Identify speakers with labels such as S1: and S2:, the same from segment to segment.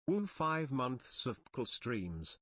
S1: Woo 5 months of pChal streams.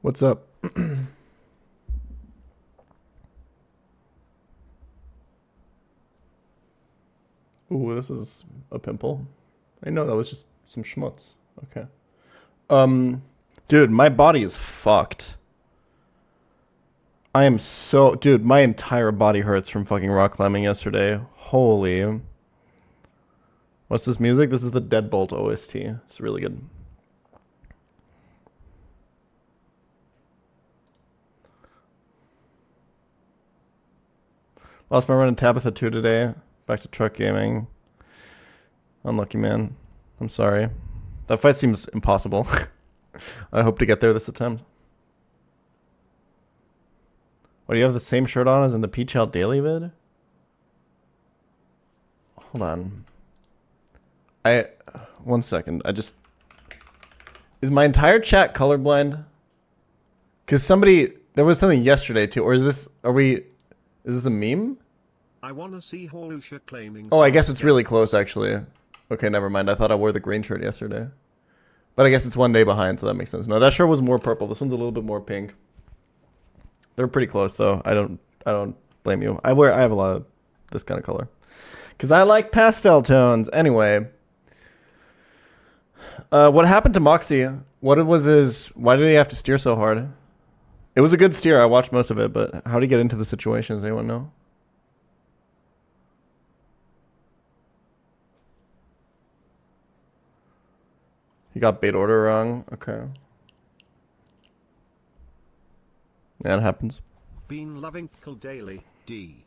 S2: What's up? Ooh, this is a pimple. I know that was just some schmutz. Okay. Dude, my body is fucked. I am so... Dude, my entire body hurts from fucking rock climbing yesterday. Holy... What's this music? This is the Deadbolt OST. It's really good. Lost my run in Tabitha 2 today. Back to truck gaming. Unlucky, man. I'm sorry. That fight seems impossible. I hope to get there this attempt. What, do you have the same shirt on as in the pChal daily vid? Hold on. One second. Is my entire chat colorblind? Because there was something yesterday too, or is this a meme?
S1: I want to see Horusha claiming...
S2: Oh, I guess it's really close actually. Okay, never mind. I thought I wore the green shirt yesterday. But I guess it's one day behind, so that makes sense. No, that shirt was more purple. This one's a little bit more pink. They're pretty close though. I don't blame you. I have a lot of this kind of color. Because I like pastel tones. Anyway. What happened to Moxie? Why did he have to steer so hard? It was a good steer. I watched most of it, but how did he get into the situation? Does anyone know? He got bait order wrong. Okay. Yeah, it happens.
S1: Been loving pChal daily, D.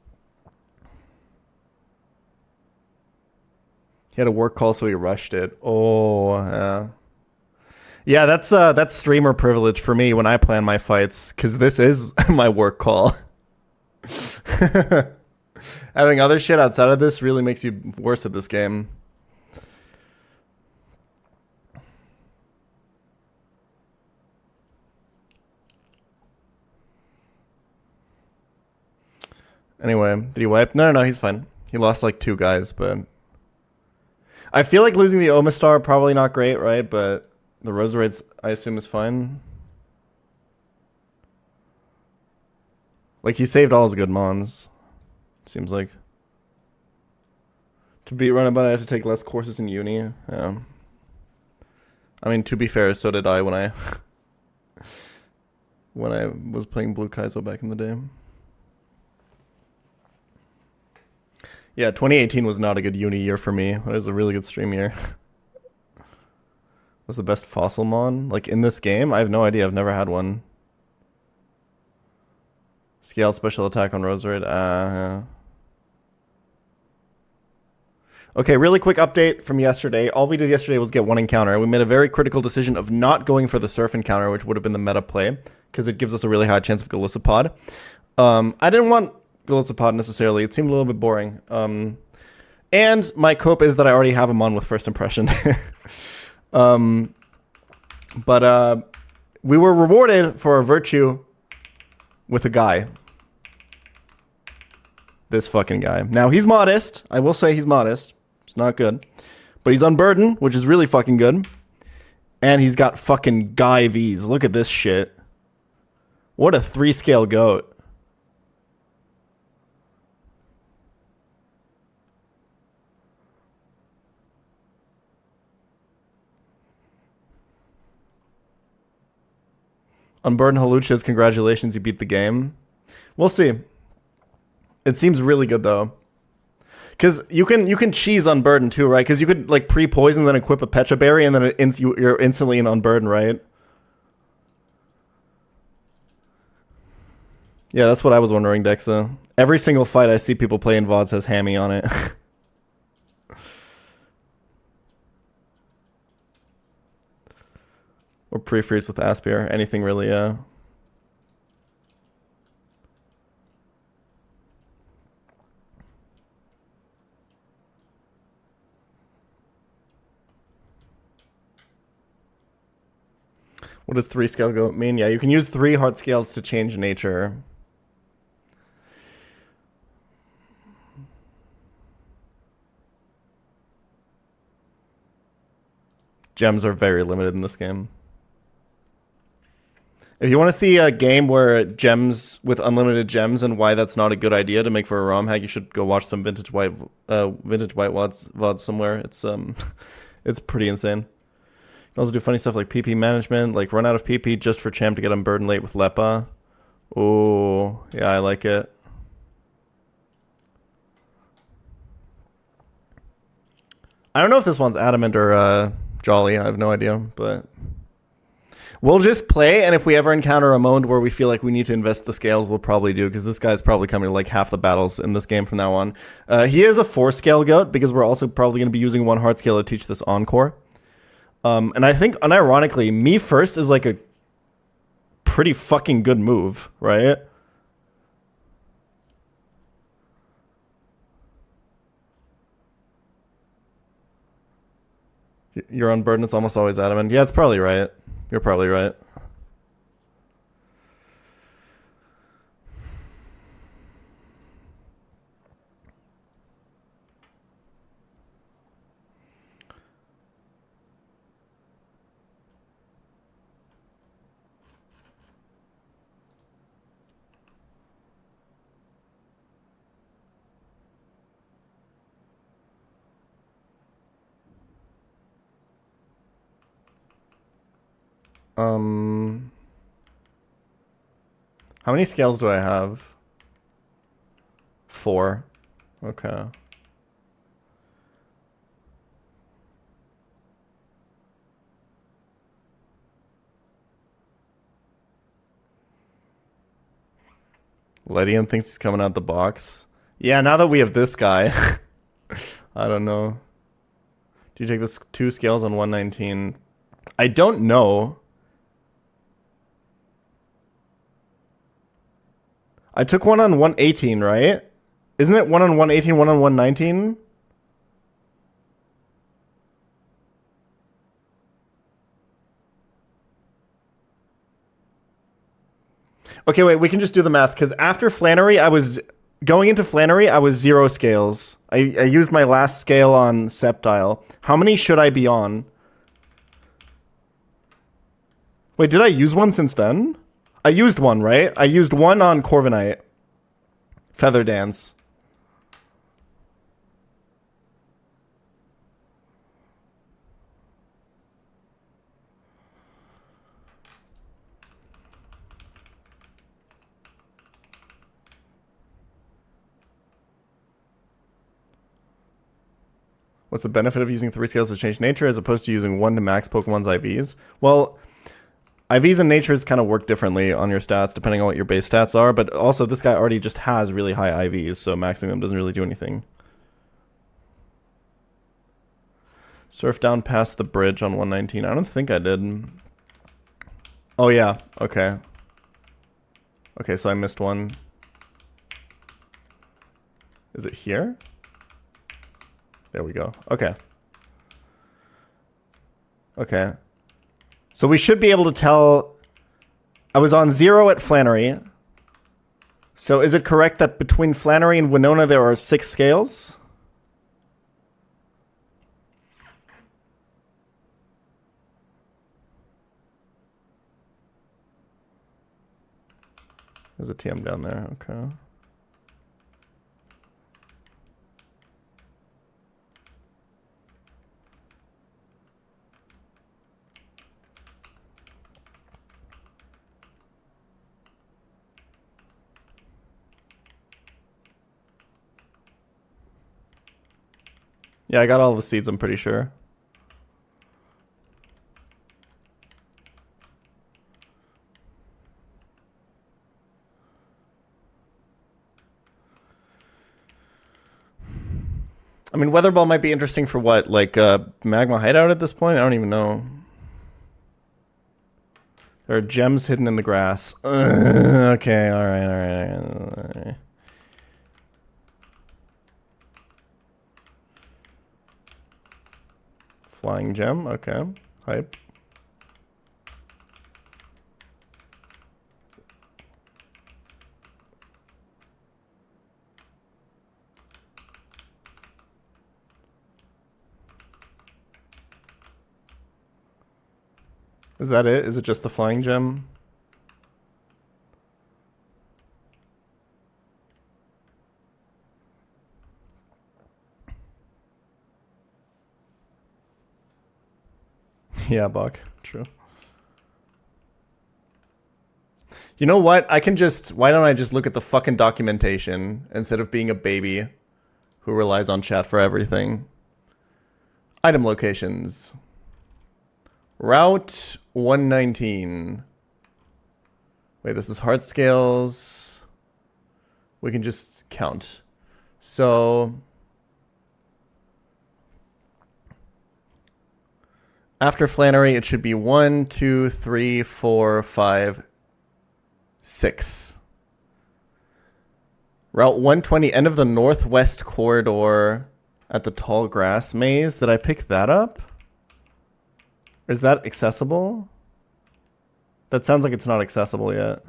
S2: He had a work call, so he rushed it. Oh, yeah. Yeah, that's streamer privilege for me when I plan my fights, because this is my work call. Having other shit outside of this really makes you worse at this game. Anyway, did he wipe? No, he's fine. He lost like 2 guys, but... I feel like losing the Omastar probably not great, right? But the Roseraids, I assume, is fine. Like, he saved all his good mons. Seems like. To beat Run&Bun, I had to take less courses in uni. Yeah. I mean, to be fair, so did I when I... when I was playing Blue Kaizo back in the day. Yeah, 2018 was not a good uni year for me. It was a really good stream year. Was the best fossil mon? Like, in this game? I have no idea. I've never had one. Scale special attack on Roserade. Yeah. Okay, really quick update from yesterday. All we did yesterday was get 1 encounter. We made a very critical decision of not going for the Surf encounter, which would have been the meta play, because it gives us a really high chance of Golisopod. I didn't want Golisopod necessarily. It seemed a little bit boring. And my cope is that I already have a mon with first impression. But we were rewarded for our virtue with a guy. This fucking guy. Now, he's modest. I will say he's modest. It's not good. But he's unburdened, which is really fucking good. And he's got fucking Guy V's. Look at this shit. What a 3-scale goat. Unburdened Haluchas, congratulations, you beat the game. We'll see. It seems really good though. Because you can cheese Unburdened too, right? Because you could like pre-poison, then equip a Pecha Berry, and then you're instantly in Unburdened, right? Yeah, that's what I was wondering, Dexa. Every single fight I see people play in VODs has Hammy on it. Or pre-freeze with Aspir. Anything really, yeah. What does 3-scale goat mean? Yeah, you can use 3 heart scales to change nature. Gems are very limited in this game. If you want to see a game where gems with unlimited gems and why that's not a good idea to make for a ROM hack, you should go watch some vintage white VODs somewhere. It's it's pretty insane. You can also do funny stuff like PP management, like run out of PP just for champ to get unburdened late with Lepa. Oh, yeah, I like it. I don't know if this one's Adamant or Jolly. I have no idea, but we'll just play, and if we ever encounter a moment where we feel like we need to invest the scales, we'll probably do, because this guy's probably coming to like half the battles in this game from now on. He is a 4-scale goat, because we're also probably going to be using 1 heart scale to teach this Encore. And I think, unironically, me first is like a pretty fucking good move, right? You're unburdened, it's almost always Adamant. Yeah, it's probably right. You're probably right. How many scales do I have? 4. Okay. Ledian thinks he's coming out the box. Yeah, now that we have this guy. I don't know. Do you take this 2 scales on 119? I don't know. I took one on 118, right? Isn't it 1 on 118, 1 on 119? Okay, wait, we can just do the math, because after Flannery, going into Flannery, I was 0 scales. I used my last scale on Septile. How many should I be on? Wait, did I use one since then? I used one, right? I used one on Corviknight. Feather Dance. What's the benefit of using 3 scales to change nature as opposed to using 1 to max Pokemon's IVs? Well, IVs and natures kind of work differently on your stats depending on what your base stats are, but also this guy already just has really high IVs, so maxing them doesn't really do anything. Surf down past the bridge on 119. I don't think I did. Oh yeah, okay. Okay, so I missed one. Is it here? There we go. Okay. Okay. So we should be able to tell... I was on 0 at Flannery. So is it correct that between Flannery and Winona there are 6 scales? There's a TM down there. Okay. Yeah, I got all the seeds, I'm pretty sure. I mean, Weather Ball might be interesting for what? Like, Magma Hideout at this point? I don't even know. There are gems hidden in the grass. Okay, alright. Flying gem, okay. Hype. Is that it? Is it just the flying gem? Yeah, Buck. True. You know what? Why don't I just look at the fucking documentation instead of being a baby who relies on chat for everything? Item locations. Route 119. Wait, this is heart scales. We can just count. So after Flannery, it should be 1, 2, 3, 4, 5, 6. Route 120, end of the northwest corridor at the tall grass maze. Did I pick that up? Or is that accessible? That sounds like it's not accessible yet.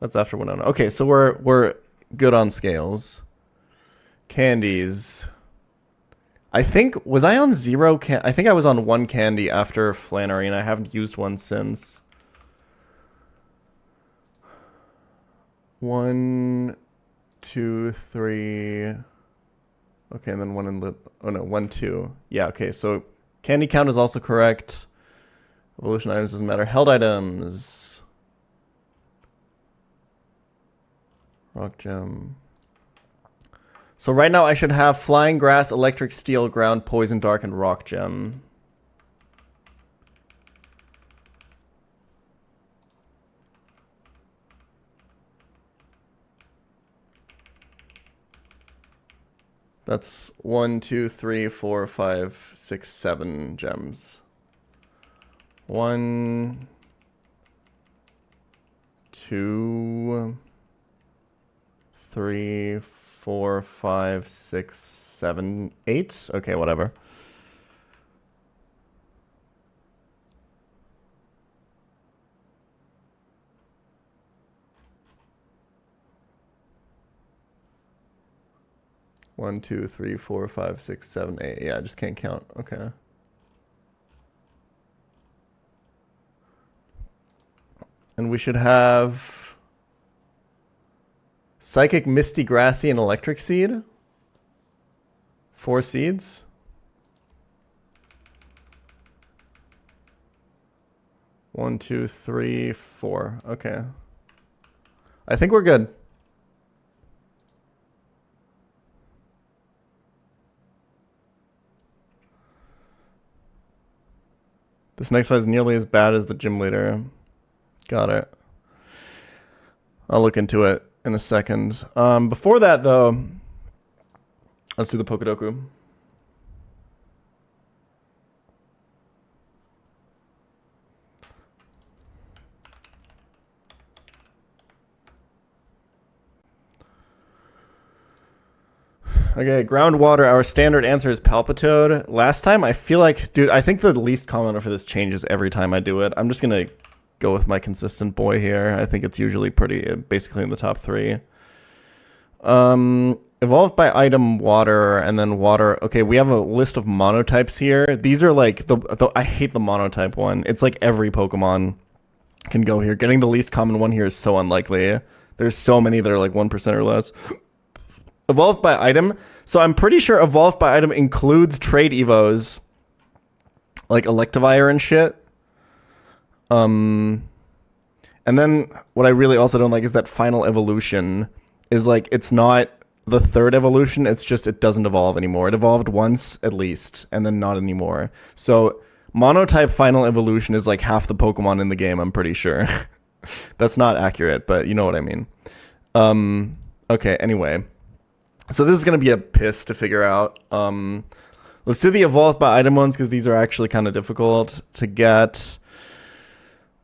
S2: That's after Winona. Okay, so we're good on scales. Candies. I think, was I on 0 I think I was on 1 candy after Flannery, and I haven't used one since. 1, 2, 3. Okay, and then 1 in oh no, 1, 2. Yeah, okay, so candy count is also correct. Evolution items doesn't matter. Held items. Rock gem. So right now I should have flying grass, electric steel, ground, poison dark, and rock gem. That's 1, 2, 3, 4, 5, 6, 7 gems. 1, 2, 3, 4, 5, 6, 7, 8. Okay, whatever. One, 2, 3, 4, 5, 6, 7, 8. Yeah, I just can't count. Okay. And we should have Psychic, Misty, Grassy, and Electric Seed. 4 seeds. One, 2, 3, 4. Okay. I think we're good. This next fight is nearly as bad as the gym leader. Got it. I'll look into it in a second. Before that, though, let's do the Pokedoku. Okay, groundwater. Our standard answer is Palpitoad. Last time, I feel like, dude, I think the least common for this changes every time I do it. I'm just gonna go with my consistent boy here. I think it's usually pretty, basically in the top 3. Evolved by item water, and then water. Okay, we have a list of monotypes here. These are like, I hate the monotype one. It's like every Pokemon can go here. Getting the least common one here is so unlikely. There's so many that are like 1% or less. Evolved by item. So I'm pretty sure evolved by item includes trade evos. Like Electivire and shit. And then what I really also don't like is that final evolution is like, it's not the 3rd evolution. It's just, it doesn't evolve anymore. It evolved once at least, and then not anymore. So monotype final evolution is like half the Pokemon in the game, I'm pretty sure. That's not accurate, but you know what I mean. Okay, anyway. So this is going to be a piss to figure out. Let's do the evolved by item ones, because these are actually kind of difficult to get.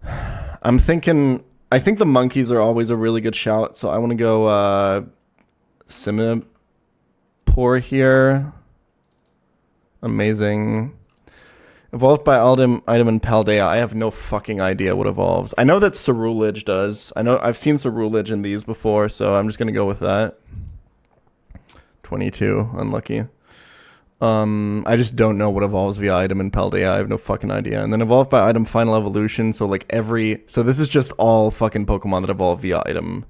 S2: I think the monkeys are always a really good shout, so I want to go Simipour here. Amazing. Evolved by item and Paldea. I have no fucking idea what evolves. I know that Cerulege does. I know I've seen Cerulege in these before, so I'm just going to go with that. 22. Unlucky. I just don't know what evolves via item in Paldea. I have no fucking idea. And then evolved by item final evolution. So like so this is just all fucking Pokemon that evolve via item.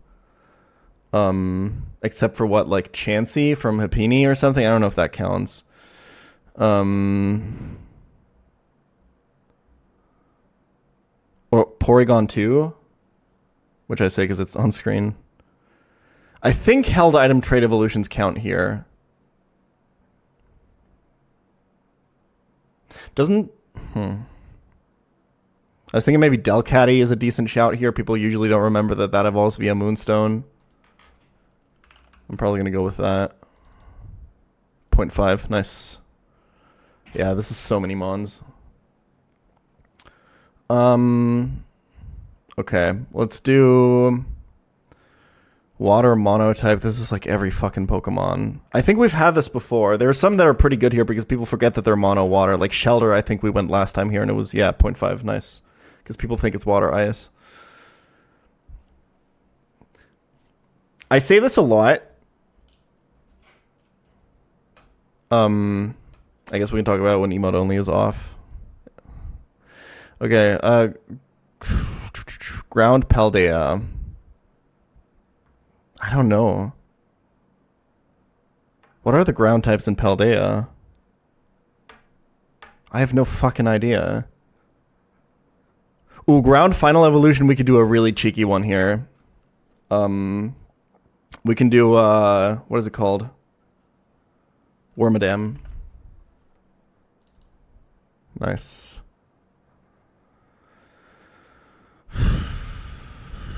S2: Except for what, like Chansey from Hapini or something? I don't know if that counts. Or Porygon 2, which I say because it's on screen. I think held item trait evolutions count here. Doesn't... I was thinking maybe Delcatty is a decent shout here. People usually don't remember that evolves via Moonstone. I'm probably going to go with that. 0.5. Nice. Yeah, this is so many mons. Okay, let's do water monotype. This is like every fucking Pokemon. I think we've had this before. There are some that are pretty good here because people forget that they're mono water. Like Shelter, I think we went last time here and it was, yeah, 0.5. Nice. Because people think it's water ice. I say this a lot. I guess we can talk about when emote only is off. Okay, Ground Paldea. I don't know. What are the ground types in Paldea? I have no fucking idea. Ooh, ground final evolution, we could do a really cheeky one here. We can do, what is it called? Wormadam. Nice.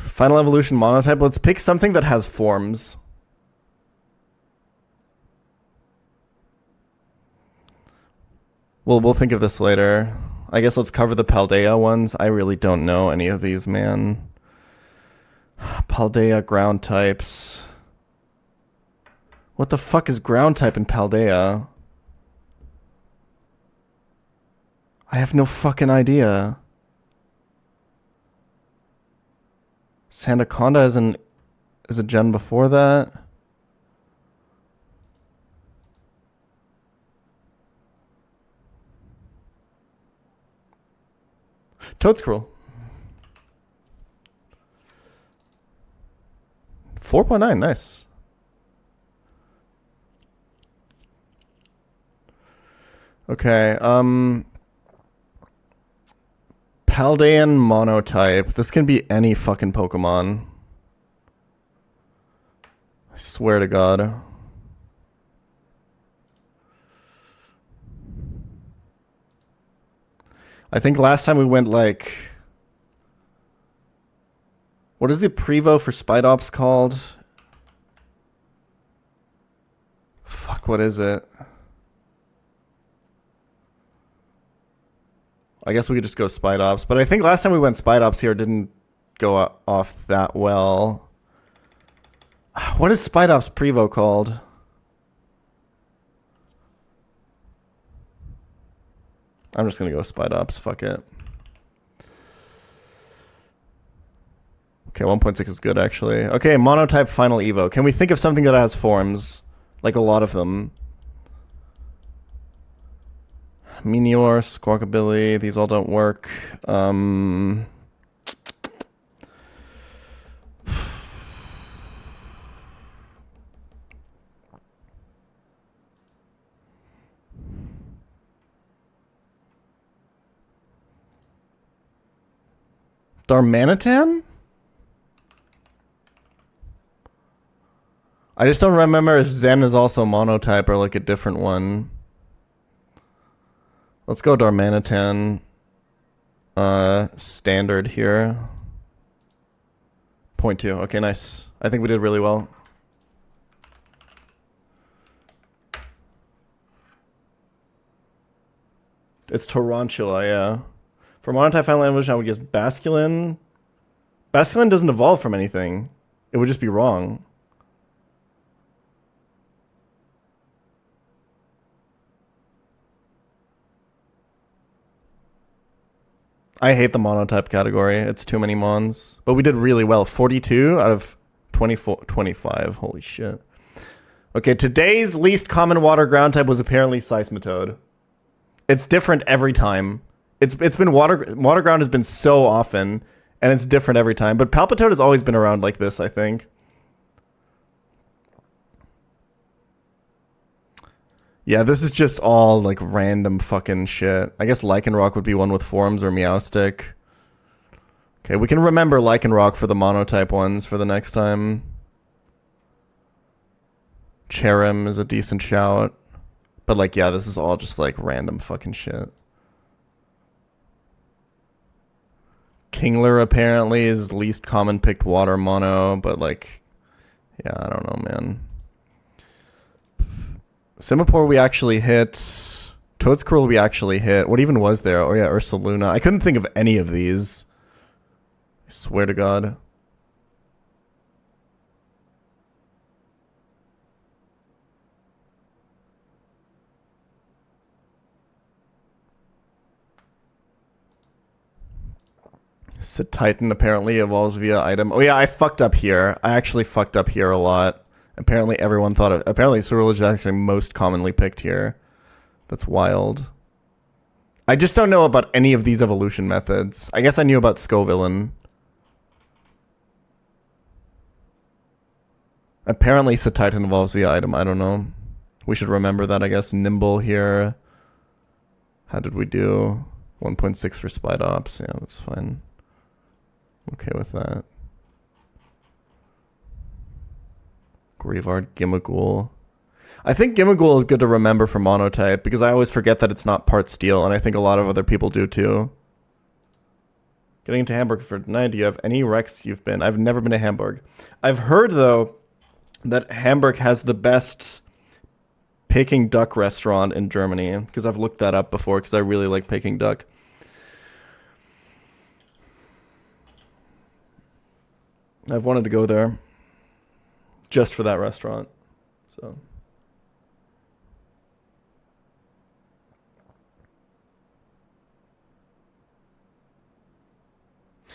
S2: Final evolution monotype. Let's pick something that has forms. We'll think of this later. I guess let's cover the Paldea ones. I really don't know any of these, man. Paldea ground types. What the fuck is ground type in Paldea? I have no fucking idea. Sandaconda is a gen before that. Toadscruel. 4.9, nice. Okay, Paldean monotype. This can be any fucking Pokemon. I swear to God. I think last time we went like... What is the Prevo for Spidops called? Fuck, what is it? I guess we could just go Spidops. But I think last time we went Spidops here didn't go off that well. What is Spidops Prevo called? I'm just going to go Spidops. Fuck it. Okay, 1.6 is good, actually. Okay, Monotype Final Evo. Can we think of something that has forms? Like a lot of them. Meteor, Squawkabilly, these all don't work. Darmanitan? I just don't remember if Zen is also monotype or like a different one. Let's go Darmanitan. Standard here. 0.2. Okay, nice. I think we did really well. It's Tarantula, yeah. For monotype final evolution, I would guess Basculin. Basculin doesn't evolve from anything. It would just be wrong. I hate the monotype category. It's too many mons. But we did really well. 42 out of 25. Holy shit. Okay, today's least common water ground type was apparently Seismitoad. It's different every time. It's been water ground has been so often, and it's different every time. But Palpitoad has always been around like this, I think. Yeah, this is just all like random fucking shit. I guess Lycanroc would be one with forms or Meowstic. Okay, we can remember Lycanroc for the monotype ones for the next time. Cherim is a decent shout. But like, yeah, this is all just like random fucking shit. Kingler apparently is least common picked water mono, but like, yeah, I don't know, man. Simipour we actually hit. Toadscruel we actually hit. What even was there? Oh yeah, Ursaluna. I couldn't think of any of these. I swear to God. Titan apparently evolves via item. Oh yeah, I fucked up here. I actually fucked up here a lot. Apparently everyone thought of... Apparently Cerulean is actually most commonly picked here. That's wild. I just don't know about any of these evolution methods. I guess I knew about Scovillain. Apparently Titan evolves via item. I don't know. We should remember that, I guess. Nimble here. How did we do? 1.6 for Spidops. Yeah, that's fine. Okay with that. Greavard, Gimmighoul. I think Gimmighoul is good to remember for monotype because I always forget that it's not part steel, and I think a lot of other people do too. Getting into Hamburg for tonight, do you have any Rex you've been? I've never been to Hamburg. I've heard, though, that Hamburg has the best Peking duck restaurant in Germany because I've looked that up before because I really like Peking duck. I've wanted to go there just for that restaurant. So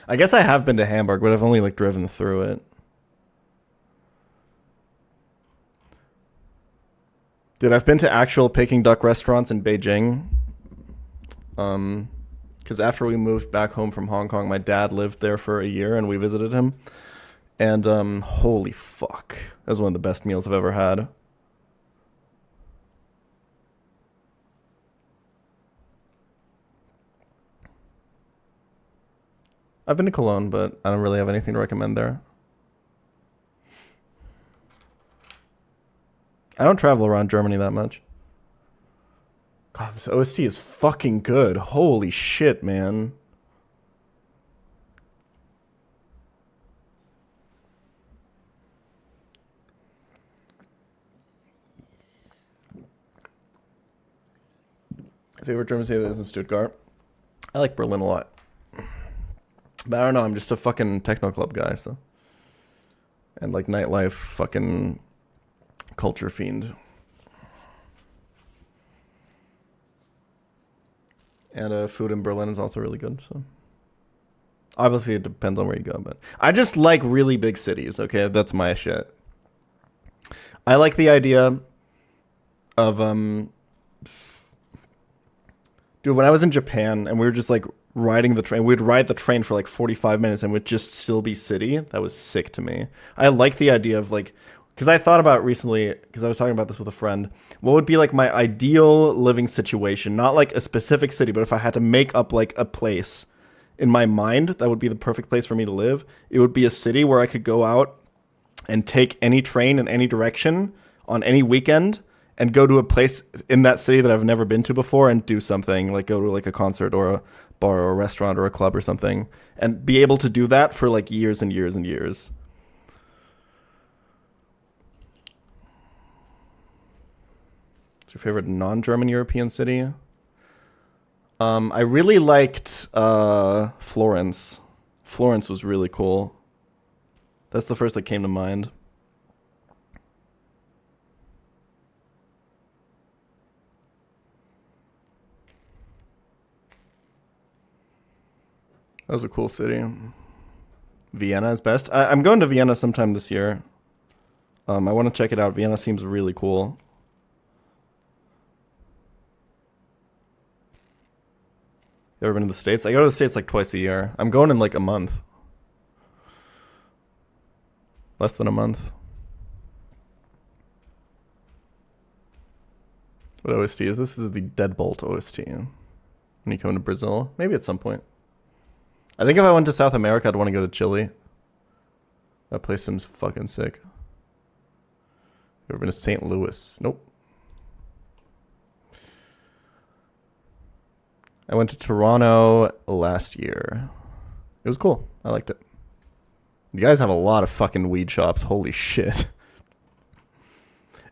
S2: I guess I have been to Hamburg, but I've only like driven through it. Dude, I've been to actual Peking duck restaurants in Beijing. Because after we moved back home from Hong Kong, my dad lived there for a year and we visited him. And holy fuck. That was one of the best meals I've ever had. I've been to Cologne, but I don't really have anything to recommend there. I don't travel around Germany that much. God, this OST is fucking good. Holy shit, man. Favorite German city is in Stuttgart. I like Berlin a lot. But I don't know, I'm just a fucking techno club guy, so. And like nightlife fucking culture fiend. And food in Berlin is also really good, so. Obviously it depends on where you go, but I just like really big cities, okay? That's my shit. I like the idea of dude, when I was in Japan and we were just like riding the train, we'd ride the train for like 45 minutes and would just still be city. That was sick to me. I like the idea of like, because I thought about recently, because I was talking about this with a friend, what would be like my ideal living situation? Not like a specific city, but if I had to make up like a place in my mind, that would be the perfect place for me to live. It would be a city where I could go out and take any train in any direction on any weekend and go to a place in that city that I've never been to before and do something, like go to like a concert or a bar or a restaurant or a club or something, and be able to do that for like years and years and years. What's your favorite non-German European city? I really liked Florence. Florence was really cool. That's the first that came to mind. That was a cool city. Vienna is best. I'm going to Vienna sometime this year. I want to check it out. Vienna seems really cool. You ever been to the States? I go to the States like twice a year. I'm going in like a month. Less than a month. What OST is this? This is the Deadbolt OST. When you come to Brazil, maybe at some point. I think if I went to South America, I'd want to go to Chile. That place seems fucking sick. You ever been to St. Louis? Nope. I went to Toronto last year. It was cool. I liked it. You guys have a lot of fucking weed shops. Holy shit.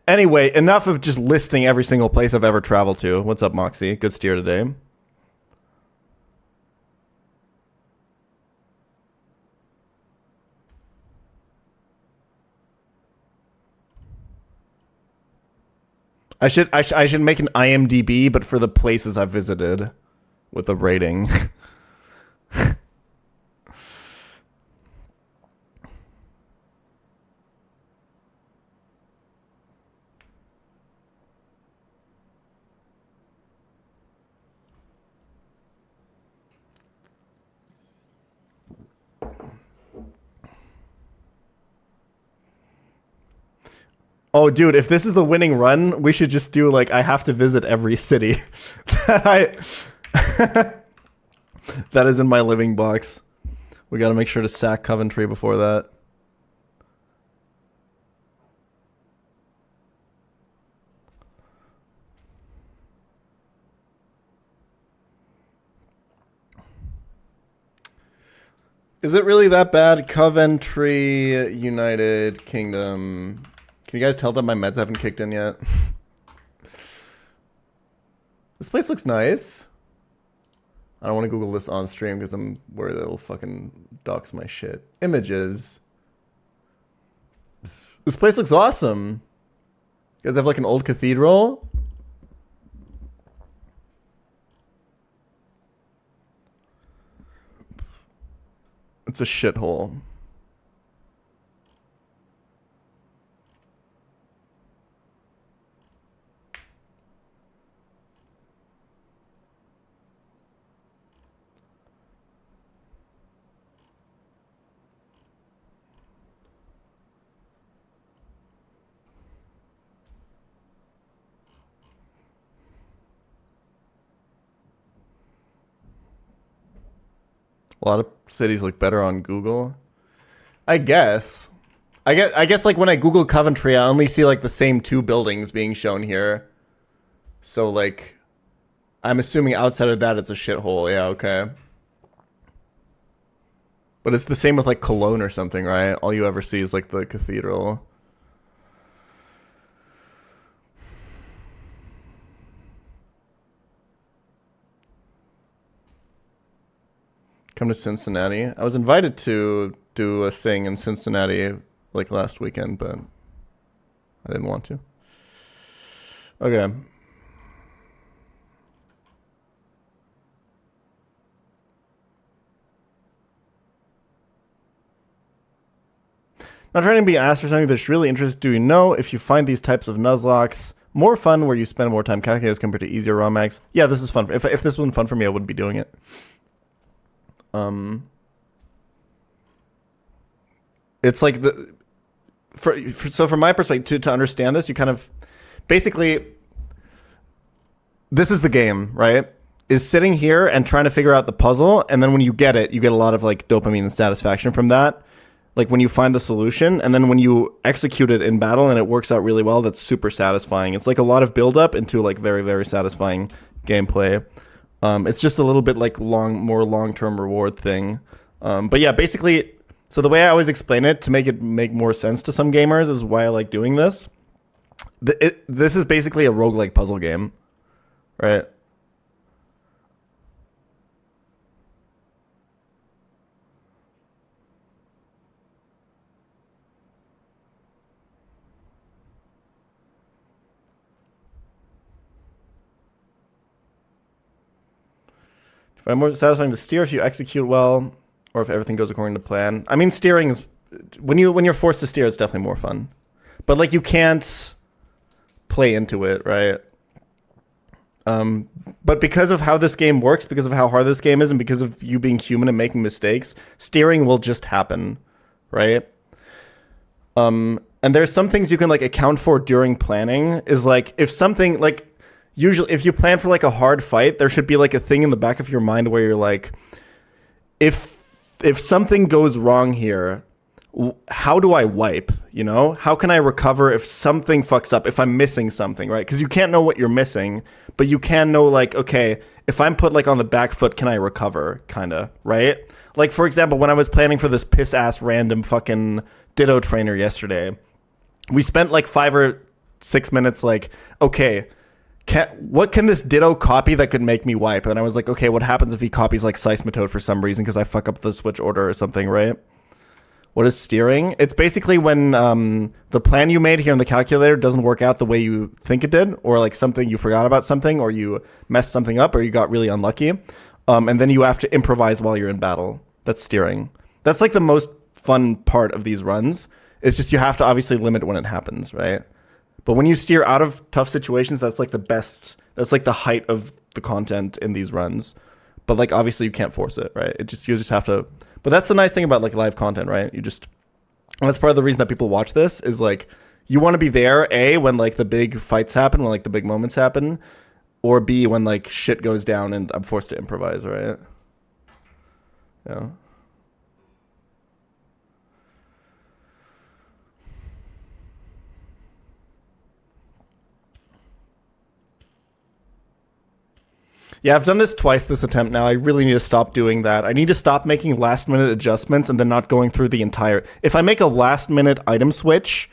S2: Anyway, enough of just listing every single place I've ever traveled to. What's up, Moxie? Good steer today. I should make an IMDb, but for the places I've visited, with a rating. Oh, dude, if this is the winning run, we should just do, like, I have to visit every city that that is in my living box. We got to make sure to sack Coventry before that. Is it really that bad? Coventry, United Kingdom. Can you guys tell that my meds haven't kicked in yet? This place looks nice. I don't want to Google this on stream because I'm worried that it'll fucking dox my shit. Images. This place looks awesome. You guys have like an old cathedral. It's a shithole. A lot of cities look better on Google. I guess like when I Google Coventry, I only see like the same two buildings being shown here. So like, I'm assuming outside of that, it's a shithole. Yeah, okay. But it's the same with like Cologne or something, right? All you ever see is like the cathedral. Come to Cincinnati. I was invited to do a thing in Cincinnati like last weekend, but I didn't want to. Okay. Not trying to be asked for something that's really interesting. Do you know if you find these types of Nuzlocks more fun where you spend more time calculating compared to easier raw mags? Yeah, this is fun. If this wasn't fun for me, I wouldn't be doing it. It's like so from my perspective, to understand this, you kind of basically, this is the game, right? Is sitting here and trying to figure out the puzzle, and then when you get it, you get a lot of like dopamine and satisfaction from that. Like when you find the solution, and then when you execute it in battle and it works out really well, that's super satisfying. It's like a lot of build up into like very, very satisfying gameplay. It's just a little bit like more long-term reward thing. But yeah, basically, so the way I always explain it to make it make more sense to some gamers is why I like doing this. This is basically a roguelike puzzle game, right? If I'm more satisfying to steer if you execute well, or if everything goes according to plan. I mean, steering is when you're forced to steer, it's definitely more fun. But like you can't play into it, right? But because of how this game works, because of how hard this game is, and because of you being human and making mistakes, steering will just happen, right? And there's some things you can like account for during planning. Is like if something like usually if you plan for like a hard fight, there should be like a thing in the back of your mind where you're like, if something goes wrong here, how do I wipe? You know, how can I recover if something fucks up, if I'm missing something, right? Because you can't know what you're missing, but you can know like, okay, if I'm put like on the back foot, can I recover? Kind of, right? Like, for example, when I was planning for this piss ass random fucking Ditto trainer yesterday, we spent like 5 or 6 minutes like, okay, what can this Ditto copy that could make me wipe? And I was like, okay, what happens if he copies like Seismitoad for some reason because I fuck up the switch order or something, right? What is steering? It's basically when the plan you made here in the calculator doesn't work out the way you think it did, or like something you forgot about something, or you messed something up, or you got really unlucky, and then you have to improvise while you're in battle. That's steering. That's like the most fun part of these runs. It's just you have to obviously limit when it happens, right? But when you steer out of tough situations, that's like the best. That's like the height of the content in these runs. But like obviously you can't force it, right? You just have to. But that's the nice thing about like live content, right? And that's part of the reason that people watch this is like you want to be there, A, when like the big fights happen, when like the big moments happen, or B, when like shit goes down and I'm forced to improvise, right? Yeah. Yeah, I've done this twice this attempt now. I really need to stop doing that. I need to stop making last minute adjustments and then not going through the entire... If I make a last minute item switch,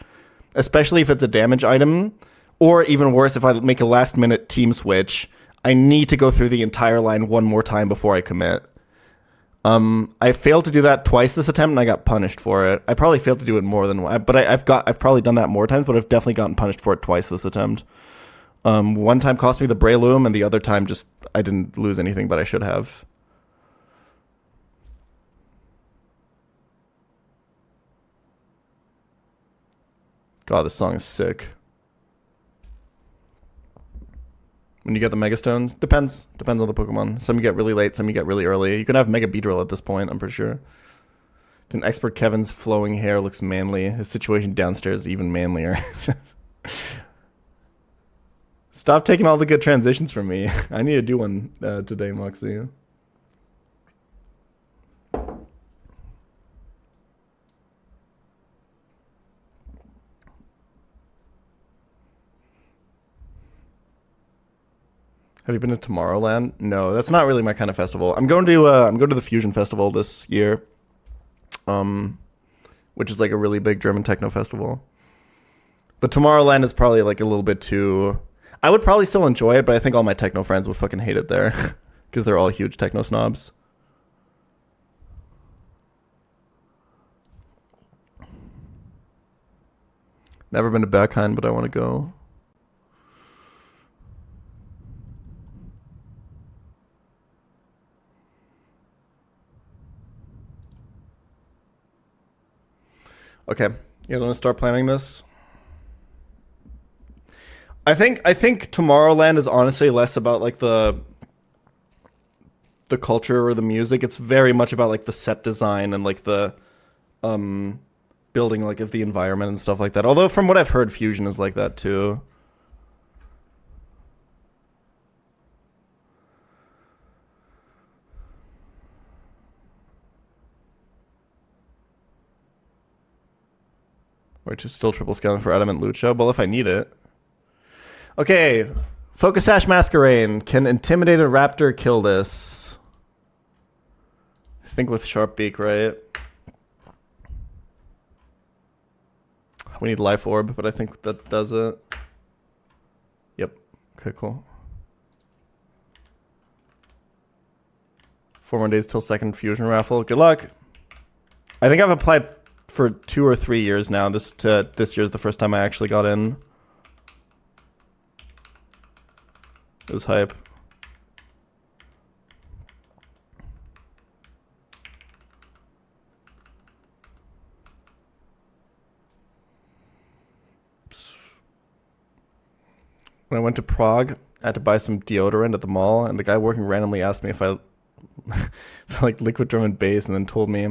S2: especially if it's a damage item, or even worse, if I make a last minute team switch, I need to go through the entire line one more time before I commit. I failed to do that twice this attempt and I got punished for it. I probably failed to do it more than one, but I've probably done that more times, but I've definitely gotten punished for it twice this attempt. One time cost me the Breloom, and the other time just I didn't lose anything, but I should have. God, this song is sick. When you get the Mega Stones, depends on the Pokemon. Some you get really late, some you get really early. You can have Mega Beedrill at this point, I'm pretty sure. Then Expert Kevin's flowing hair looks manly. His situation downstairs is even manlier. Stop taking all the good transitions from me. I need to do one today, Moxie. Have you been to Tomorrowland? No, that's not really my kind of festival. I'm going to the Fusion Festival this year, which is like a really big German techno festival. But Tomorrowland is probably like a little bit too... I would probably still enjoy it, but I think all my techno friends would fucking hate it there because they're all huge techno snobs. Never been to Berghain, but I want to go. Okay, you guys want to start planning this? I think Tomorrowland is honestly less about like the culture or the music. It's very much about like the set design and like the building like of the environment and stuff like that. Although from what I've heard, Fusion is like that too. Which is still triple scaling for Adamant Lucha. Well, if I need it. Okay, Focus Ash Masquerain. Can Intimidate a Raptor kill this? I think with Sharp Beak, right? We need Life Orb, but I think that does it. Yep. Okay, cool. 4 more days till second Fusion Raffle. Good luck. I think I've applied for 2 or 3 years now. This year's the first time I actually got in. It was hype. When I went to Prague, I had to buy some deodorant at the mall, and the guy working randomly asked me if I like liquid drum and bass, and then told me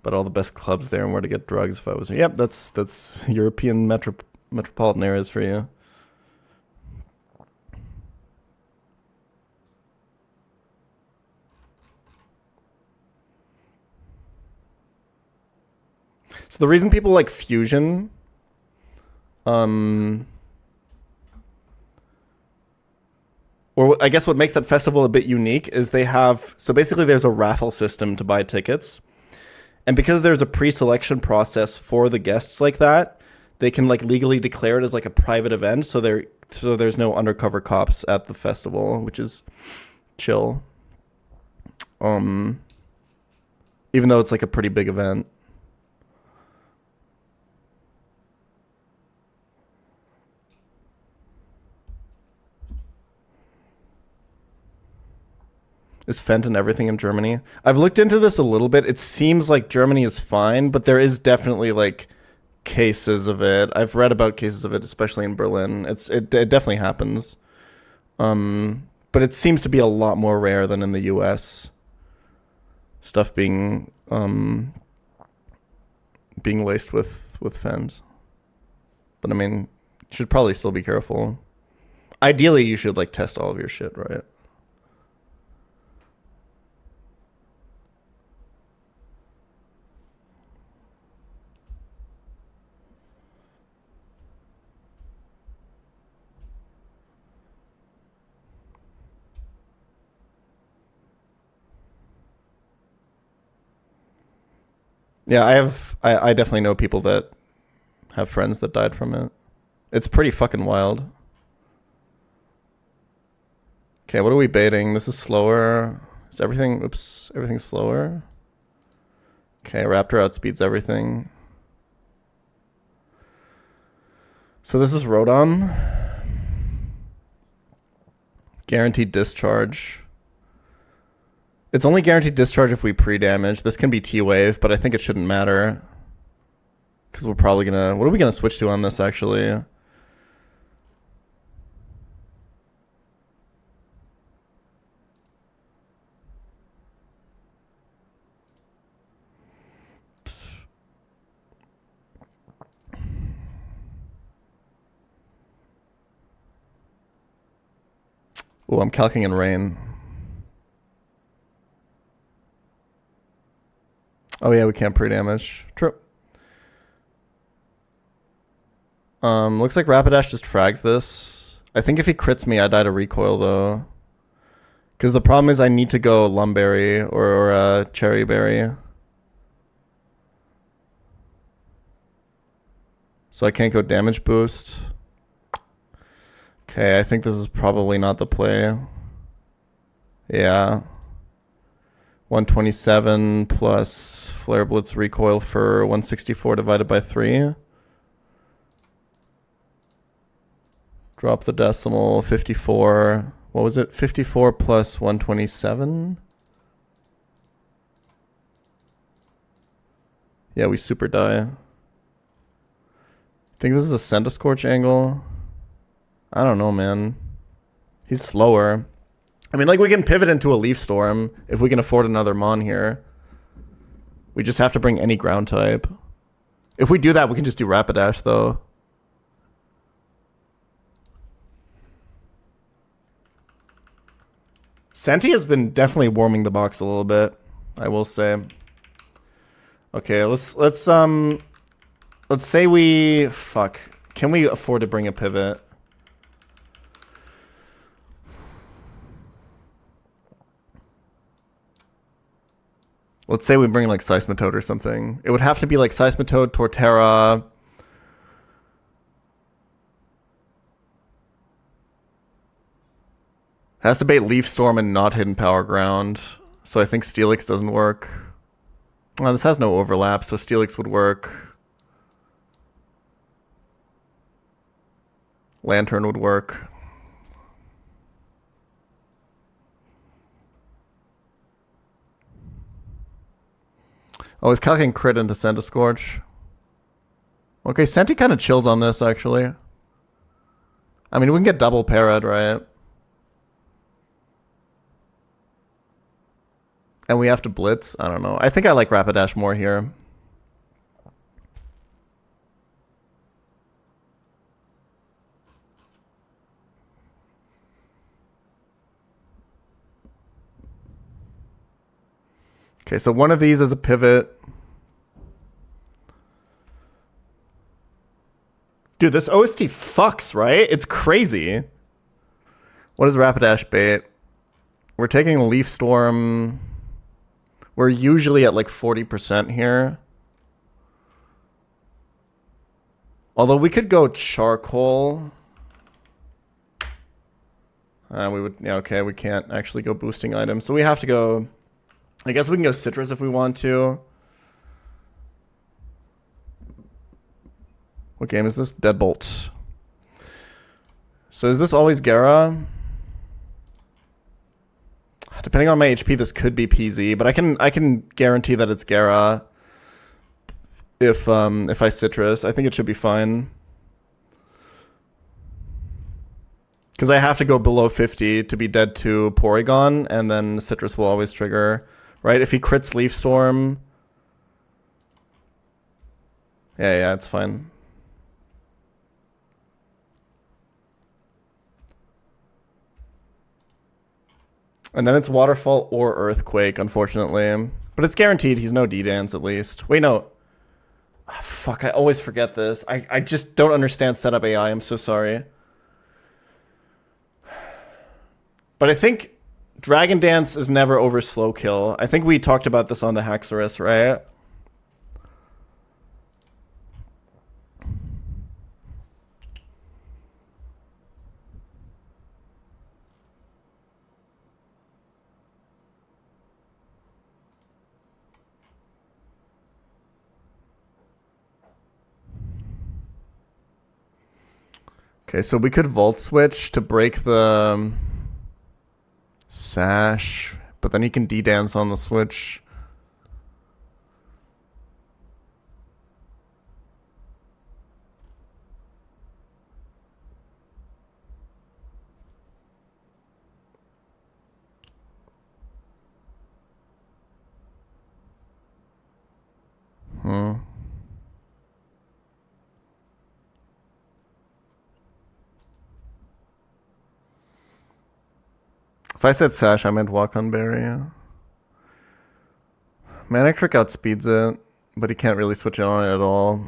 S2: about all the best clubs there and where to get drugs if I was. Yep, that's European metropolitan areas for you. So the reason people like Fusion, or I guess what makes that festival a bit unique is they have, so basically there's a raffle system to buy tickets. And because there's a pre-selection process for the guests like that, they can like legally declare it as like a private event. So there's no undercover cops at the festival, which is chill. Even though it's like a pretty big event. Is Fenton everything in Germany? I've looked into this a little bit. It seems like Germany is fine, but there is definitely like cases of it. I've read about cases of it, especially in Berlin. It definitely happens. But it seems to be a lot more rare than in the US. Stuff being laced with Fens. But I mean, you should probably still be careful. Ideally, you should like test all of your shit, right? Yeah, I definitely know people that have friends that died from it. It's pretty fucking wild. Okay, what are we baiting? This is slower. Is everything, everything's slower. Okay, Raptor outspeeds everything. So this is Rodon. Guaranteed discharge. It's only guaranteed discharge if we pre-damage. This can be T-Wave, but I think it shouldn't matter. Because we're probably gonna... What are we gonna switch to on this, actually? Oh, I'm calcing in rain. Oh yeah, we can't pre-damage. True. Looks like Rapidash just frags this. I think if he crits me, I die to recoil though. Because the problem is I need to go Lumberry or Cherry Berry. So I can't go damage boost. Okay, I think this is probably not the play. Yeah. 127 plus Flare Blitz recoil for 164 divided by 3. Drop the decimal, 54. What was it? 54 plus 127? Yeah, we super die. I think this is a Centiscorch angle. I don't know, man. He's slower. I mean, like, we can pivot into a Leaf Storm if we can afford another Mon here. We just have to bring any ground type. If we do that, we can just do Rapidash, though. Senti has been definitely warming the box a little bit, I will say. Okay, let's say we... Fuck. Can we afford to bring a pivot? Let's say we bring like Seismitoad or something. It would have to be like Seismitoad, Torterra. Has to bait Leaf Storm and not Hidden Power Ground. So I think Steelix doesn't work. Well, this has no overlap, so Steelix would work. Lantern would work. Oh, he's calculating crit into Centiscorch. Okay, Senti kind of chills on this, actually. I mean, we can get double Parrot, right? And we have to Blitz? I don't know. I think I like Rapidash more here. Okay, so one of these is a pivot. Dude, this OST fucks, right? It's crazy. What is Rapidash bait? We're taking Leaf Storm. We're usually at like 40% here. Although we could go Charcoal. We would, yeah, okay, we can't actually go boosting items. So we have to go, I guess we can go Citrus if we want to. What game is this? Deadbolt. So is this always Gara? Depending on my HP, this could be PZ, but I can guarantee that it's Gara. If I Citrus, I think it should be fine. Because I have to go below 50 to be dead to Porygon, and then Citrus will always trigger, right? If he crits Leaf Storm, yeah, it's fine. And then it's Waterfall or Earthquake, unfortunately. But it's guaranteed. He's no D-Dance, at least. Wait, no. Oh, fuck, I always forget this. I just don't understand setup AI. I'm so sorry. But I think Dragon Dance is never over slow kill. I think we talked about this on the Haxorus, right? Okay, so we could Volt Switch to break the Sash, but then he can D-Dance on the Switch. If I said Sash, I meant Walk on Berry. Manic Trick outspeeds it, but he can't really switch it on it at all.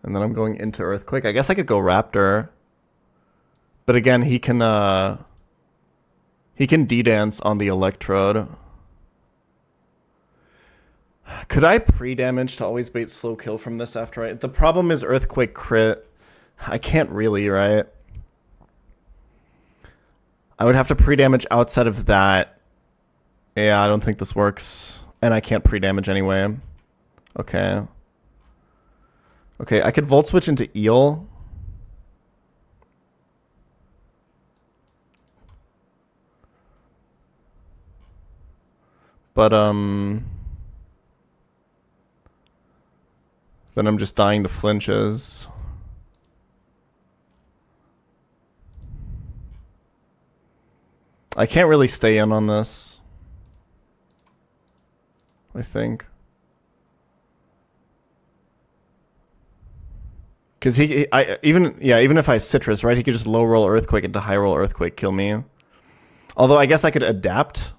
S2: And then I'm going into Earthquake. I guess I could go Raptor. But again, he can D-Dance on the Electrode. Could I pre-damage to always bait slow kill from this after I... The problem is Earthquake crit. I can't really, right? I would have to pre-damage outside of that. Yeah, I don't think this works. And I can't pre-damage anyway. Okay. Okay, I could Volt Switch into Eel. But, then I'm just dying to flinches. I can't really stay in on this, I think. Because even if I Citrus, right, he could just low roll Earthquake into high roll Earthquake, kill me. Although I guess I could adapt.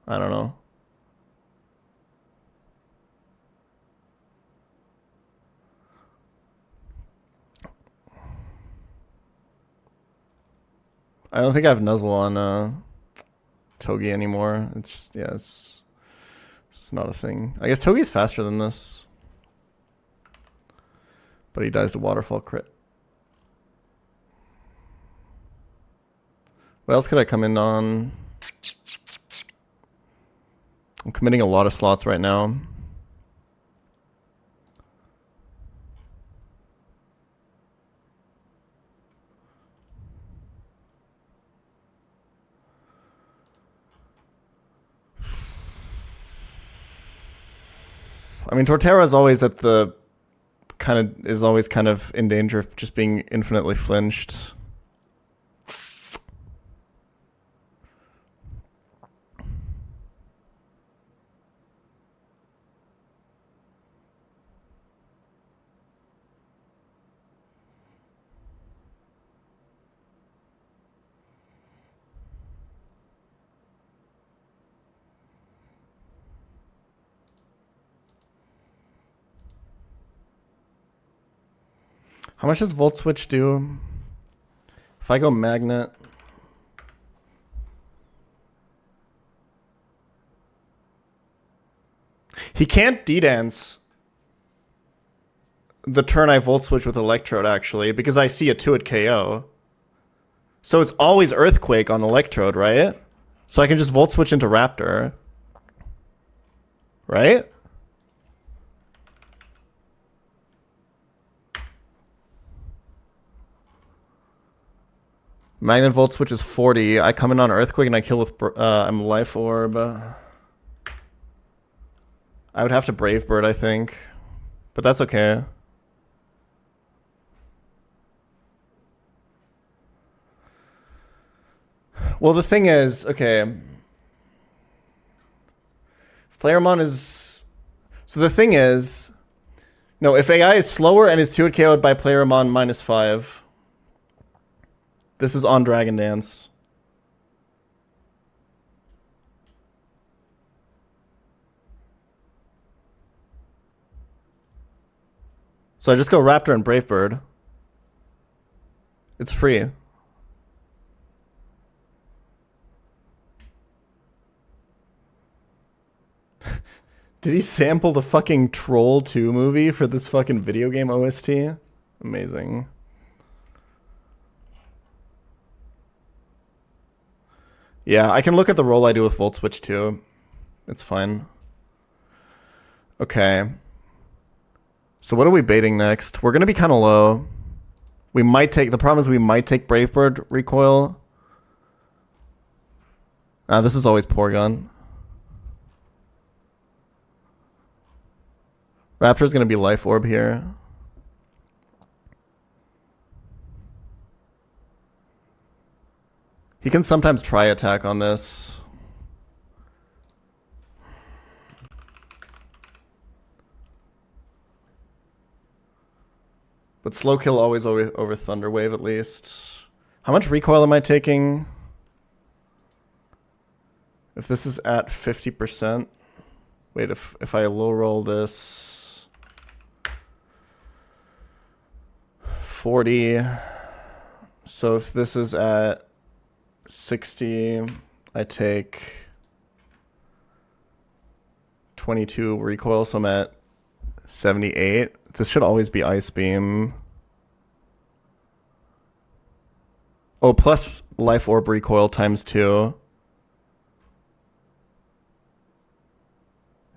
S2: I don't know. I don't think I have Nuzzle on Togi anymore. It's not a thing. I guess Togi's faster than this. But he dies to Waterfall crit. What else could I come in on? I'm committing a lot of slots right now. I mean, Torterra is always at the always kind of in danger of just being infinitely flinched. How much does volt switch do? If I go magnet. He can't D-dance the turn I volt switch with electrode actually, because I see a 2-hit KO. So it's always earthquake on electrode, right? So I can just volt switch into raptor. Right? Magnet volt switch is 40. I come in on earthquake and I kill with I'm life orb. I would have to brave bird, I think, but that's okay. Well, the thing is, okay. Playermon is... So the thing is... No, if AI is slower and is 2-hit KO'd by Playermon -5. This is on Dragon Dance. So I just go Raptor and Brave Bird. It's free. Did he sample the fucking Troll 2 movie for this fucking video game OST? Amazing. Yeah, I can look at the roll I do with Volt Switch too. It's fine. Okay. So what are we baiting next? We're going to be kind of low. We might take... The problem is we might take Brave Bird recoil. This is always Porygon. Raptor's going to be Life Orb here. He can sometimes try attack on this. But slow kill always over Thunder Wave at least. How much recoil am I taking? If this is at 50%. Wait, if I low roll this 40. So if this is at 60, I take 22 recoil, so I'm at 78. This should always be Ice Beam. Oh, plus Life Orb recoil times 2.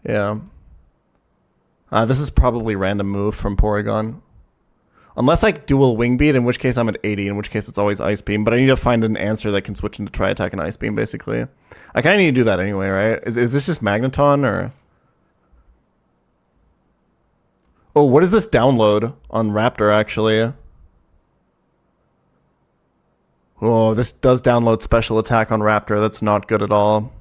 S2: Yeah. This is probably random move from Porygon. Unless I dual Wing Beat, in which case I'm at 80, in which case it's always Ice Beam. But I need to find an answer that can switch into Tri Attack and Ice Beam, basically. I kind of need to do that anyway, right? Is this just Magneton, or... Oh, what is this download on Raptor, actually? Oh, this does download special attack on Raptor. That's not good at all.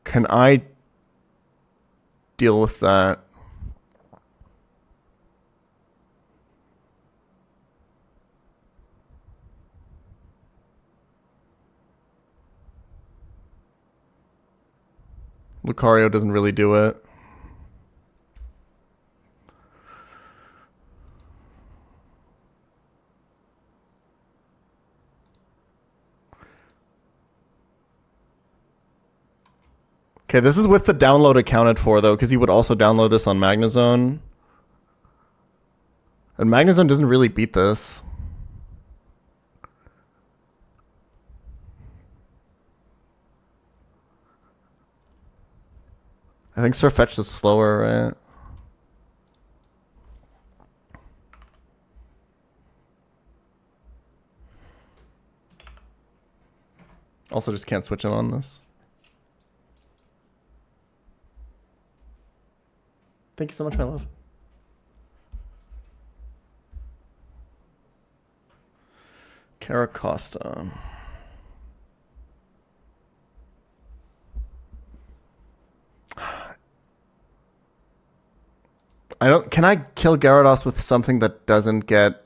S2: Can I deal with that? Lucario doesn't really do it. Okay, this is with the download accounted for, though, because you would also download this on Magnezone. And Magnezone doesn't really beat this. I think Surfetch is slower, right? Also just can't switch in on this. Thank you so much, my love. Caracosta. Can I kill Gyarados with something that doesn't get...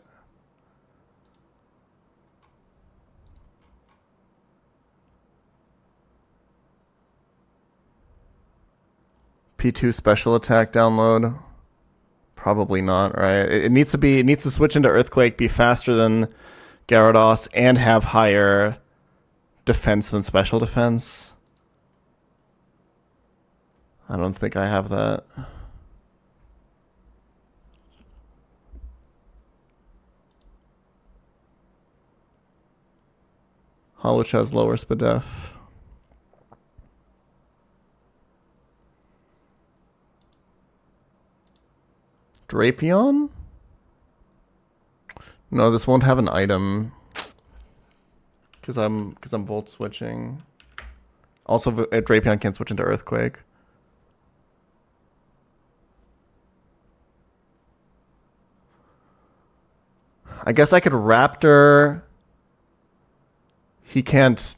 S2: P2 special attack download. Probably not, right? It needs to switch into Earthquake, be faster than Gyarados, and have higher defense than special defense. I don't think I have that. Holoch has lower Spadef. Drapion? No, this won't have an item. Because I'm volt switching. Also, Drapion can't switch into Earthquake. I guess I could Raptor. He can't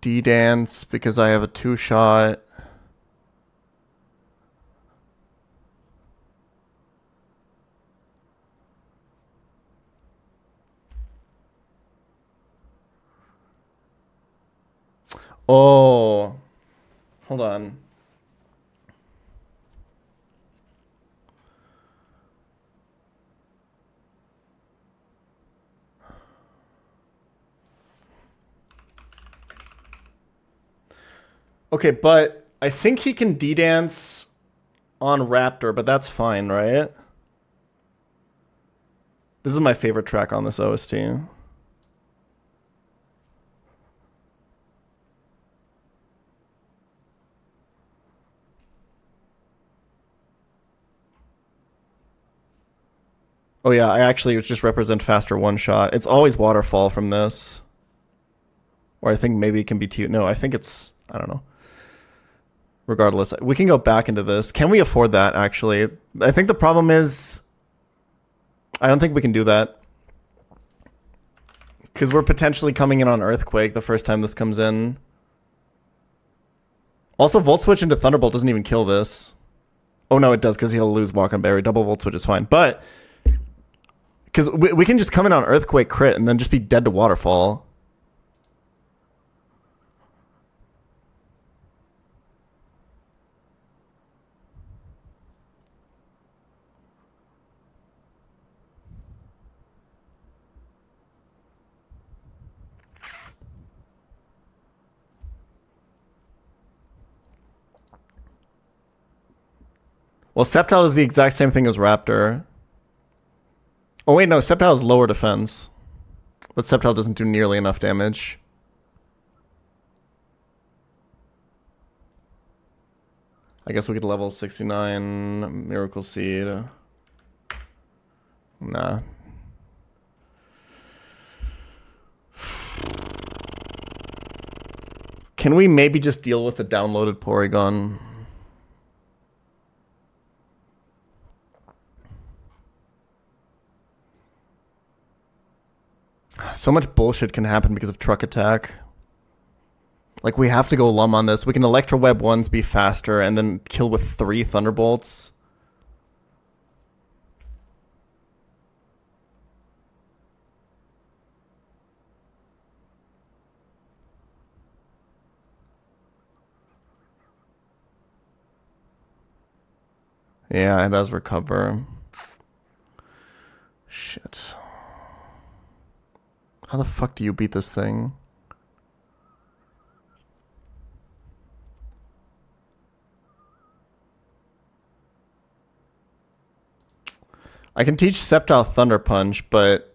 S2: D-Dance because I have a 2-shot. Oh, hold on. Okay, but I think he can D-Dance on Raptor, but that's fine, right? This is my favorite track on this OST. Oh yeah, I actually just represent faster one shot. It's always waterfall from this. Or I think maybe it can be two. No, I think it's, I don't know. Regardless, we can go back into this. Can we afford that, actually? I think the problem is, I don't think we can do that. Because we're potentially coming in on Earthquake the first time this comes in. Also, Volt Switch into Thunderbolt doesn't even kill this. Oh no, it does, because he'll lose Walk on Berry. Double Volt Switch is fine. But, because we can just come in on Earthquake crit and then just be dead to Waterfall. Well, Sceptile is the exact same thing as Raptor. Oh wait, no, Sceptile is lower defense. But Sceptile doesn't do nearly enough damage. I guess we could level 69 Miracle Seed. Nah. Can we maybe just deal with the downloaded Porygon? So much bullshit can happen because of Truck Attack. Like, we have to go Lum on this. We can Electro Web once, be faster, and then kill with 3 Thunderbolts. Yeah, it does recover. Shit. How the fuck do you beat this thing? I can teach Sceptile Thunder Punch, but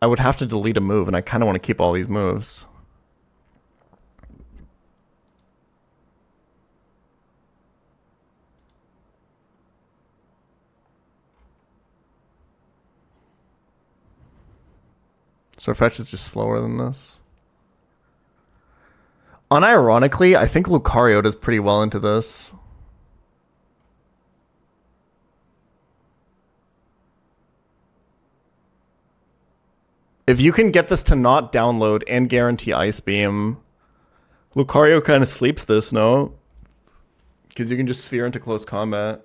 S2: I would have to delete a move, and I kind of want to keep all these moves. Fetch is just slower than this. Unironically, I think Lucario does pretty well into this. If you can get this to not download and guarantee Ice Beam, Lucario kind of sleeps this, no? Because you can just Sphere into close combat.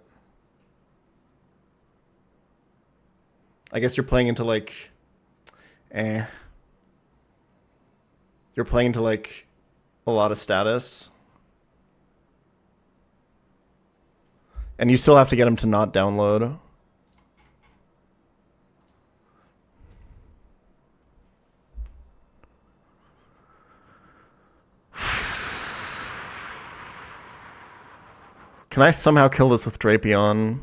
S2: I guess you're playing into like... You're playing into like a lot of status. And you still have to get him to not download. Can I somehow kill this with Drapion?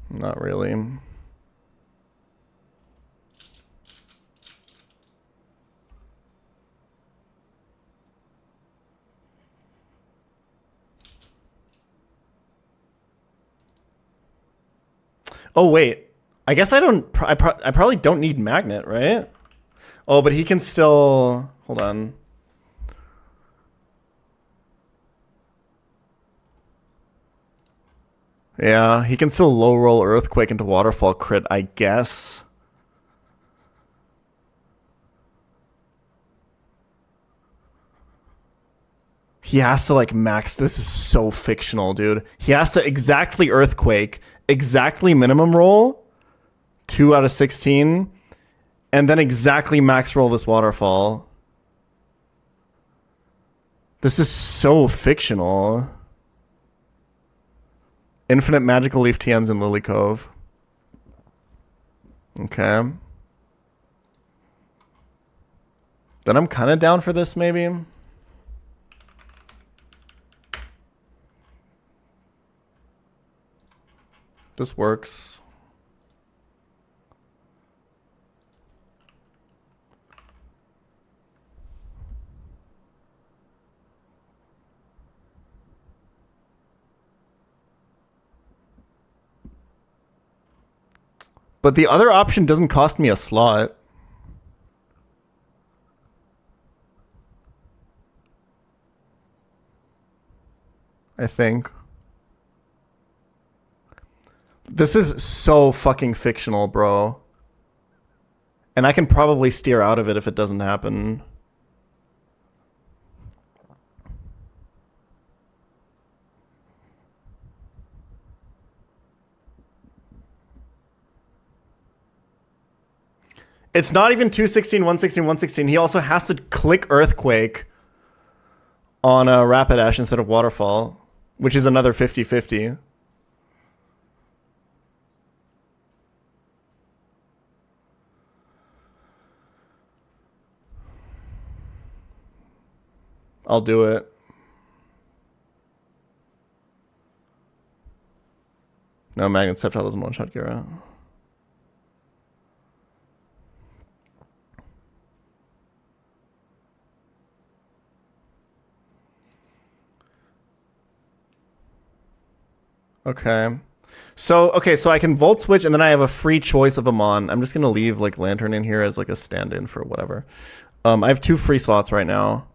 S2: Not really. Oh, wait. I guess I don't... I probably don't need Magnet, right? Oh, but he can still... Hold on. Yeah, he can still low roll Earthquake into Waterfall crit, I guess. He has to like max. This is so fictional, dude. He has to exactly Earthquake, exactly minimum roll, 2 out of 16, and then exactly max roll this Waterfall. This is so fictional. Infinite Magical Leaf TMs in Lily Cove. Okay. Then I'm kind of down for this, maybe. This works. But the other option doesn't cost me a slot. I think. This is so fucking fictional, bro. And I can probably steer out of it if it doesn't happen. It's not even 216, 116, 116. He also has to click Earthquake on a Rapidash instead of Waterfall, which is another 50-50. I'll do it. No, Magnet Sceptile doesn't one-shot Gira. Okay. So I can Volt Switch, and then I have a free choice of a Mon. I'm just going to leave, like, Lantern in here as, like, a stand-in for whatever. I have 2 free slots right now.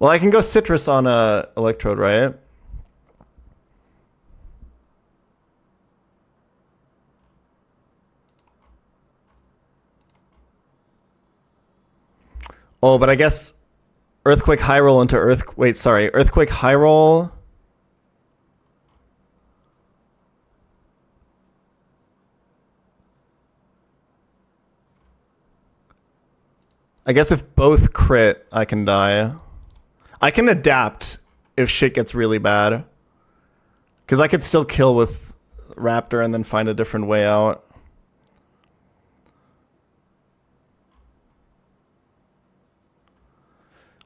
S2: Well, I can go Citrus on a Electrode, right? Oh, but I guess Earthquake High Roll into Earthquake High Roll. I guess if both crit, I can die. I can adapt if shit gets really bad. Because I could still kill with Raptor and then find a different way out.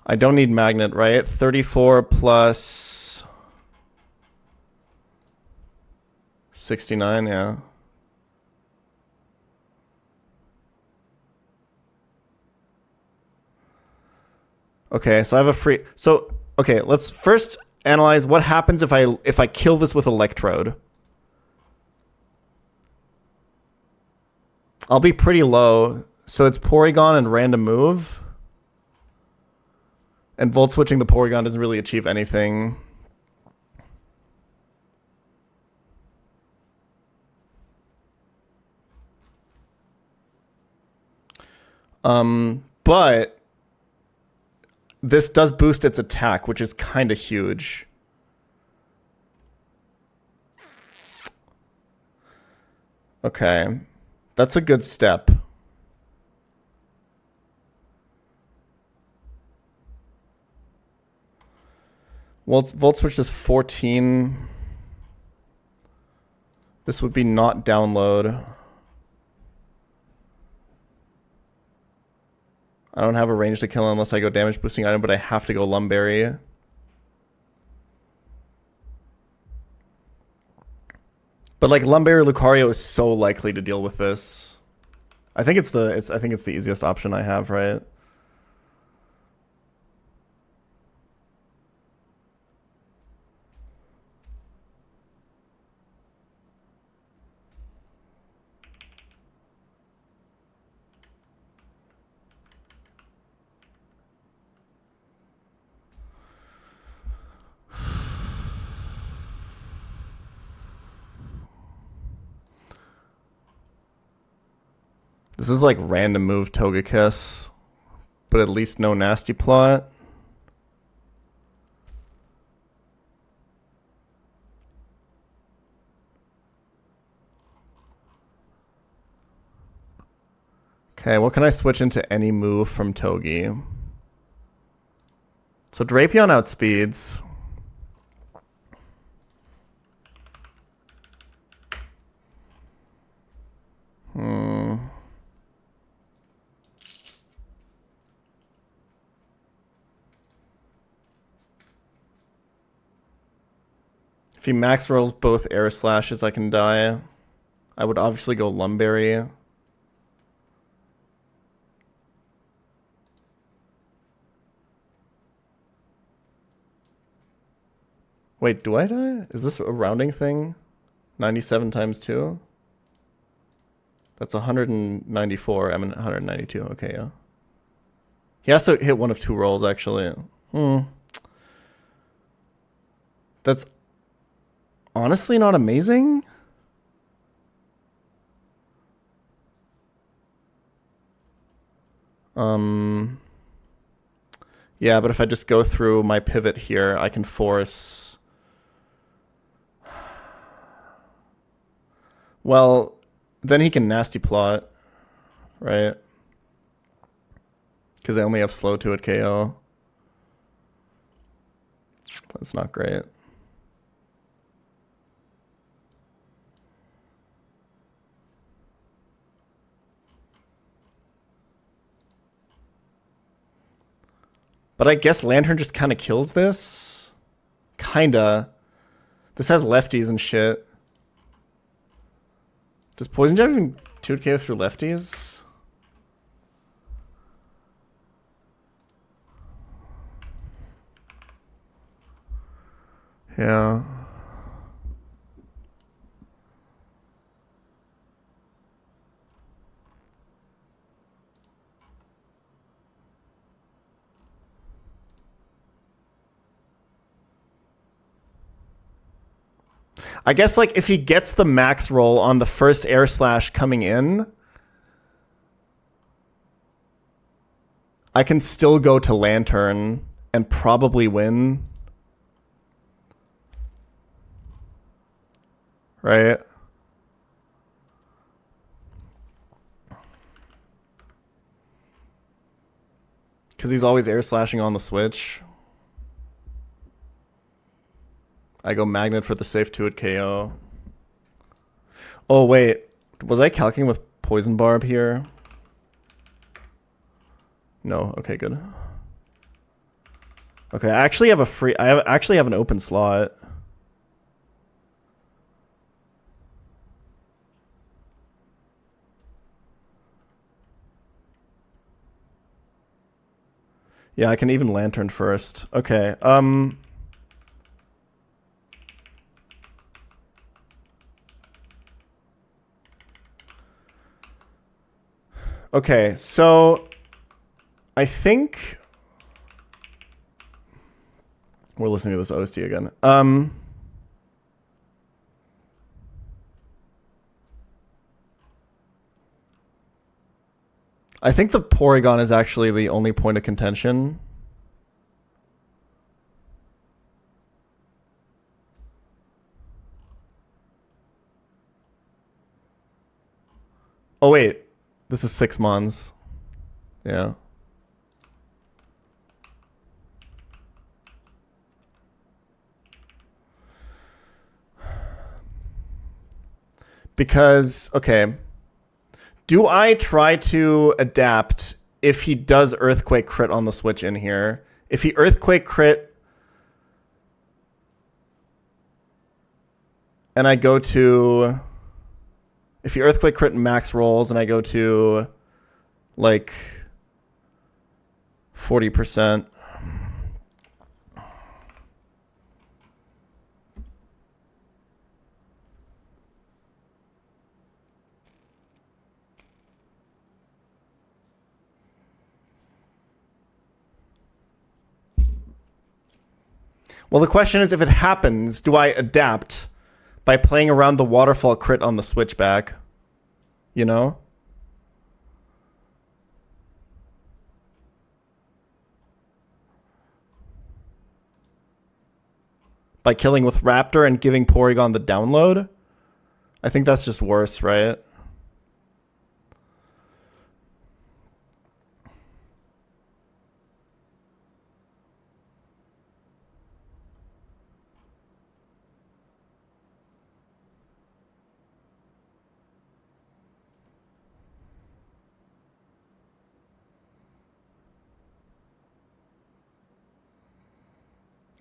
S2: I don't need Magnet, right? 34 plus 69, yeah. Okay, so I have a free... So, okay, let's first analyze what happens if I kill this with Electrode. I'll be pretty low. So it's Porygon and random move. And volt switching the Porygon doesn't really achieve anything. But this does boost its attack, which is kind of huge. Okay. That's a good step. Volt switch is 14. This would be not download. I don't have a range to kill unless I go damage boosting item, but I have to go Lumberry. But like Lumberry Lucario is so likely to deal with this. I think it's the easiest option I have, right? This is like random move Togekiss, but at least no nasty plot. Okay, what can I switch into any move from Togi? So Drapion outspeeds. If he max rolls both air slashes, I can die. I would obviously go Lumberry. Wait, do I die? Is this a rounding thing? 97 times 2? That's 194. I'm at 192. Okay, yeah. He has to hit one of 2 rolls, actually. That's honestly not amazing. Yeah, but if I just go through my pivot here, I can force... Well, then he can nasty plot, right? Because I only have slow 2 at KO. That's not great. But I guess Lantern just kind of kills this. Kinda. This has lefties and shit. Does Poison Jab even 2KO through lefties? Yeah. I guess, like, if he gets the max roll on the first air slash coming in, I can still go to Lantern and probably win. Right? Because he's always air slashing on the switch. I go Magnet for the safe 2 at KO. Oh, wait. Was I calculating with Poison Barb here? No. Okay, good. Okay, I actually have a free... I actually have an open slot. Yeah, I can even Lantern first. Okay, Okay, so I think We're listening to this OST again. I think the Porygon is actually the only point of contention. Oh, wait. This is 6 Mons. Yeah. Because, okay. Do I try to adapt if he does Earthquake crit on the switch in here? If he Earthquake crit and I go to... If he Earthquake crit and max rolls and I go to like 40%. Well, the question is, if it happens, do I adapt by playing around the waterfall crit on the switchback? You know? By killing with Raptor and giving Porygon the download? I think that's just worse, right?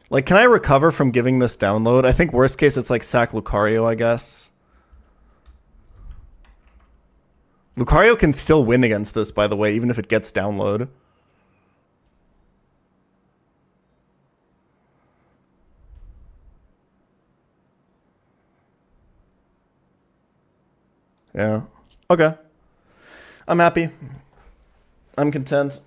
S2: Like, can I recover from giving this download? I think worst case, it's like sack Lucario, I guess. Lucario can still win against this, by the way, even if it gets download. Yeah. Okay. I'm happy. I'm content.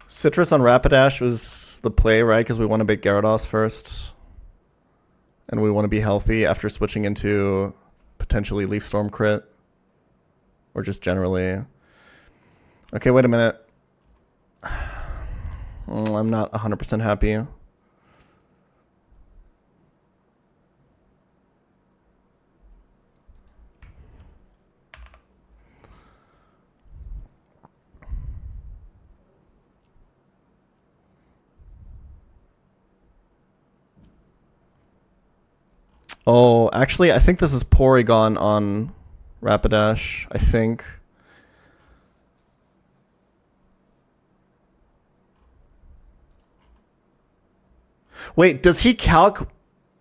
S2: Citrus on Rapidash was the play, right? Because we want to beat Gyarados first. And we want to be healthy after switching into potentially Leaf Storm crit. Or just generally. Okay, wait a minute. I'm not 100% happy. Oh, actually, I think this is Porygon on Rapidash, I think. Wait, does he calc...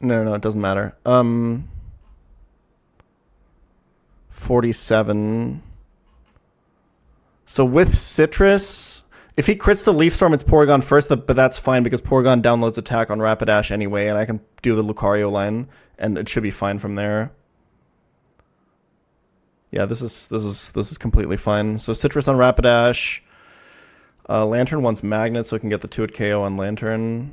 S2: No, it doesn't matter. 47. So with Citrus... If he crits the Leaf Storm, it's Porygon first, but that's fine because Porygon downloads attack on Rapidash anyway, and I can do the Lucario line, and it should be fine from there. Yeah, this is completely fine. So Citrus on Rapidash. Lantern wants Magnet, so we can get the 2-hit KO on Lantern.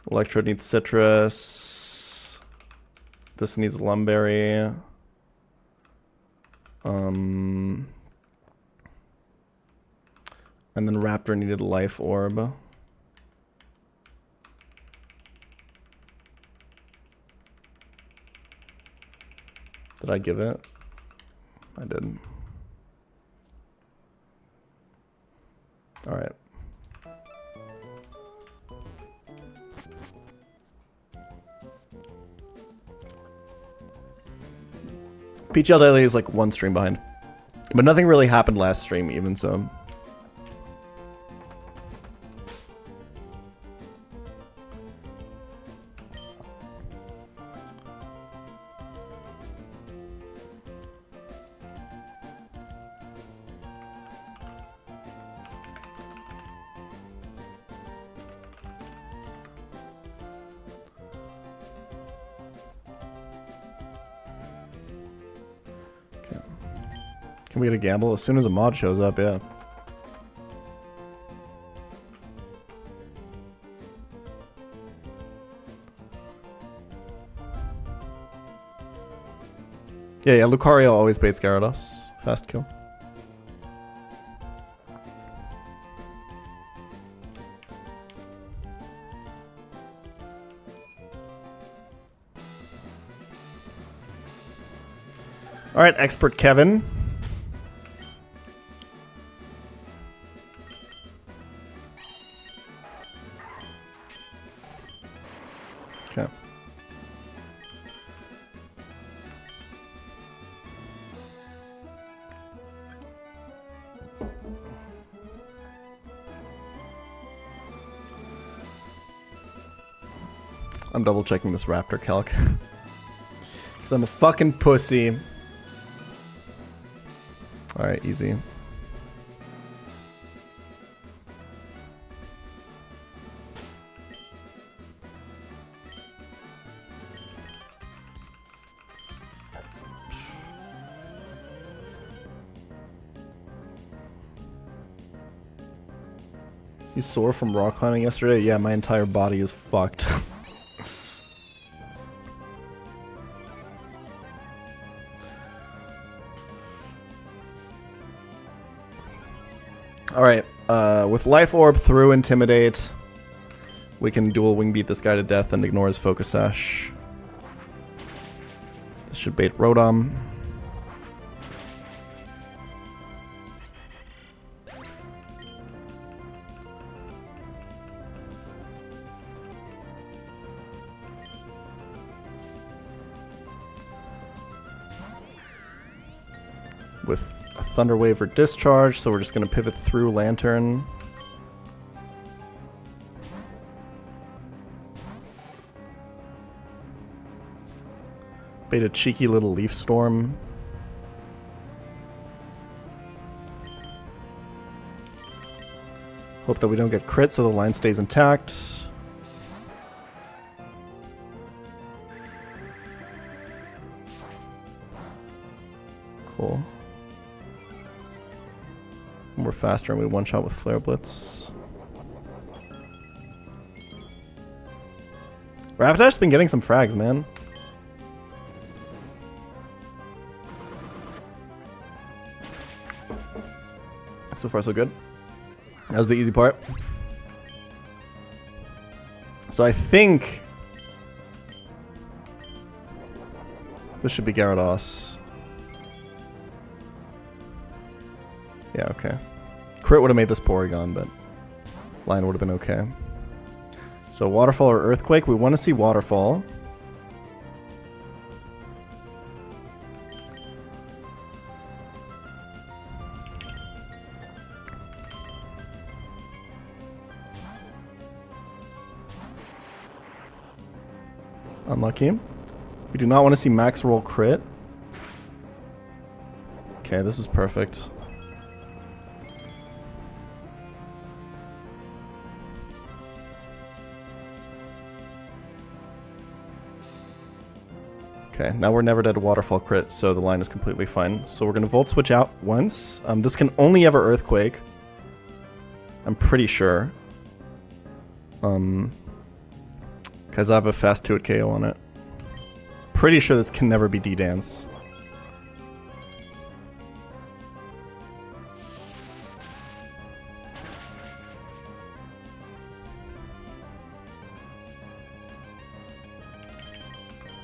S2: Electrode needs Citrus. This needs Lumberry. And then Raptor needed Life Orb. Did I give it? I did. All right. pChal Daily is like one stream behind. But nothing really happened last stream even, so... Can we get a gamble? As soon as a mod shows up, yeah. Yeah, Lucario always baits Gyarados. Fast kill. Alright, Expert Kevin. Okay. I'm double checking this Raptor calc. Because I'm a fucking pussy. Alright, easy. You sore from rock climbing yesterday? Yeah, my entire body is fucked. Alright, with Life Orb through Intimidate, we can dual wing beat this guy to death and ignore his Focus Sash. This should bait Rotom. With a Thunder Wave or Discharge, so we're just going to pivot through Lantern. Bait a cheeky little Leaf Storm. Hope that we don't get crit so the line stays intact. Cool. We're faster and we one-shot with Flare Blitz. Rapidash's been getting some frags, man. So far, so good. That was the easy part. So I think this should be Gyarados. Yeah, okay. Crit would have made this Porygon, but line would have been okay. So Waterfall or Earthquake? We want to see Waterfall. Unlucky. We do not want to see Max Roll Crit. Okay, this is perfect. Okay, now we're never dead to Waterfall Crit, so the line is completely fine. So we're going to Volt Switch out once. This can only ever Earthquake. I'm pretty sure. Because I have a fast 2-hit KO on it. Pretty sure this can never be D-Dance.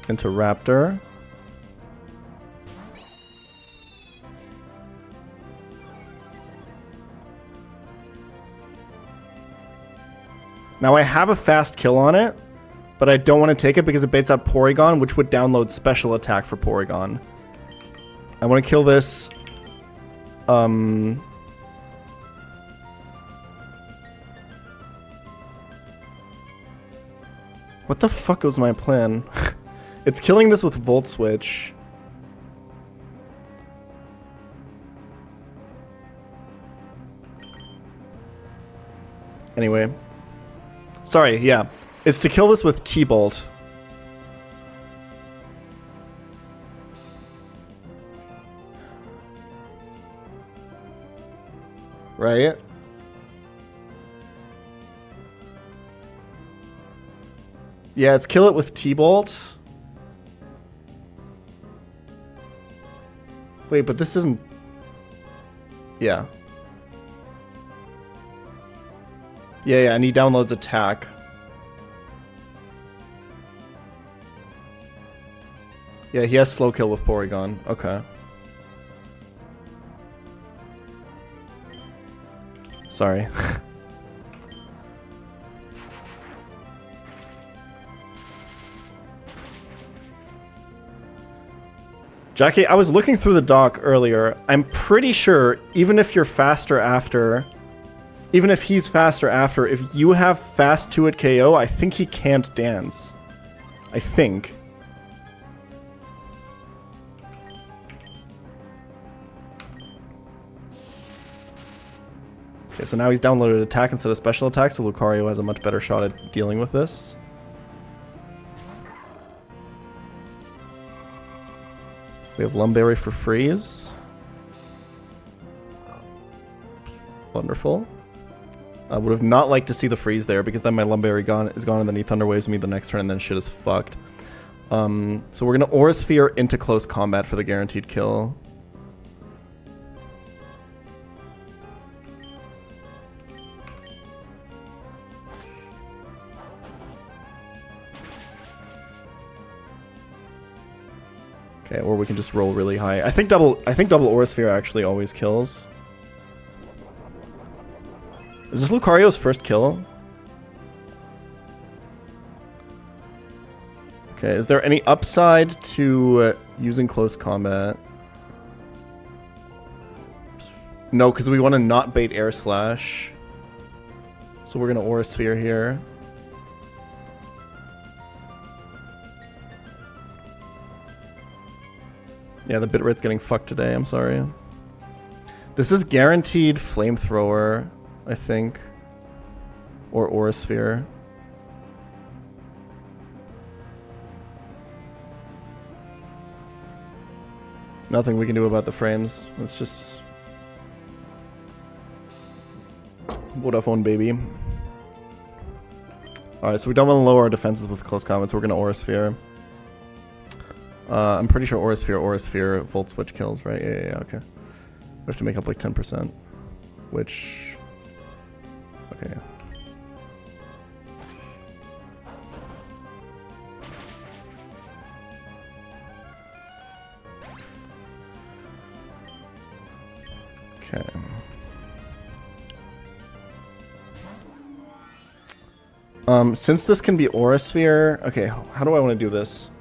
S2: Into Raptor. Now I have a fast kill on it, but I don't want to take it because it baits out Porygon, which would download special attack for Porygon. I want to kill this. What the fuck was my plan? It's killing this with Volt Switch. Anyway. Sorry, yeah. It's to kill this with T-Bolt. right? Yeah, it's kill it with T-Bolt. Wait, but this isn't... Yeah. Yeah, and he downloads attack. Yeah, he has slow kill with Porygon. Okay. Sorry. Jackie, I was looking through the doc earlier. I'm pretty sure even if you're faster after... Even if he's faster after, if you have fast 2 at KO, I think he can't dance. I think. Okay, so now he's downloaded attack instead of special attack, so Lucario has a much better shot at dealing with this. We have Lumberry for freeze. Wonderful. I would have not liked to see the freeze there, because then my Lumberry is gone, and then he Thunder Waves me the next turn, and then shit is fucked. So we're going to Aura Sphere into close combat for the guaranteed kill. Okay, or we can just roll really high. I think double Aura Sphere actually always kills. Is this Lucario's first kill? Okay, is there any upside to using close combat? No, because we want to not bait Air Slash. So we're going to Aura Sphere here. Yeah, the bit rate's getting fucked today, I'm sorry. This is guaranteed Flamethrower, I think. Or Aura Sphere. Nothing we can do about the frames. It's just... Vodafone, baby. Alright, so we don't want to lower our defenses with close combat, so we're going to Aura Sphere. I'm pretty sure Aura Sphere, Volt Switch kills, right? Yeah, okay. We have to make up like 10%. Which... Okay. Okay. Since this can be Aura Sphere... Okay, how do I want to do this?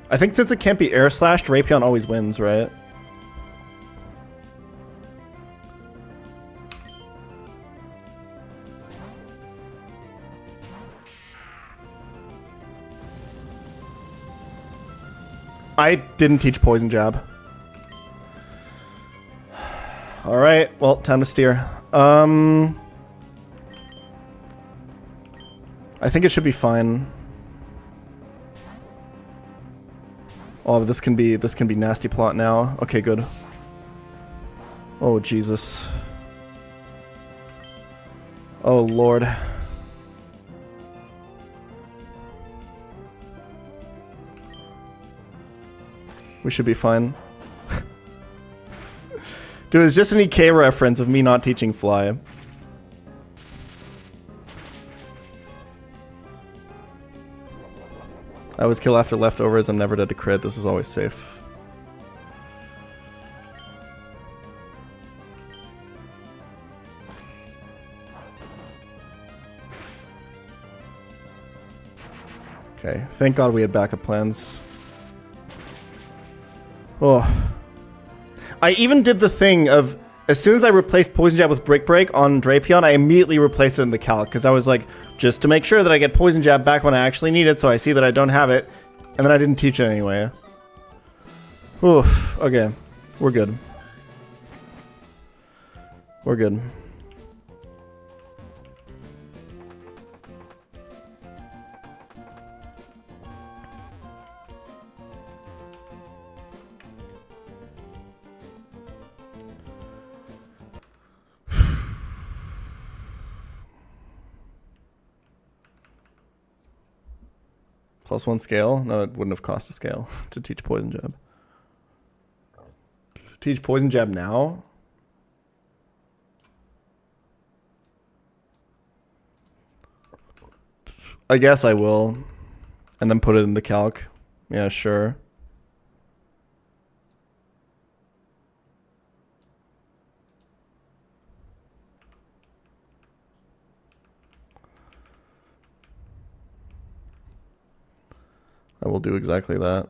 S2: I think since it can't be Air Slash, Drapion always wins, right? I didn't teach Poison Jab. Alright, well, time to steer. I think it should be fine. Oh, this can be nasty plot now. Okay, good. Oh, Jesus. Oh, Lord. We should be fine. Dude, it's just an EK reference of me not teaching Fly. I always kill after leftovers. I'm never dead to crit. This is always safe. Okay, thank God we had backup plans. Oh. I even did the thing of, as soon as I replaced Poison Jab with Brick Break on Drapion, I immediately replaced it in the calc, because I was like, just to make sure that I get Poison Jab back when I actually need it, so I see that I don't have it, and then I didn't teach it anyway. Oof, okay. We're good. We're good. +1 scale? No, it wouldn't have cost a scale to teach poison jab. Teach poison jab now? I guess I will. And then put it in the calc. Yeah, sure. I will do exactly that.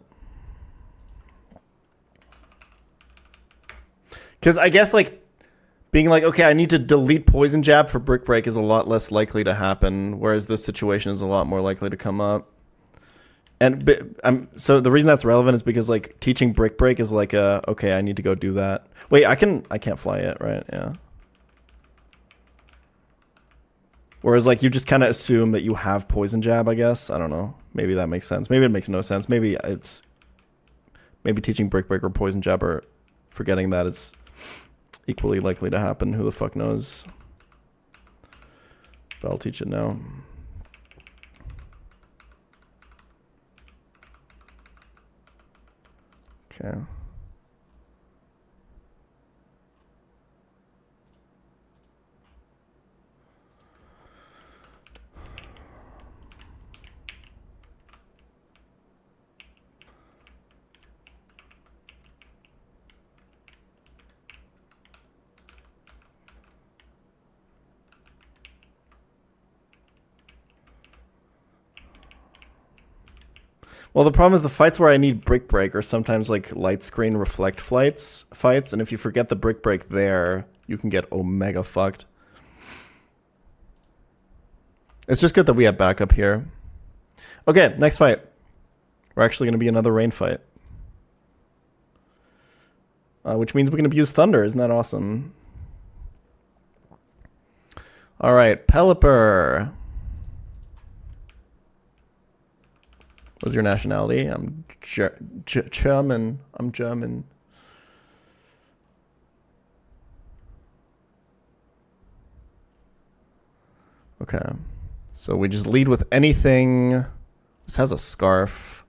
S2: Because I guess, like, being like, okay, I need to delete poison jab for brick break is a lot less likely to happen, whereas this situation is a lot more likely to come up. And so the reason that's relevant is because, like, teaching brick break is like a, okay, I need to go do that. Wait, I can't fly yet, right? Yeah. Whereas, like, you just kind of assume that you have poison jab, I guess. I don't know. Maybe that makes sense. Maybe it makes no sense. Maybe teaching brick break or poison jab or forgetting that is equally likely to happen. Who the fuck knows? But I'll teach it now. Okay. Well, the problem is the fights where I need brick break are sometimes like light screen reflect fights, and if you forget the brick break there, you can get omega fucked. It's just good that we have backup here. Okay, next fight. We're actually going to be another rain fight. Which means we can abuse thunder. Isn't that awesome? All right, Pelipper. What's your nationality? I'm German. I'm German. Okay. So we just lead with anything. This has a scarf.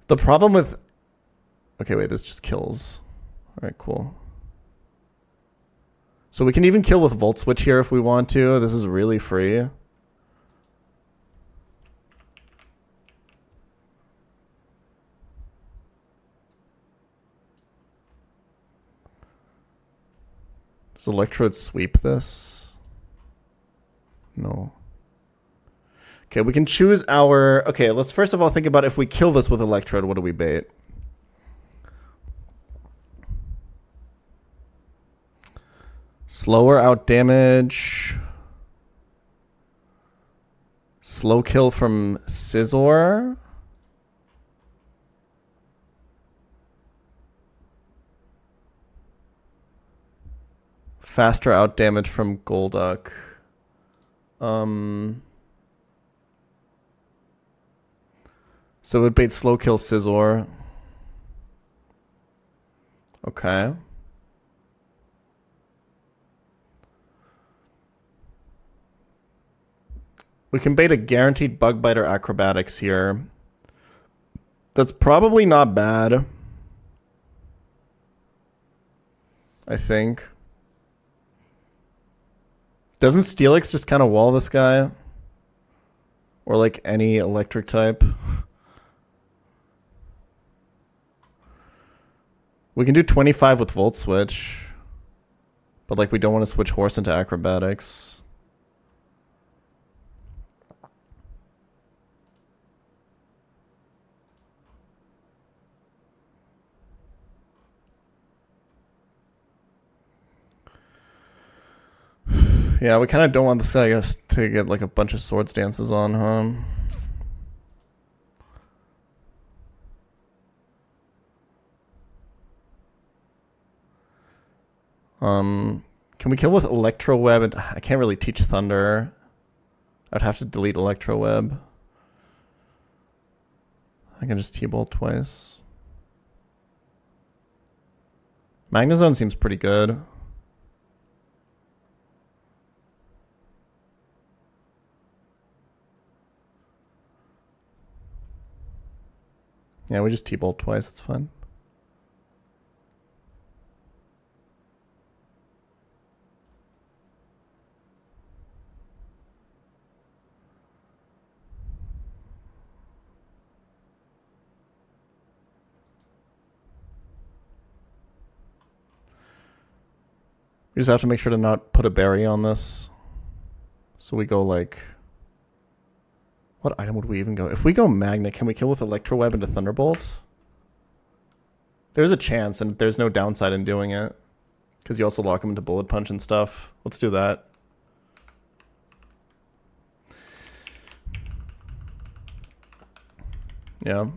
S2: The problem with... Okay, wait, this just kills. All right, cool. So we can even kill with Volt Switch here if we want to. This is really free. Does Electrode sweep this? No. Okay, we can choose our... Okay, let's first of all think about if we kill this with Electrode, what do we bait? Slower out damage. Slow kill from Scizor. Faster out damage from Golduck. So it would bait slow kill Scizor. Okay. We can bait a guaranteed Bug Bite or Acrobatics here. That's probably not bad. I think. Doesn't Steelix just kind of wall this guy? Or like any electric type? We can do 25 with Volt Switch. But like we don't want to switch Horse into Acrobatics. Yeah, we kind of don't want the Sega to get like a bunch of Swords Dances on, huh? Can we kill with Electro Web? And I can't really teach Thunder. I'd have to delete Electro Web. I can just T-Bolt twice. Magnezone seems pretty good. Yeah, we just T-bolt twice. It's fine. We just have to make sure to not put a berry on this. So we go like... What item would we even go? If we go Magnet, can we kill with Electroweb into Thunderbolt? There's a chance, and there's no downside in doing it. Because you also lock him into Bullet Punch and stuff. Let's do that. Yeah.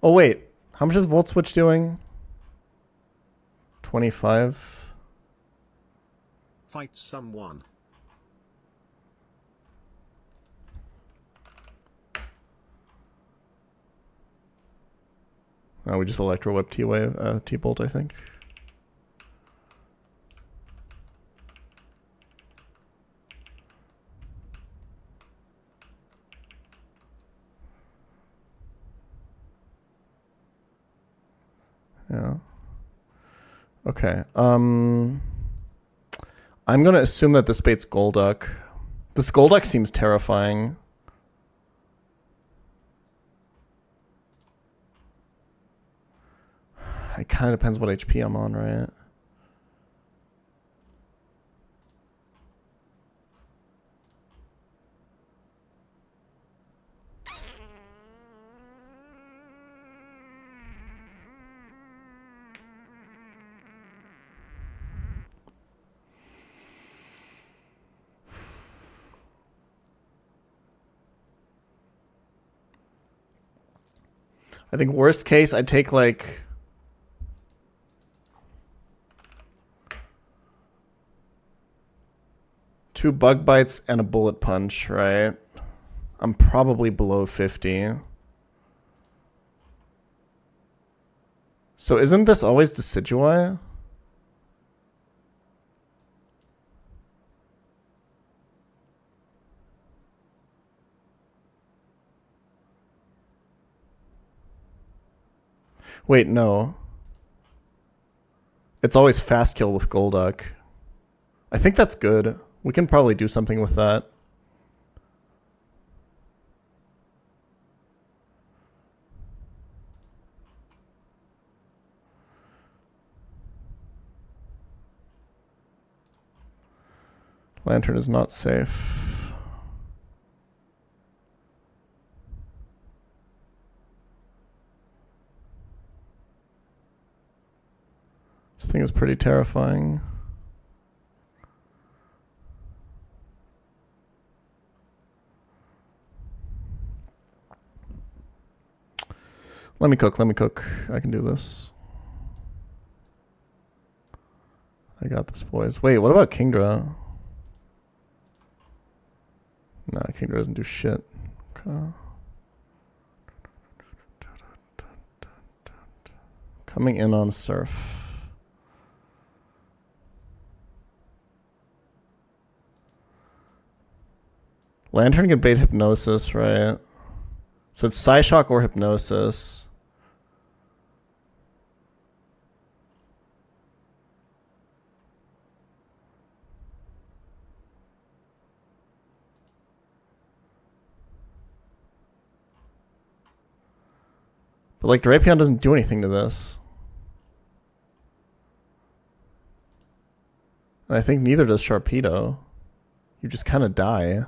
S2: Oh, wait. How much is Volt Switch doing? 25?
S1: Fight someone.
S2: Oh, we just Electro Whip T-Wave, T-Bolt, I think. Yeah. Okay. I'm gonna assume that this bait's Golduck. This Golduck seems terrifying. It kind of depends what HP I'm on, right? I think worst case, I'd take like... two Bug Bites and a Bullet Punch, right? I'm probably below 50. So isn't this always Decidueye? Wait, no. It's always Fast Kill with Golduck. I think that's good. We can probably do something with that. Lantern is not safe. This thing is pretty terrifying. Let me cook, let me cook. I can do this. I got this, boys. Wait, what about Kingdra? Nah, Kingdra doesn't do shit. Okay. Coming in on Surf. Lantern can bait Hypnosis, right? So it's Psyshock or Hypnosis. But like Drapion doesn't do anything to this. And I think neither does Sharpedo. You just kind of die.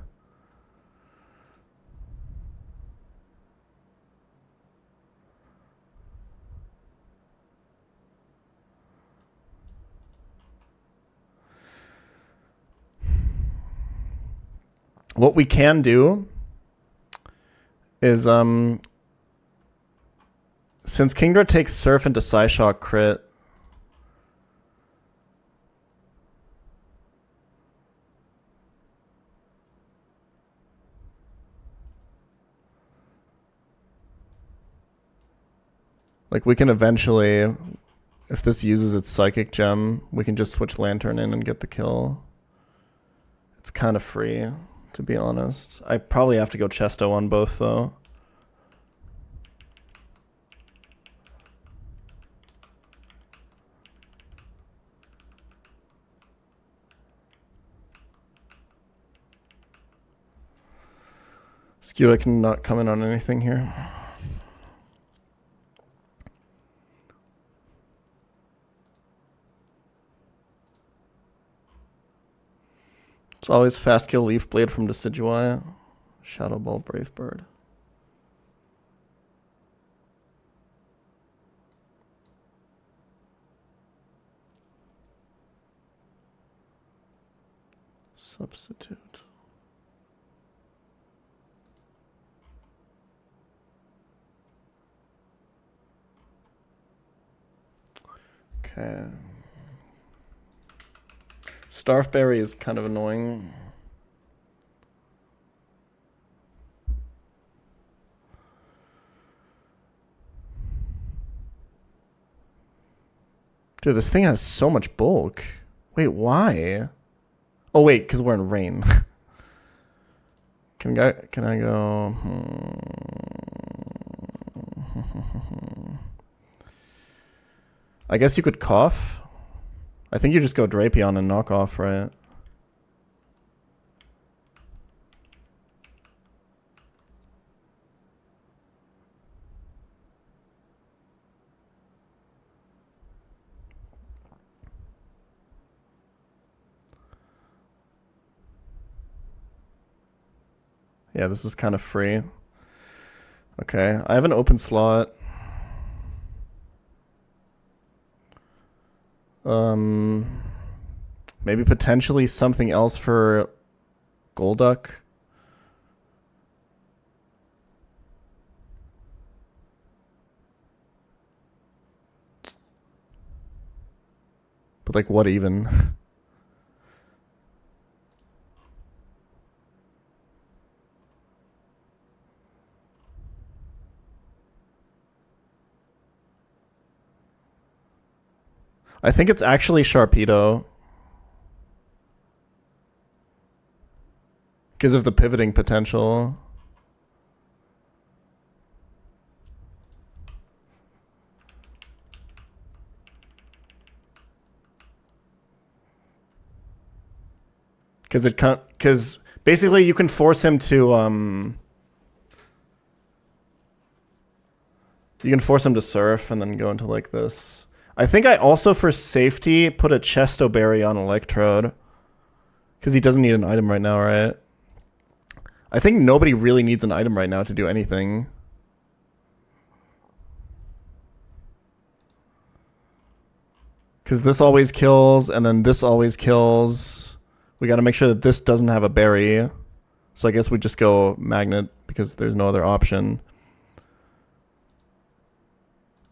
S2: What we can do is, since Kingdra takes Surf into Psyshock crit, like we can eventually, if this uses its Psychic Gem, we can just switch Lantern in and get the kill. It's kind of free. to be honest. I probably have to go Chesto on both, though. Skew, cannot comment on anything here. It's always fast kill Leaf Blade from Decidueye. Shadow Ball Brave Bird. Substitute. Okay. Starfberry is kind of annoying. Dude, this thing has so much bulk. Wait, why? Oh wait, because we're in rain. Can I go? I guess you could cough. I think you just go Drapion and knock off, right? Yeah, this is kind of free. Okay, I have an open slot. Maybe potentially something else for Golduck. But like, what even? I think it's actually Sharpedo. Because of the pivoting potential. Because basically you can force him to you can force him to surf and then go into like this. I think I also, for safety, put a Chesto Berry on Electrode. Because he doesn't need an item right now, right? I think nobody really needs an item right now to do anything. Because this always kills, and then this always kills. We got to make sure that this doesn't have a berry. So I guess we just go Magnet, because there's no other option.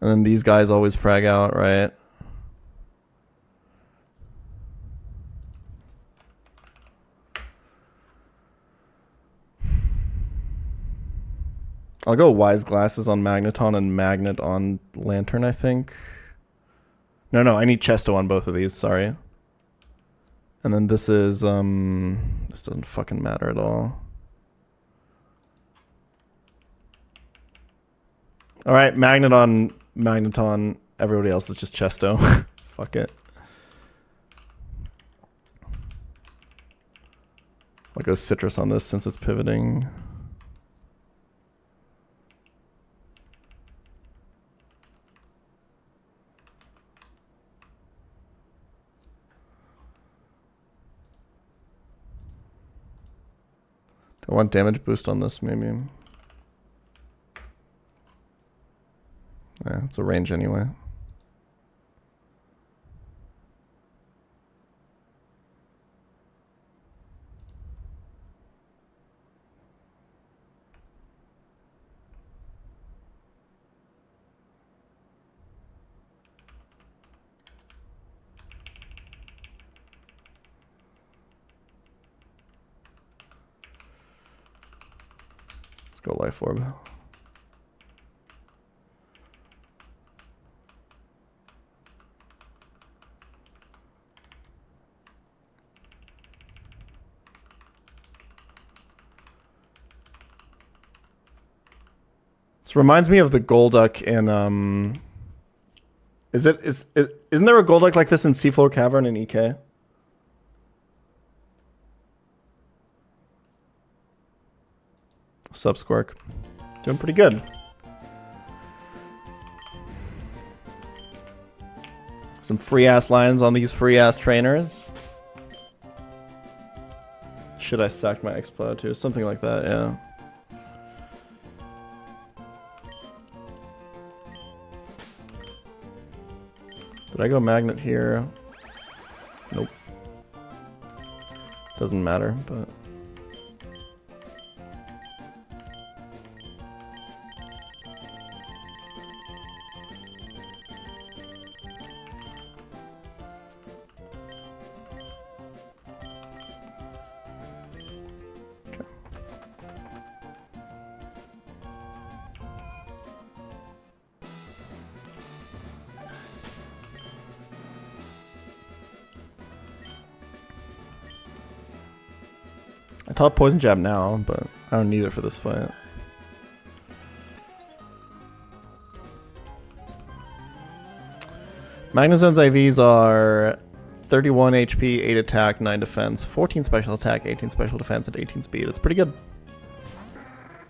S2: And then these guys always frag out, right? I'll go Wise Glasses on Magneton and Magnet on Lantern, I think. No, I need Chesto on both of these, sorry. And then this is, this doesn't fucking matter at all. Alright, Magnet on Magneton. Everybody else is just Chesto. Fuck it. I'll go Citrus on this since it's pivoting. Do I want damage boost on this, maybe? Yeah, it's a range anyway. Let's go Life Orb. This reminds me of the Golduck in isn't there a Golduck like this in Seafloor Cavern in EK? What's up, Squirk? Doing pretty good. Some free ass lines on these free ass trainers. Should I sack my Explode too? Something like that, yeah. Did I go Magnet here? Nope. Doesn't matter, but... I taught Poison Jab now, but I don't need it for this fight. Magnazone's IVs are 31 HP, 8 attack, 9 defense, 14 special attack, 18 special defense, and 18 speed. It's pretty good.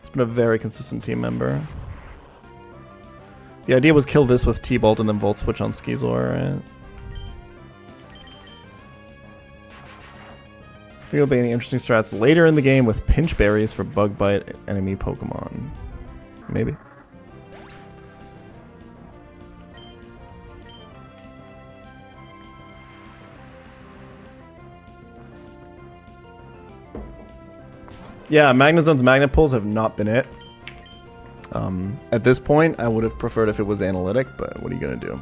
S2: It's been a very consistent team member. The idea was kill this with T-Bolt and then Volt Switch on Skizor, right? I think it'll be any interesting strats later in the game with Pinch Berries for Bug Bite enemy Pokemon. Maybe. Yeah, Magnazone's Magnet Pulls have not been it. At this point, I would have preferred if it was analytic, but what are you going to do?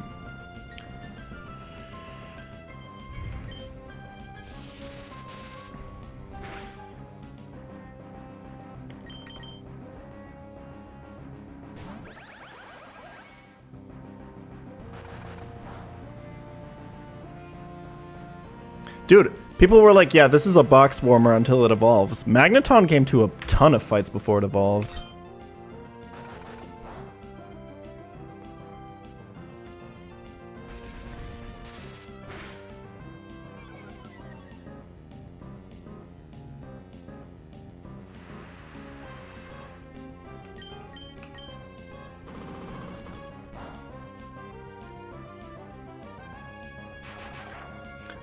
S2: Dude, people were like, yeah, this is a box warmer until it evolves. Magneton came to a ton of fights before it evolved.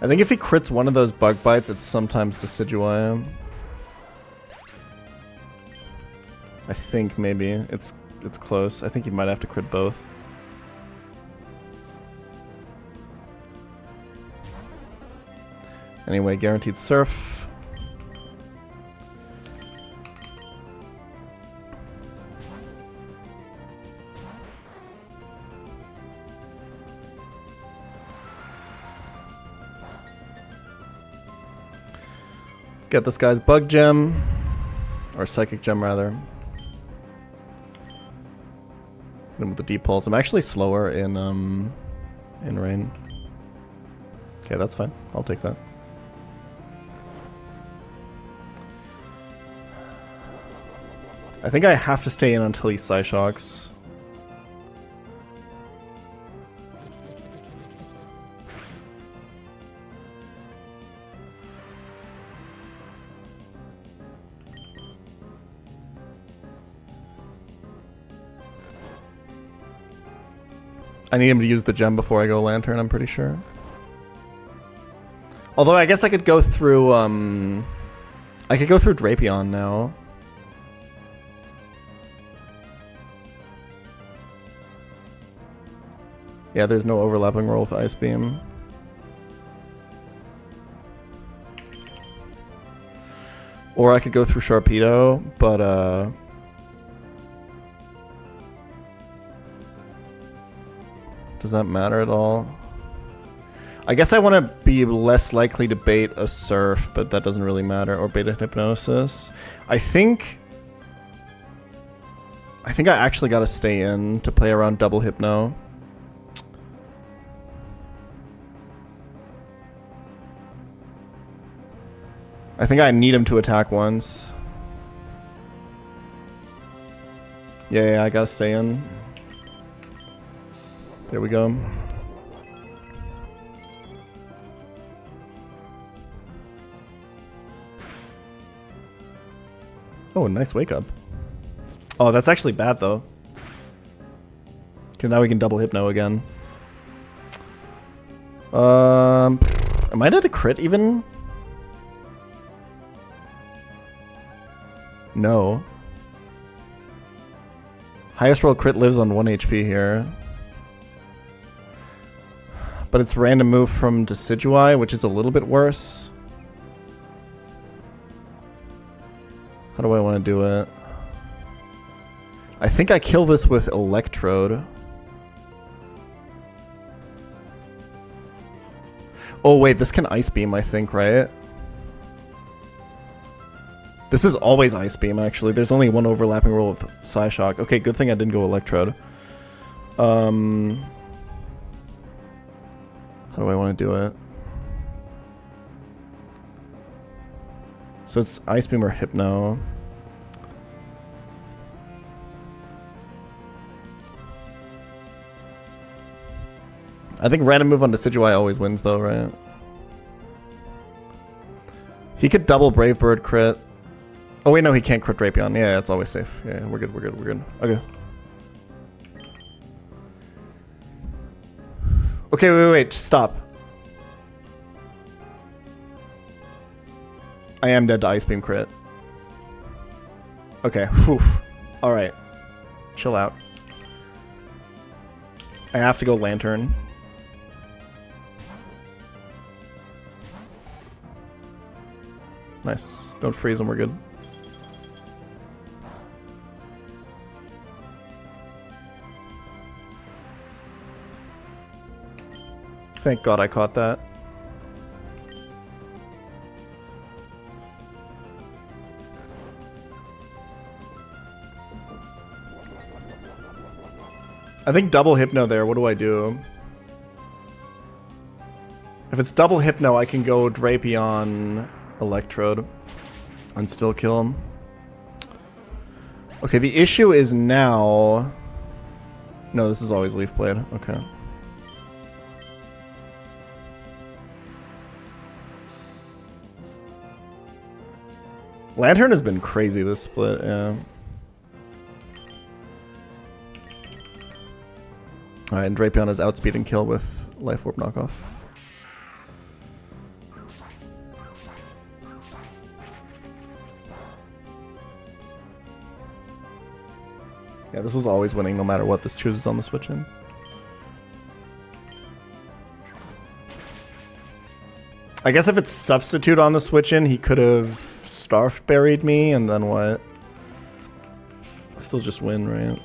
S2: I think if he crits one of those Bug Bites, it's sometimes Decidueye. I think maybe. It's close. I think he might have to crit both. Anyway, guaranteed Surf. Get this guy's Bug Gem, or Psychic Gem rather. Hit him with the Deep Pulse. I'm actually slower in Rain. Okay, that's fine. I'll take that. I think I have to stay in until he Psyshocks. I need him to use the gem before I go Lantern, I'm pretty sure. Although I guess I could go through Drapion now. Yeah, there's no overlapping roll with Ice Beam. Or I could go through Sharpedo, but does that matter at all? I guess I want to be less likely to bait a Surf, but that doesn't really matter. Or bait a Hypnosis. I think I actually got to stay in to play around double Hypno. I think I need him to attack once. Yeah, I gotta stay in. There we go. Oh, nice wake up. Oh, that's actually bad though. Because now we can double hypno again. Am I at a crit even? No. Highest roll crit lives on 1 HP here. But it's random move from Decidueye, which is a little bit worse. How do I want to do it? I think I kill this with Electrode. Oh wait, this can Ice Beam, I think, right? This is always Ice Beam, actually. There's only one overlapping roll with Psyshock. Okay, good thing I didn't go Electrode. How do I want to do it? So it's Ice Beam or Hypno. I think random move on Decidueye always wins though, right? He could double Brave Bird crit. Oh wait, no, he can't crit Drapion. Yeah, it's always safe. Yeah, we're good, we're good, we're good. Okay. Okay, wait, stop. I am dead to Ice Beam crit. Okay, whew. Alright. Chill out. I have to go Lantern. Nice. Don't freeze him, we're good. Thank God I caught that. I think double Hypno there. What do I do? If it's double Hypno, I can go Drapion Electrode and still kill him. Okay, the issue is now... No, this is always Leaf Blade. Okay. Lantern has been crazy this split, yeah. Alright, and Drapion is outspeed and kill with Life Orb knockoff. Yeah, this was always winning no matter what this chooses on the switch in. I guess if it's substitute on the switch in, he could have Starf buried me, and then what? I still just win, right?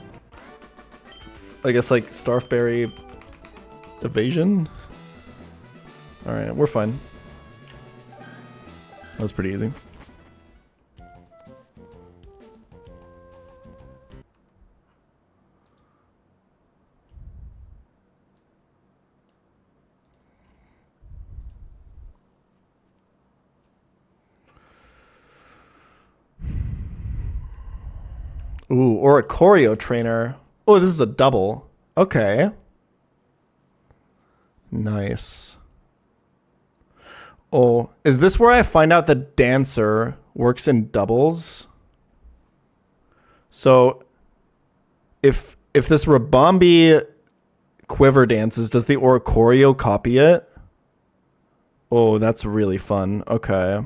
S2: I guess like Starfberry evasion? Alright, we're fine. That was pretty easy. Ooh, or a choreo trainer. Oh, this is a double. Okay. Nice. Oh, is this where I find out that Dancer works in doubles? So, if this Rabombi Quiver dances, does the Oricorio copy it? Oh, that's really fun. Okay.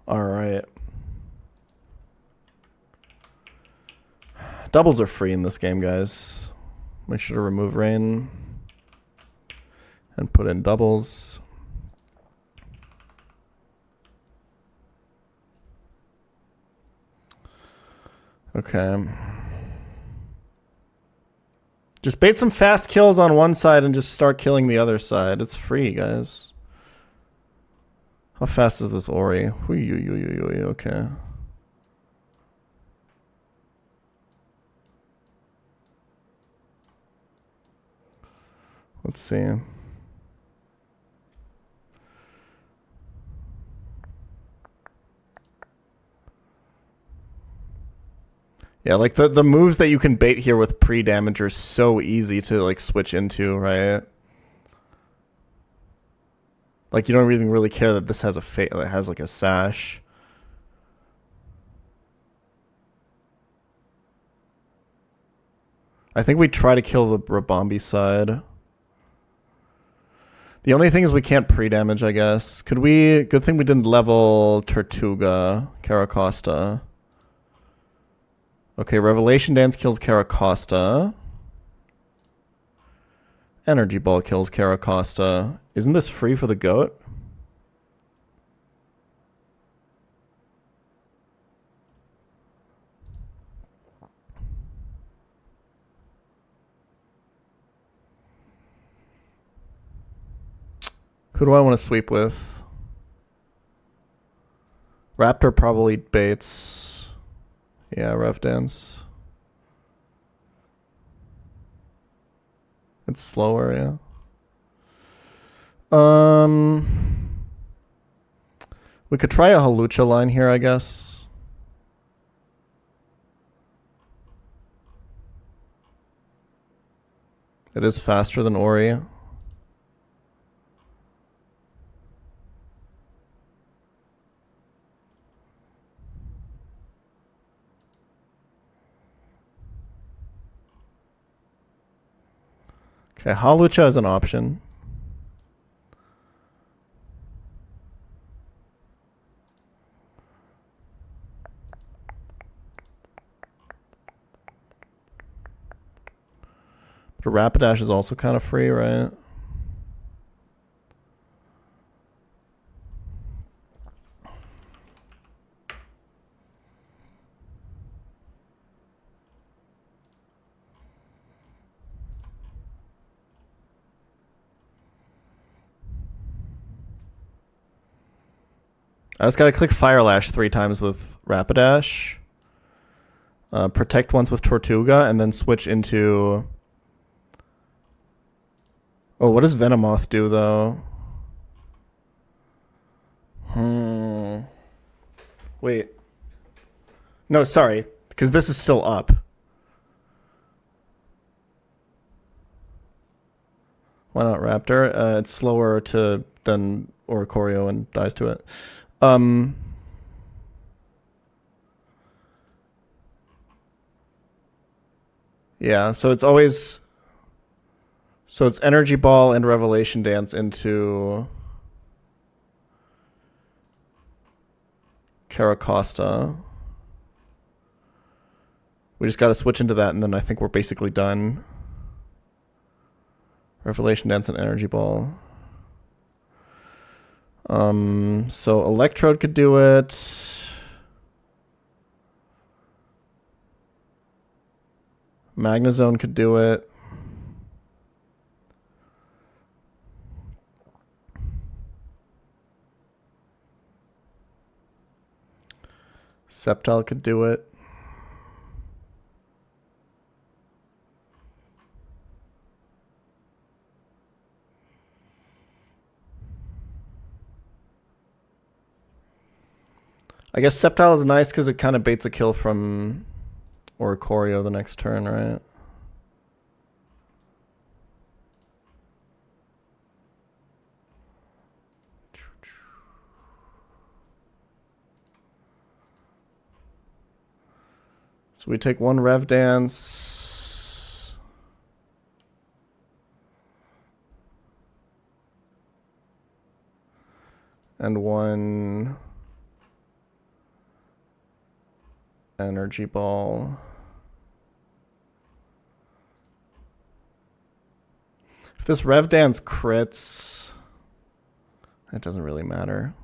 S2: Alright. Doubles are free in this game, guys. Make sure to remove rain and put in doubles. Okay. Just bait some fast kills on one side and just start killing the other side. It's free, guys. How fast is this Ori? Okay. Let's see. Yeah, like the moves that you can bait here with pre-damage are so easy to like switch into, right? Like you don't even really care that this has a that has like a sash. I think we try to kill the Rabombi side. The only thing is we can't pre-damage, I guess. Could we... Good thing we didn't level Tortuga, Caracosta. Okay, Revelation Dance kills Caracosta. Energy Ball kills Caracosta. Isn't this free for the goat? Who do I want to sweep with? Raptor probably baits. Yeah, Rev Dance. It's slower, yeah. We could try a Halucha line here, I guess. It is faster than Ori. Okay, Halucha is an option. But Rapidash is also kind of free, right? I just gotta click Fire Lash 3 times with Rapidash. Protect once with Tortuga, and then switch into... Oh, what does Venomoth do, though? Wait. No, sorry. Because this is still up. Why not Raptor? It's slower than Oricorio and dies to it. Yeah, so it's always... So it's Energy Ball and Revelation Dance into Caracosta. We just got to switch into that, and then I think we're basically done. Revelation Dance and Energy Ball. So Electrode could do it. Magnezone could do it. Sceptile could do it. I guess Sceptile is nice because it kind of baits a kill from Oricorio the next turn, right? So we take one Rev Dance. And one Energy Ball. If this Rev Dance crits, it doesn't really matter.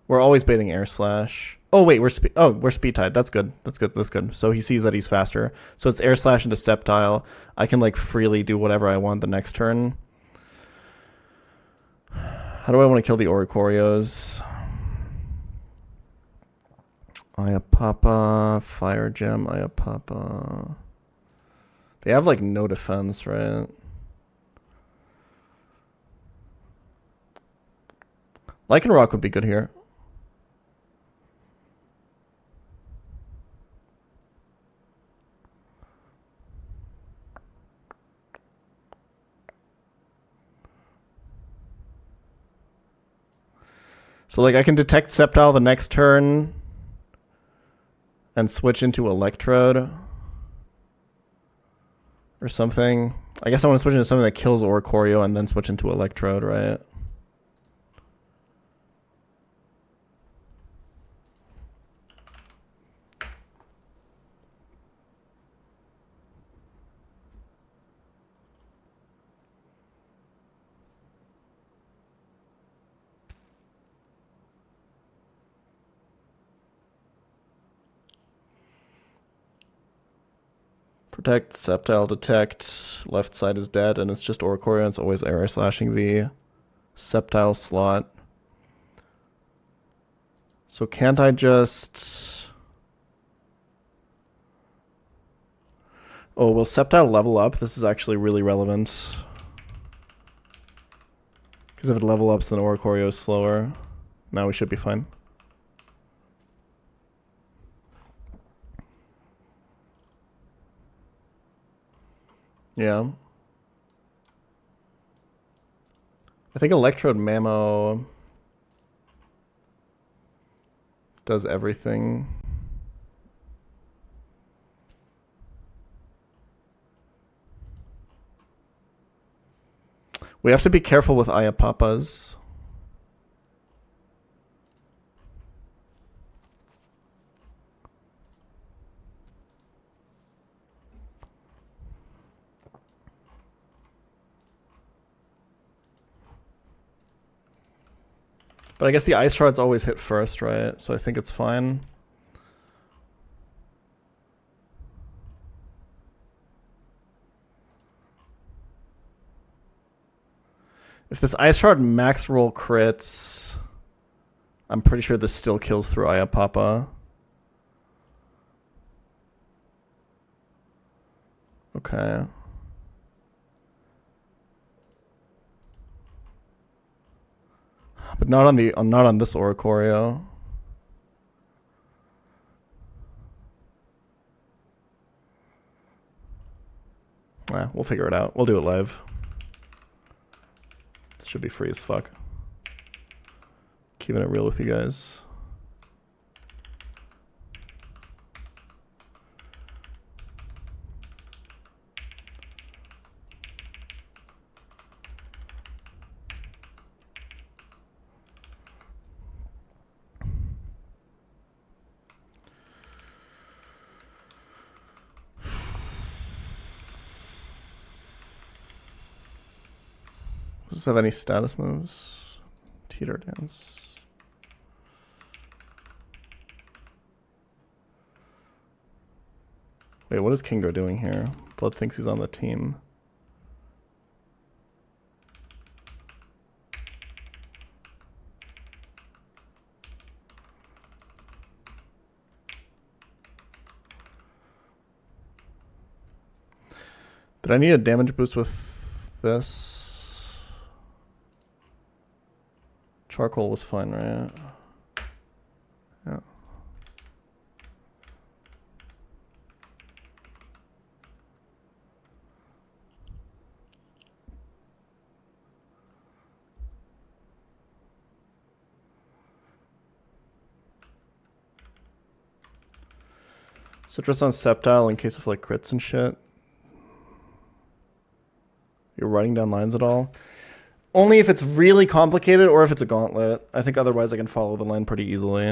S2: We're always baiting Air Slash. Oh wait, we're Speed Tide. That's good. That's good. That's good. So he sees that he's faster. So it's Air Slash into Sceptile. I can like freely do whatever I want the next turn. How do I want to kill the Oricorios? Ayapapa, Fire Gem, Ayapapa. They have like no defense, right? Lycanroc would be good here. So like I can detect Sceptile the next turn and switch into Electrode or something. I guess I want to switch into something that kills Oricorio and then switch into Electrode, right? Protect, Sceptile, detect, left side is dead, and it's just Oricorio, it's always arrow slashing the Sceptile slot. So can't I just... Oh, will Sceptile level up? This is actually really relevant. Because if it level ups, then Oricorio is slower. Now we should be fine. Yeah. I think Electrode Mammo does everything. We have to be careful with Ayapapas. But I guess the Ice Shards always hit first, right? So I think it's fine. If this Ice Shard max roll crits, I'm pretty sure this still kills through Ayapapa. Okay. But not on this Oricorio. We'll figure it out. We'll do it live. This should be free as fuck. Keeping it real with you guys. Does this have any status moves? Teeter dance. Wait, what is Kingo doing here? Blood thinks he's on the team. Did I need a damage boost with this? Charcoal was fine, right? Yeah. Citrus on Sceptile in case of like crits and shit. You're writing down lines at all? Only if it's really complicated or if it's a gauntlet. I think otherwise I can follow the line pretty easily.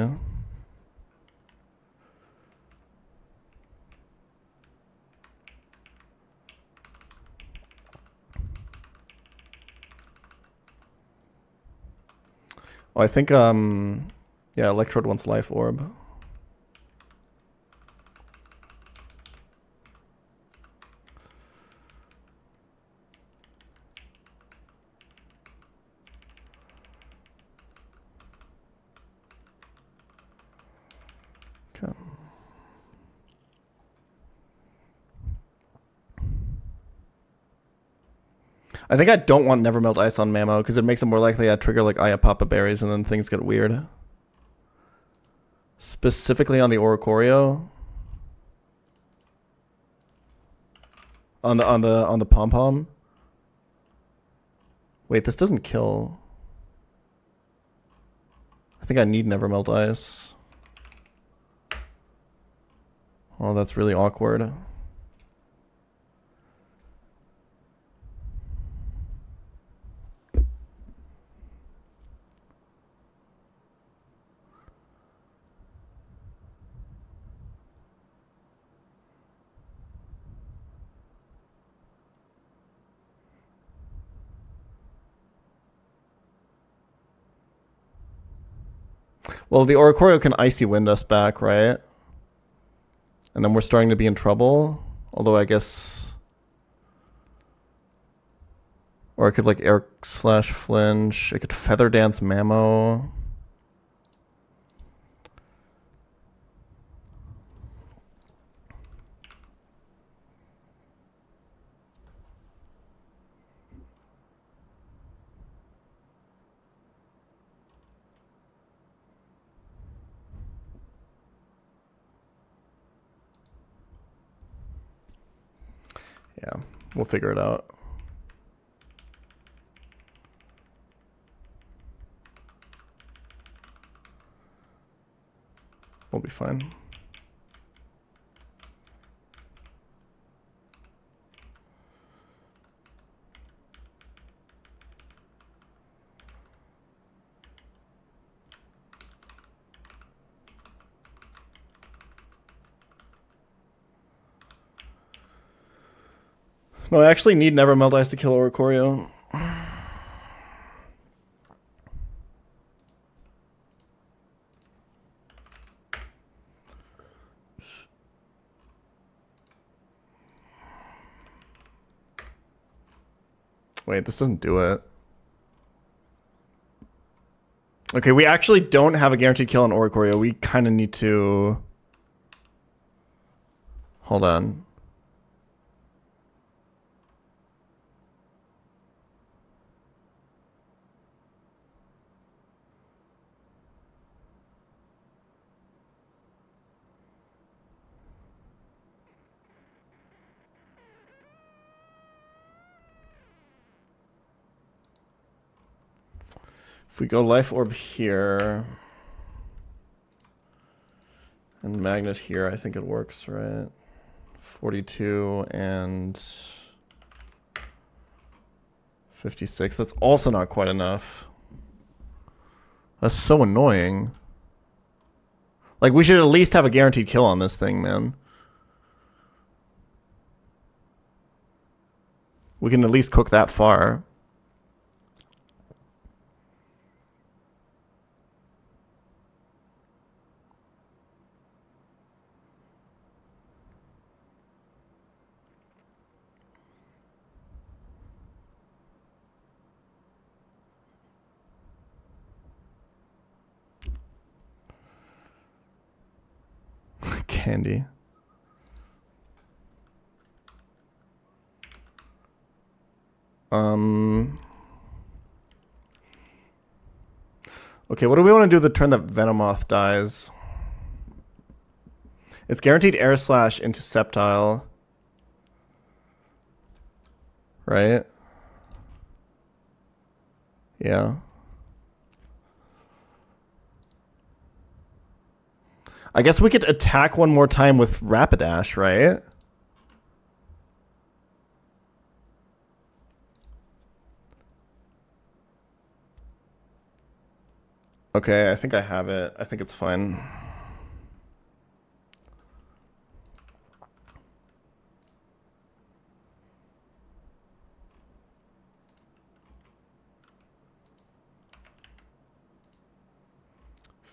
S2: Oh, I think, yeah, Electrode wants Life Orb. Okay. I think I don't want Never Melt Ice on Mammo because it makes it more likely I trigger like Ayapapa berries and then things get weird. Specifically on the Oricorio. On the Pom Pom. Wait, this doesn't kill. I think I need never melt ice. Oh, that's really awkward. Well, the Oricorio can Icy Wind us back, right? And then we're starting to be in trouble. Although I guess... Or I could like Air Slash Flinch. I could Feather Dance Mammo. Yeah, we'll figure it out. We'll be fine. No, I actually need Never Melt Ice to kill Oricorio. Wait, this doesn't do it. Okay, we actually don't have a guaranteed kill on Oricorio. We kind of need to... Hold on. If we go Life Orb here and Magnet here, I think it works, right? 42 and 56. That's also not quite enough. That's so annoying. Like, we should at least have a guaranteed kill on this thing, man. We can at least cook that far. Candy. Okay, what do we want to do the turn that Venomoth dies? It's guaranteed Air Slash into Sceptile. Right? Yeah. I guess we could attack one more time with Rapidash, right? Okay, I think I have it. I think it's fine.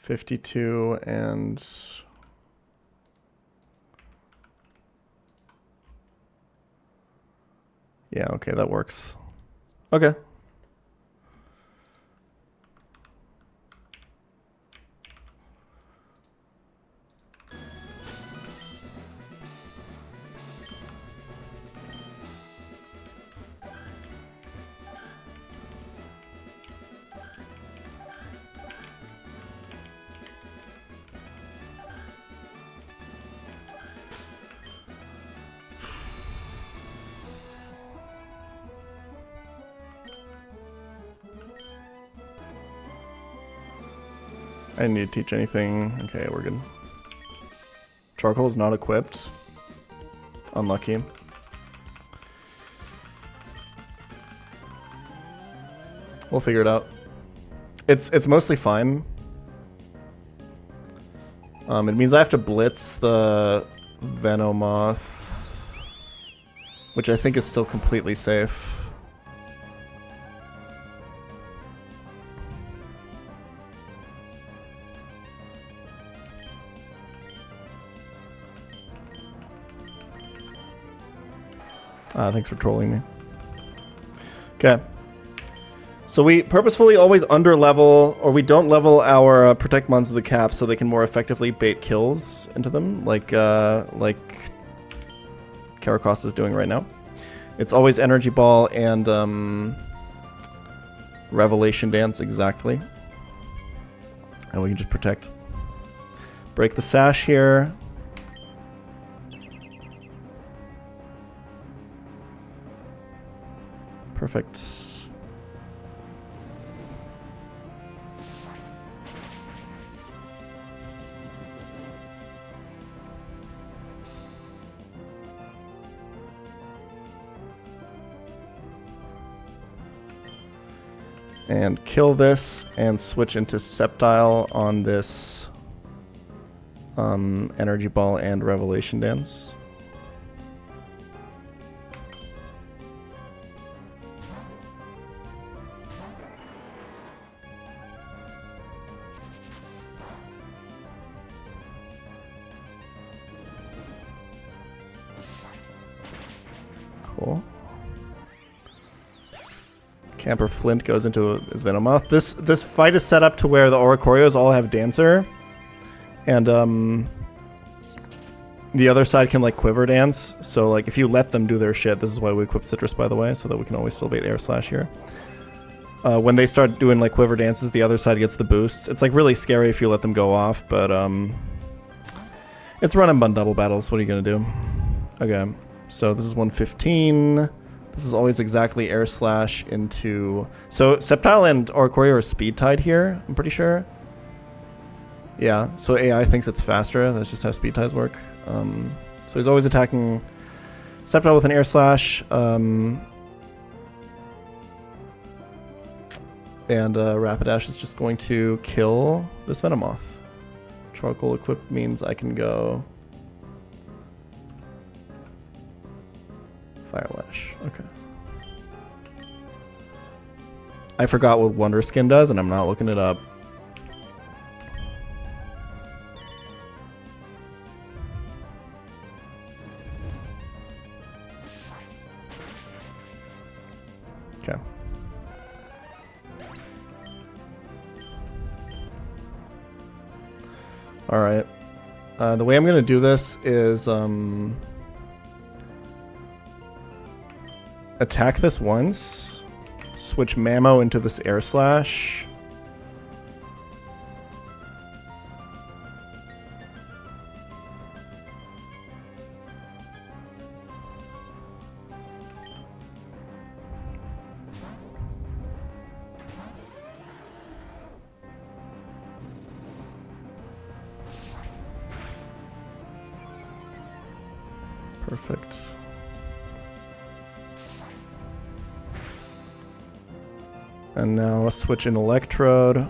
S2: $52 and... Yeah, okay, that works. Okay. I didn't need to teach anything. Okay, we're good. Charcoal is not equipped. Unlucky. We'll figure it out. It's mostly fine. It means I have to blitz the Venomoth, which I think is still completely safe. Thanks for trolling me. Okay. So we purposefully always under-level, or we don't level our Protect Mons to the cap so they can more effectively bait kills into them, like Karakos is doing right now. It's always Energy Ball and Revelation Dance, exactly. And we can just protect. Break the sash here. Perfect. And kill this and switch into Sceptile on this Energy Ball and Revelation Dance. Cool. Camper Flint goes into his Venomoth. This fight is set up to where the Oricorios all have Dancer, and the other side can like Quiver Dance. So like if you let them do their shit, this is why we equip Citrus, by the way, so that we can always still bait Air Slash here. When they start doing like Quiver Dances, the other side gets the boosts. It's like really scary if you let them go off, but it's Run and Bun double battles. What are you gonna do? Okay, so this is 115. This is always exactly Air Slash into... So Sceptile and Oricorio are speed tied here, I'm pretty sure. Yeah, so AI thinks it's faster. That's just how speed ties work. So he's always attacking Sceptile with an Air Slash. And Rapidash is just going to kill this Venomoth. Charcoal equipped means I can go... Fire Lash. Okay. I forgot what Wonder Skin does, and I'm not looking it up. Okay. All right. The way I'm going to do this is attack this once, switch Mamo into this Air Slash. Perfect. And now switch in Electrode.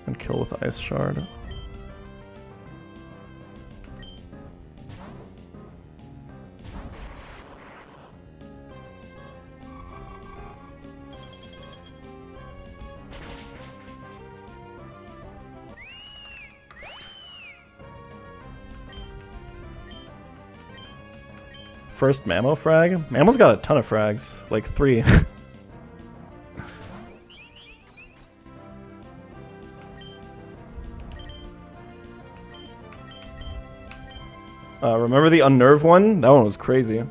S2: And kill with Ice Shard. First Mamo frag? Mamo's got a ton of frags. Like 3. Remember the Unnerve one? That one was crazy.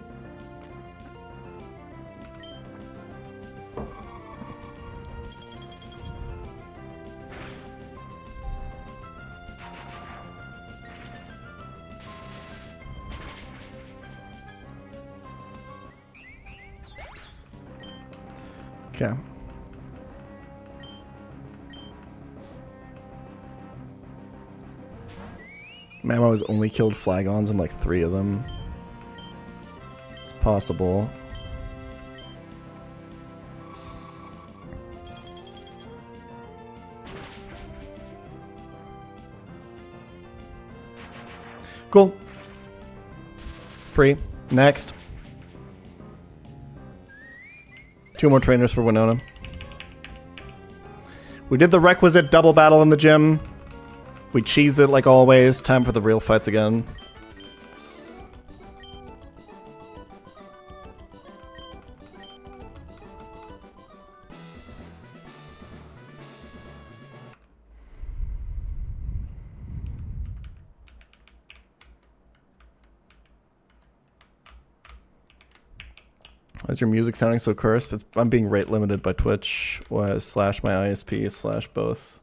S2: Okay. Mamo has only killed Flagons in like 3 of them. It's possible. Cool. Free. Next. 2 more trainers for Winona. We did the requisite double battle in the gym. We cheesed it like always. Time for the real fights again. Why is your music sounding so cursed? I'm being rate limited by Twitch / my ISP / both.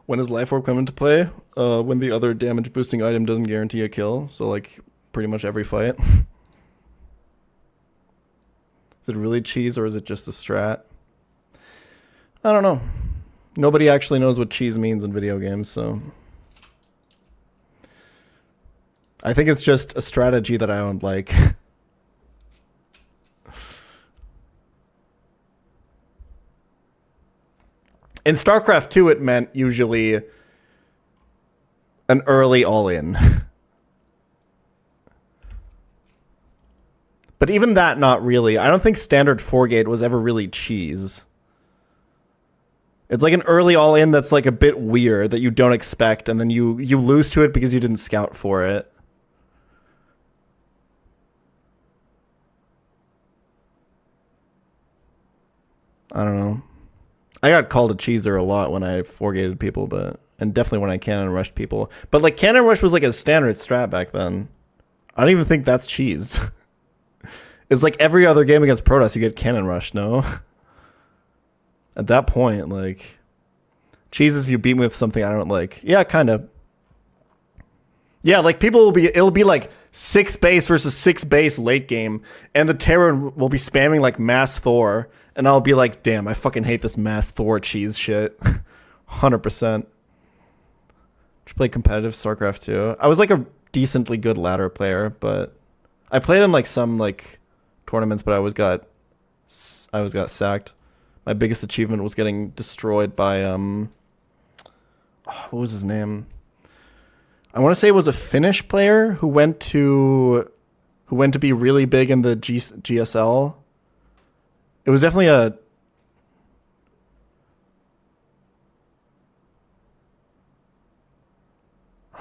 S2: When does Life Orb come into play? When the other damage boosting item doesn't guarantee a kill. So like pretty much every fight. Is it really cheese or is it just a strat? I don't know. Nobody actually knows what cheese means in video games, so I think it's just a strategy that I don't like. In StarCraft 2, it meant usually an early all-in. But even that, not really. I don't think standard 4-gate was ever really cheese. It's like an early all-in that's like a bit weird that you don't expect, and then you lose to it because you didn't scout for it. I don't know. I got called a cheeser a lot when I 4-gated people, and definitely when I cannon rushed people. But like cannon rush was like a standard strat back then. I don't even think that's cheese. It's like every other game against Protoss you get cannon rush, no? At that point, like, cheese is if you beat me with something I don't like. Yeah, kind of. Yeah, like it'll be like 6 base versus 6 base late game, and the Terran will be spamming like mass Thor, and I'll be like, damn, I fucking hate this mass Thor cheese shit. 100%. Should play competitive StarCraft 2. I was like a decently good ladder player, but I played in like some like tournaments, but I always got sacked. My biggest achievement was getting destroyed by what was his name? I want to say it was a Finnish player who went to be really big in the GSL. It was definitely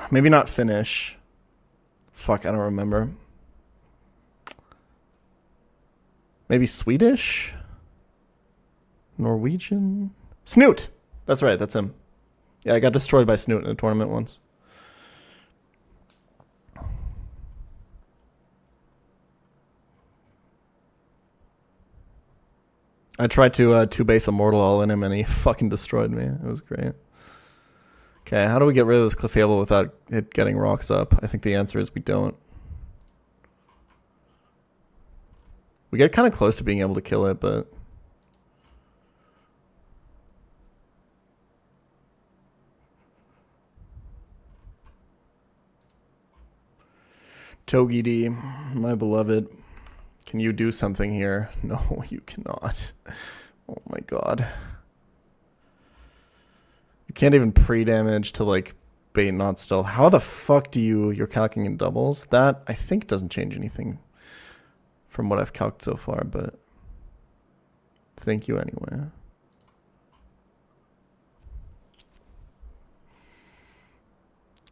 S2: maybe not Finnish. Fuck, I don't remember. Maybe Swedish? Norwegian? Snoot! That's right, that's him. Yeah, I got destroyed by Snoot in a tournament once. I tried to 2-base Immortal all in him and he fucking destroyed me. It was great. Okay, how do we get rid of this Clefable without it getting rocks up? I think the answer is we don't. We get kind of close to being able to kill it, but Togi D, my beloved, can you do something here? No, you cannot. Oh my god. You can't even pre-damage to like bait not still. How the fuck do you're calcing in doubles? That I think doesn't change anything from what I've calced so far, but thank you anyway.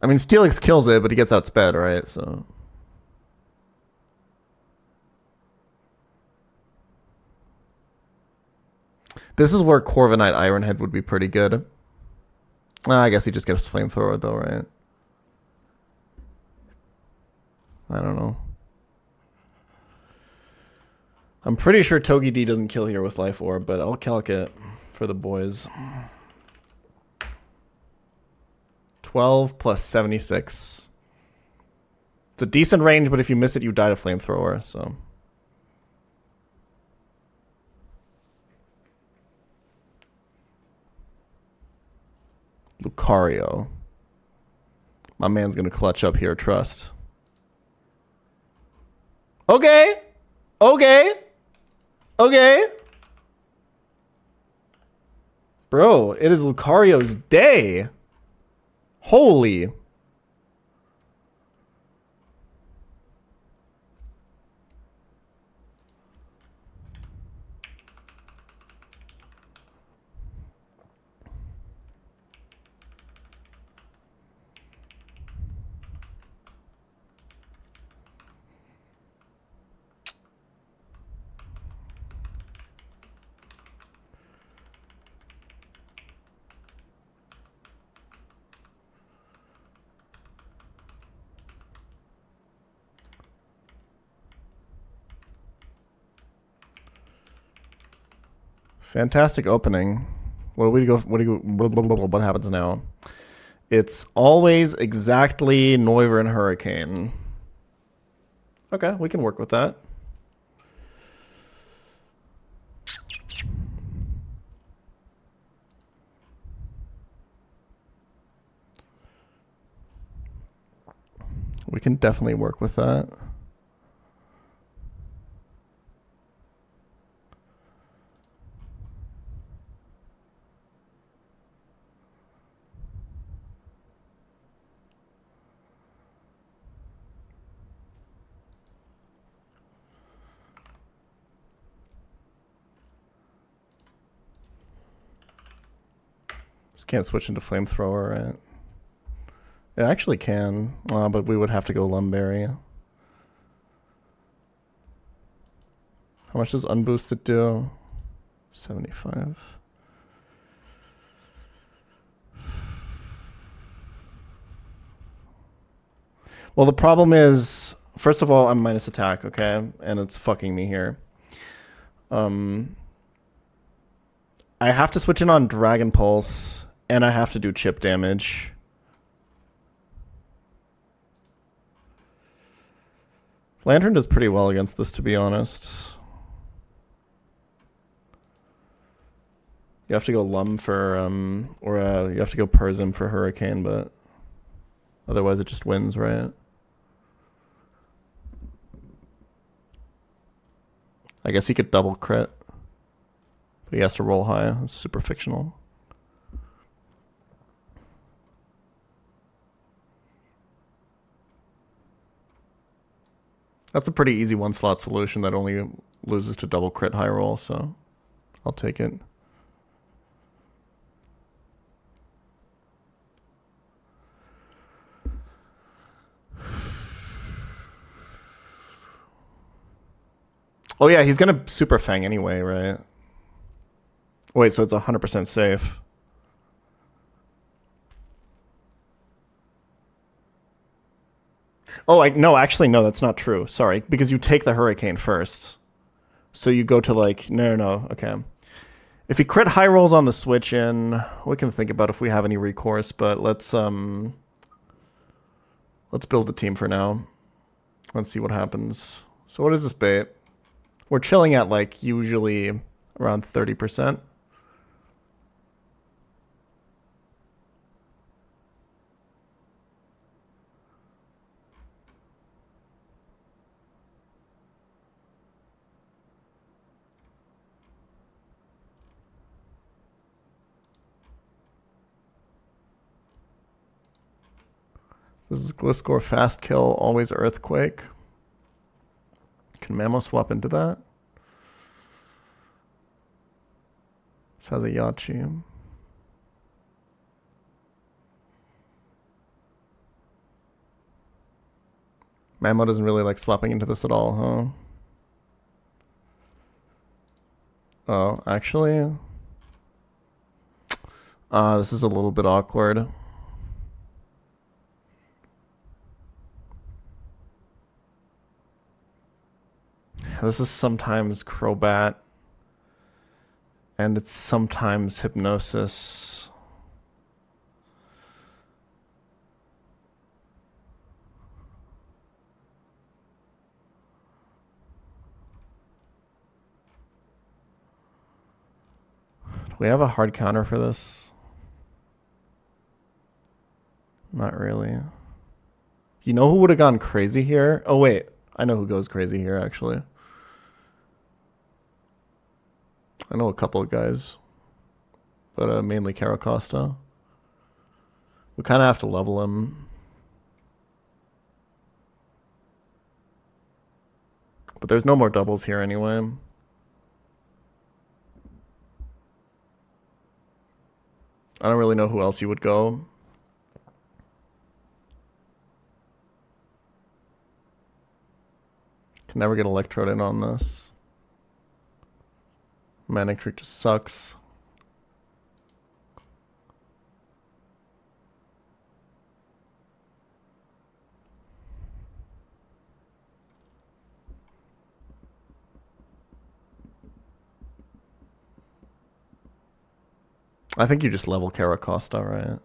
S2: I mean, Steelix kills it, but he gets outsped, right? So this is where Corviknight Ironhead would be pretty good. I guess he just gets flamethrower though, right? I don't know. I'm pretty sure Togi D doesn't kill here with Life Orb, but I'll calc it for the boys. 12 plus 76. It's a decent range, but if you miss it, you die to flamethrower, so Lucario. My man's gonna clutch up here, trust. Okay. Okay. Okay. Bro, it is Lucario's day. Holy. Fantastic opening. What do we go? What happens now? It's always exactly Neuver and Hurricane. Okay, we can work with that. We can definitely work with that. Just can't switch into Flamethrower, right? It actually can, but we would have to go Lumberry. How much does Unboosted do? 75. Well, the problem is, first of all, I'm minus attack, okay? And it's fucking me here. I have to switch in on Dragon Pulse, and I have to do chip damage. Lantern does pretty well against this, to be honest. You have to go Lum for, you have to go Persim for Hurricane, but otherwise it just wins, right? I guess he could double crit, but he has to roll high. It's super fictional. That's a pretty easy one-slot solution that only loses to double crit high roll, so I'll take it. Oh yeah, he's gonna Super Fang anyway, right? Wait, so it's 100% safe. Oh, no, actually, no, that's not true. Sorry, because you take the Hurricane first. So you go to like, no, okay. If he crit high rolls on the switch in, we can think about if we have any recourse, but let's build the team for now. Let's see what happens. So what is this bait? We're chilling at like usually around 30%. This is Gliscor fast kill, always earthquake. Can Mammo swap into that? This has a Yachi. Mammo doesn't really like swapping into this at all, huh? Oh, actually, this is a little bit awkward. This is sometimes Crobat, and it's sometimes Hypnosis. Do we have a hard counter for this? Not really. You know who would have gone crazy here? Oh, wait. I know who goes crazy here, actually. I know a couple of guys. But mainly Caracosta. We kind of have to level him. But there's no more doubles here anyway. I don't really know who else you would go. Can never get Electrode in on this. Manic Trick just sucks. I think you just level Caracosta, right?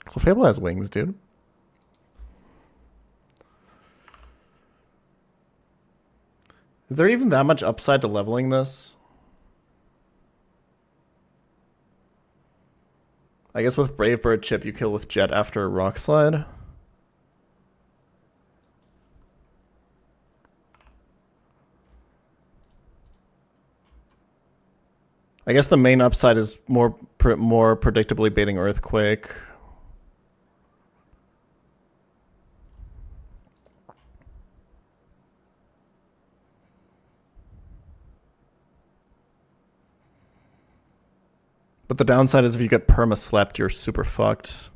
S2: Clefable has wings, dude. Is there even that much upside to leveling this? I guess with Brave Bird chip, you kill with Jet after a Rock Slide. I guess the main upside is more predictably baiting Earthquake. But the downside is if you get perma-slept, you're super fucked.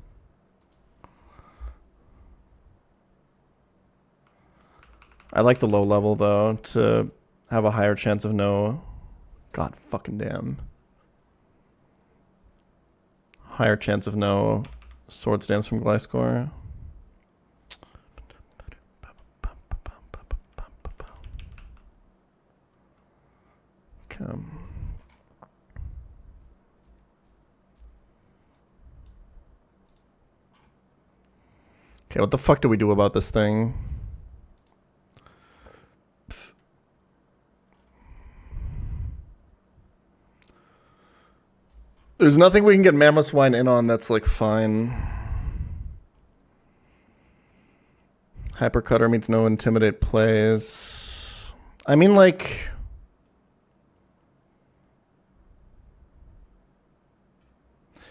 S2: I like the low level, though, to have a higher chance of no... God fucking damn. Higher chance of no Swords Dance from Gliscor. Come. Okay, what the fuck do we do about this thing? There's nothing we can get Mamoswine in on that's like fine. Hypercutter means no intimidate plays. I mean, like...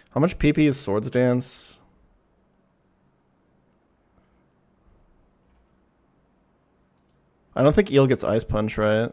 S2: How much PP is Swords Dance? I don't think Eel gets Ice Punch, right?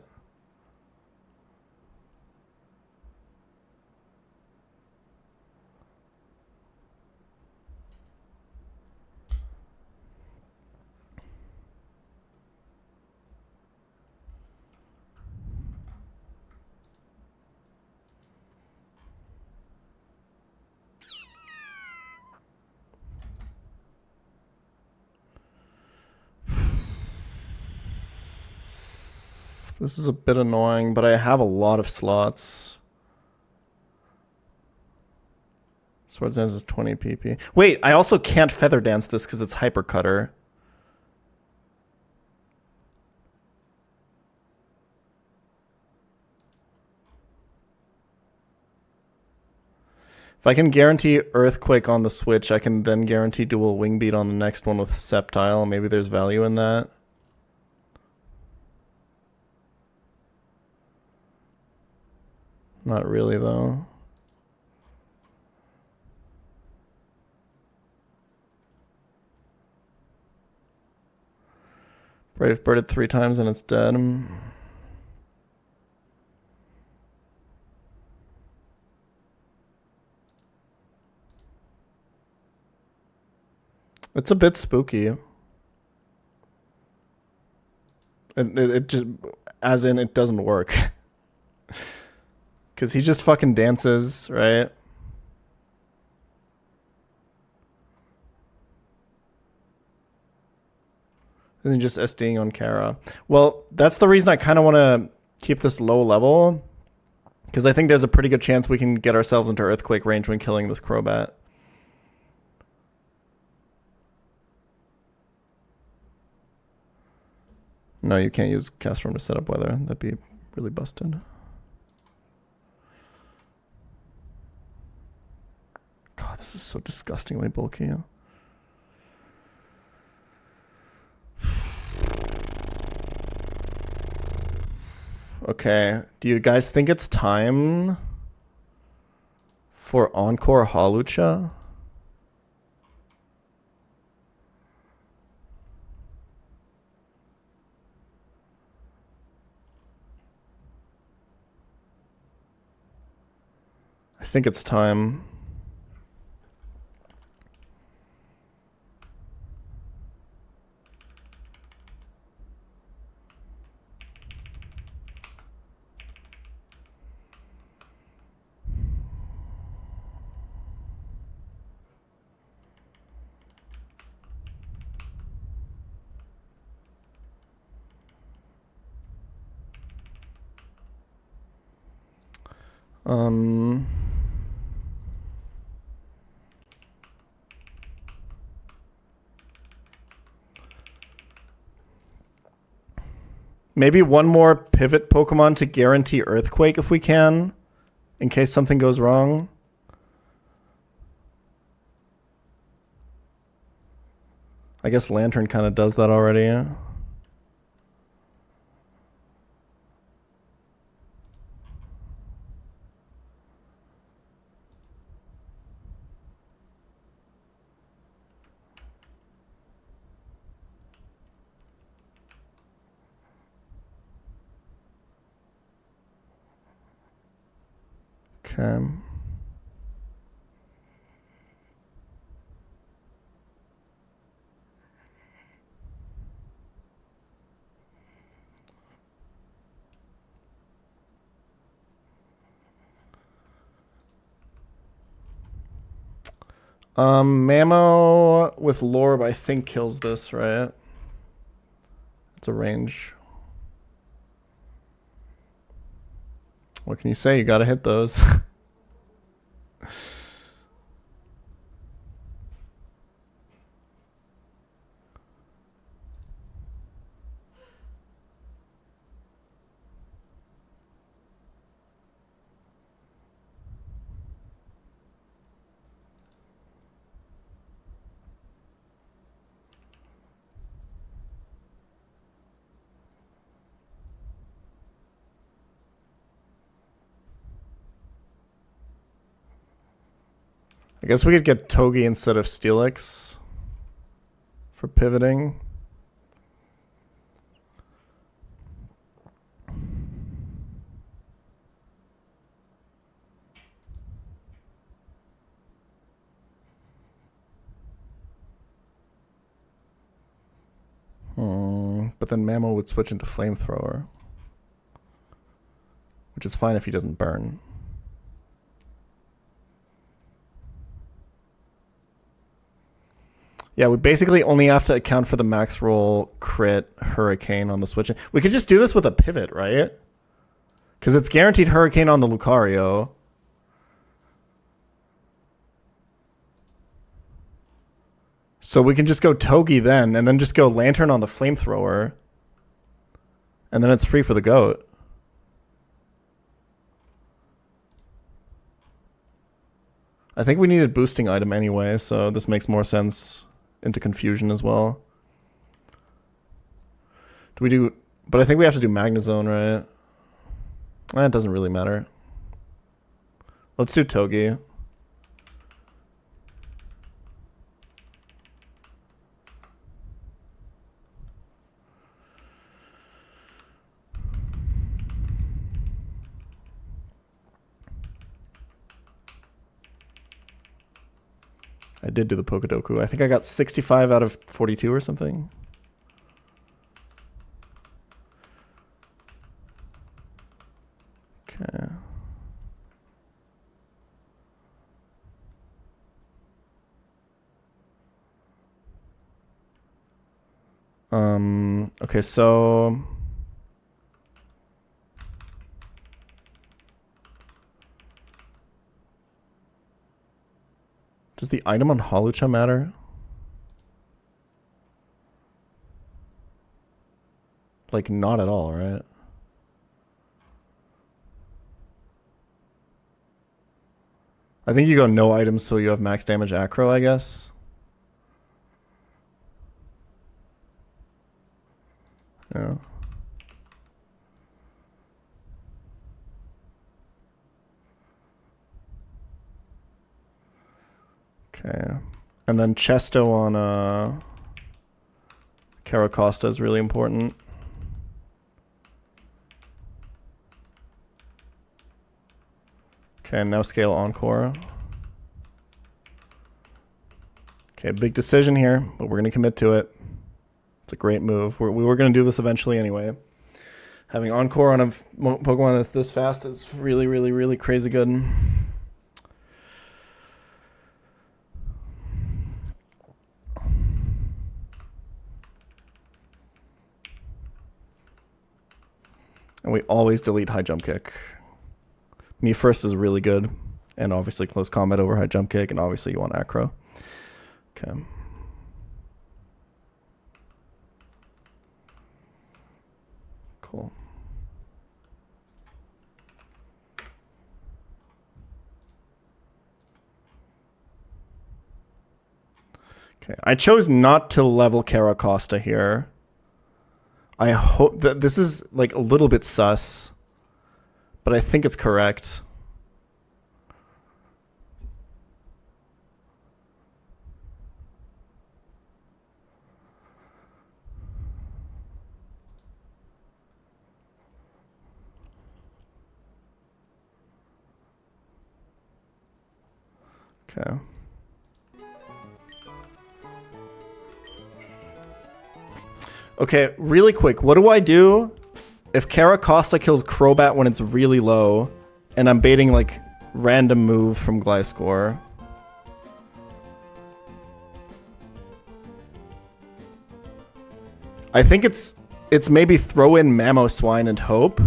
S2: This is a bit annoying, but I have a lot of slots. Swords Dance is 20 PP. Wait, I also can't Feather Dance this because it's Hypercutter. If I can guarantee Earthquake on the switch, I can then guarantee dual Wing Beat on the next one with Sceptile. Maybe there's value in that. Not really, though. Brave Birded 3 times and it's dead. It's a bit spooky. It just, as in, it doesn't work. Because he just fucking dances, right? And then just SDing on Kara. Well, that's the reason I kind of want to keep this low level. Because I think there's a pretty good chance we can get ourselves into Earthquake range when killing this Crobat. No, you can't use Castform to set up weather. That'd be really busted. God, this is so disgustingly bulky. Okay, do you guys think it's time for Encore Hawlucha? I think it's time. Maybe one more pivot Pokemon to guarantee Earthquake if we can, in case something goes wrong. I guess Lantern kind of does that already. Okay. Mammo with Lorb, I think, kills this, right? It's a range. What can you say? You gotta hit those. I guess we could get Togi instead of Steelix for pivoting. But then Mammo would switch into Flamethrower, which is fine if he doesn't burn. Yeah, we basically only have to account for the max roll crit Hurricane on the switch. We could just do this with a pivot, right? Because it's guaranteed Hurricane on the Lucario. So we can just go Togi then, and then just go Lantern on the Flamethrower. And then it's free for the goat. I think we needed boosting item anyway, so this makes more sense into Confusion as well. Do we do... But I think we have to do Magnezone, right? It doesn't really matter. Let's do Togi. I did do the Pokedoku. I think I got 65 out of 42 or something. Okay. Okay, so does the item on Halucha matter? Like, not at all, right? I think you go no items so you have max damage acro, I guess. Yeah. Okay. And then Chesto on Caracosta is really important. Okay, now scale Encore. Okay, big decision here, but we're going to commit to it. It's a great move. We were going to do this eventually anyway. Having Encore on a Pokemon that's this fast is really, really, really crazy good. And we always delete high jump kick. Me first is really good. And obviously close combat over high jump kick. And obviously you want acro. Okay. Cool. Okay. I chose not to level Caracosta here. I hope that this is like a little bit sus, but I think it's correct. Okay. Okay, really quick. What do I do if Caracosta kills Crobat when it's really low and I'm baiting like random move from Gliscor? I think it's maybe throw in Mamoswine and hope.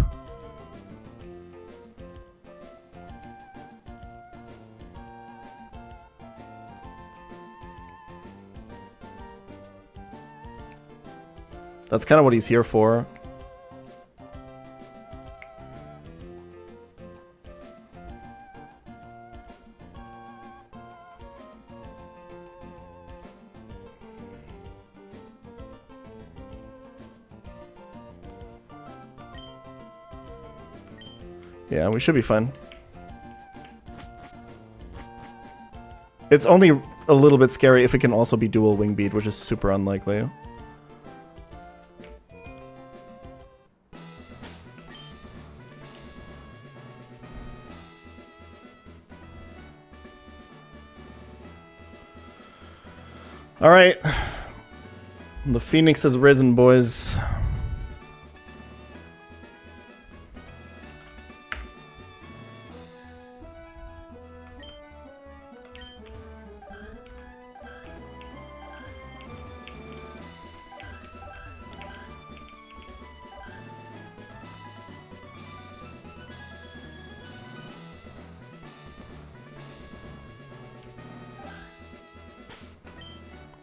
S2: That's kind of what he's here for. Yeah, we should be fine. It's only a little bit scary if it can also be dual wing beat, which is super unlikely. All right. The Phoenix has risen, boys.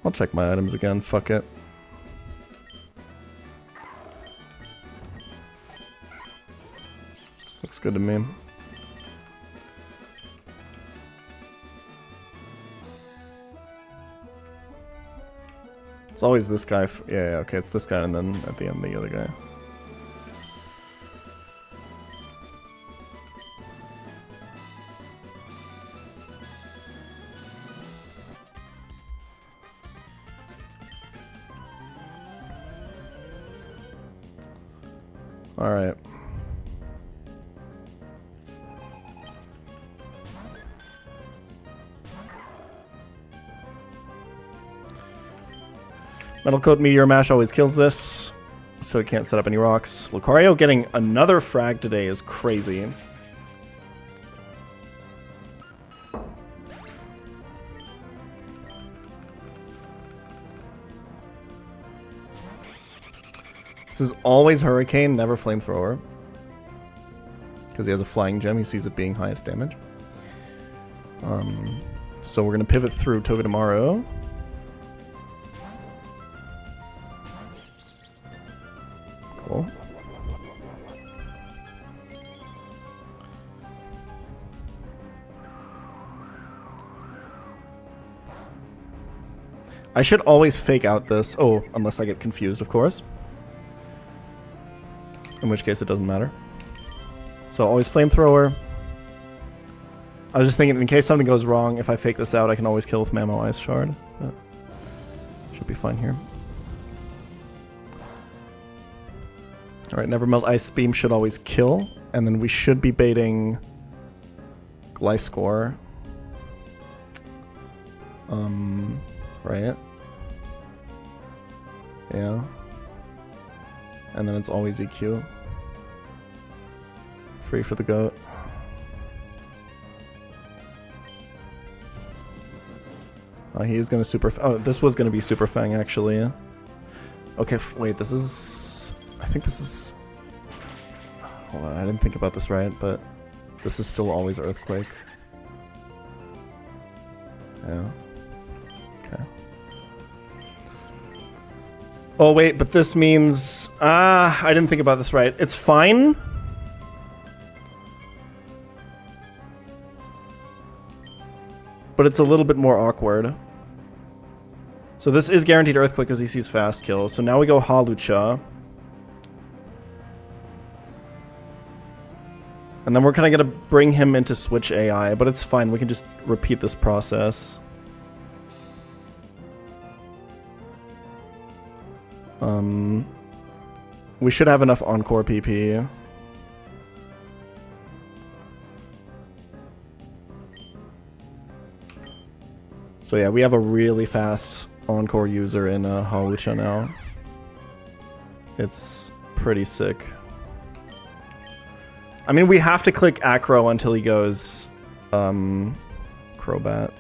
S2: I'll check my items again. Fuck it. Looks good to me. It's always this guy. Yeah, okay, it's this guy and then at the end the other guy. All right. Metal Coat Meteor Mash always kills this, so it can't set up any rocks. Lucario getting another frag today is crazy. This is always Hurricane, never Flamethrower. Because he has a flying gem, he sees it being highest damage. So we're going to pivot through Togedemaru. Cool. I should always fake out this. Oh, unless I get confused, of course. In which case it doesn't matter. So always Flamethrower. I was just thinking, in case something goes wrong, if I fake this out, I can always kill with Mammo Ice Shard. But should be fine here. Alright, Nevermelt Ice Beam should always kill. And then we should be baiting Gliscor. Right? Yeah. And then it's always EQ. Free for the goat. He is going to super... Oh, this was going to be Super Fang, actually. Okay, wait, this is... I think this is... Hold on, I didn't think about this right, but... This is still always Earthquake. Yeah. Okay. Oh, wait, but this means... I didn't think about this right. It's fine. But it's a little bit more awkward. So this is guaranteed Earthquake because he sees fast kills. So now we go Hawlucha. And then we're kind of going to bring him into Switch AI, but it's fine. We can just repeat this process. We should have enough Encore PP. So yeah, we have a really fast Encore user in Hawlucha now. It's pretty sick. I mean, we have to click Acro until he goes Crobat.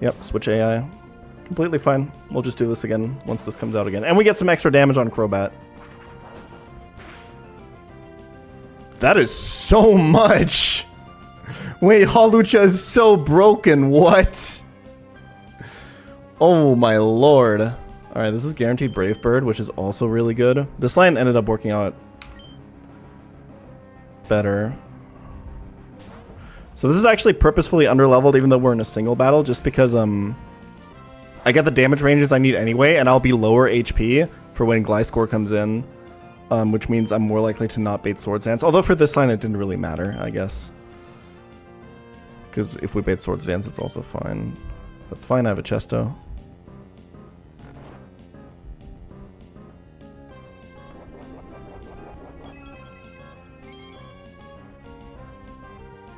S2: Yep, Switch AI. Completely fine. We'll just do this again once this comes out again. And we get some extra damage on Crobat. That is so much! Wait, Hawlucha is so broken. What? Oh my lord. Alright, this is guaranteed Brave Bird, which is also really good. This line ended up working out better. So this is actually purposefully underleveled even though we're in a single battle, just because I get the damage ranges I need anyway, and I'll be lower HP for when Gliscor comes in, which means I'm more likely to not bait Swords Dance. Although for this line it didn't really matter, I guess. Because if we bait Swords Dance, it's also fine. That's fine, I have a Chesto.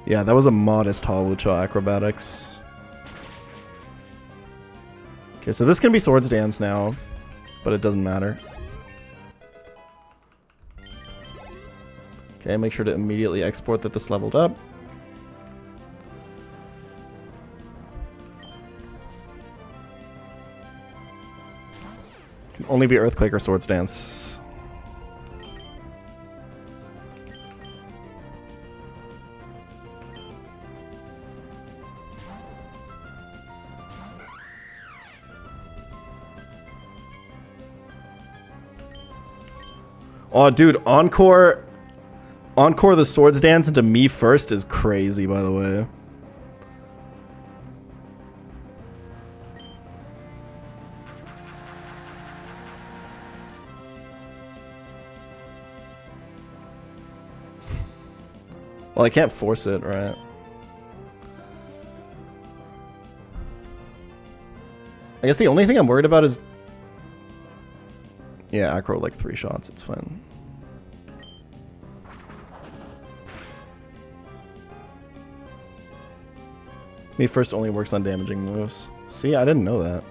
S2: Yeah, that was a modest Hawlucha acrobatics. Okay, so this can be Swords Dance now, but it doesn't matter. Okay, make sure to immediately export that this leveled up. Can only be Earthquake or Swords Dance. Oh, dude, Encore the Swords Dance into me first is crazy, by the way. Well, I can't force it, right? I guess the only thing I'm worried about is... Yeah, Acro like 3 shots, it's fine. Me first only works on damaging moves. See, I didn't know that.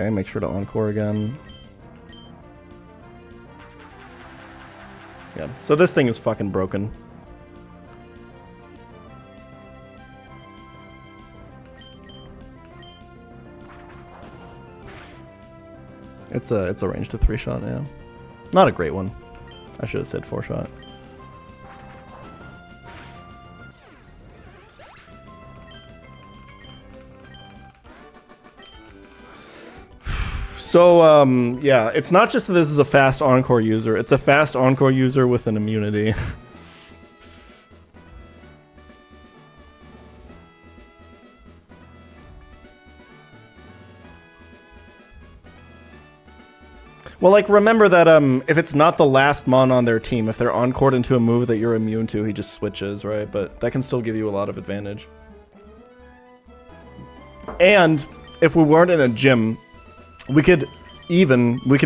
S2: Okay, make sure to encore again. Yeah, so this thing is fucking broken. It's a range to 3-shot, yeah. Not a great one. I should have said 4-shot. So, yeah, it's not just that this is a fast encore user. It's a fast encore user with an immunity. Well, like, remember that if it's not the last mon on their team, if they're encored into a move that you're immune to, he just switches, right? But that can still give you a lot of advantage. And if we weren't in a gym, we could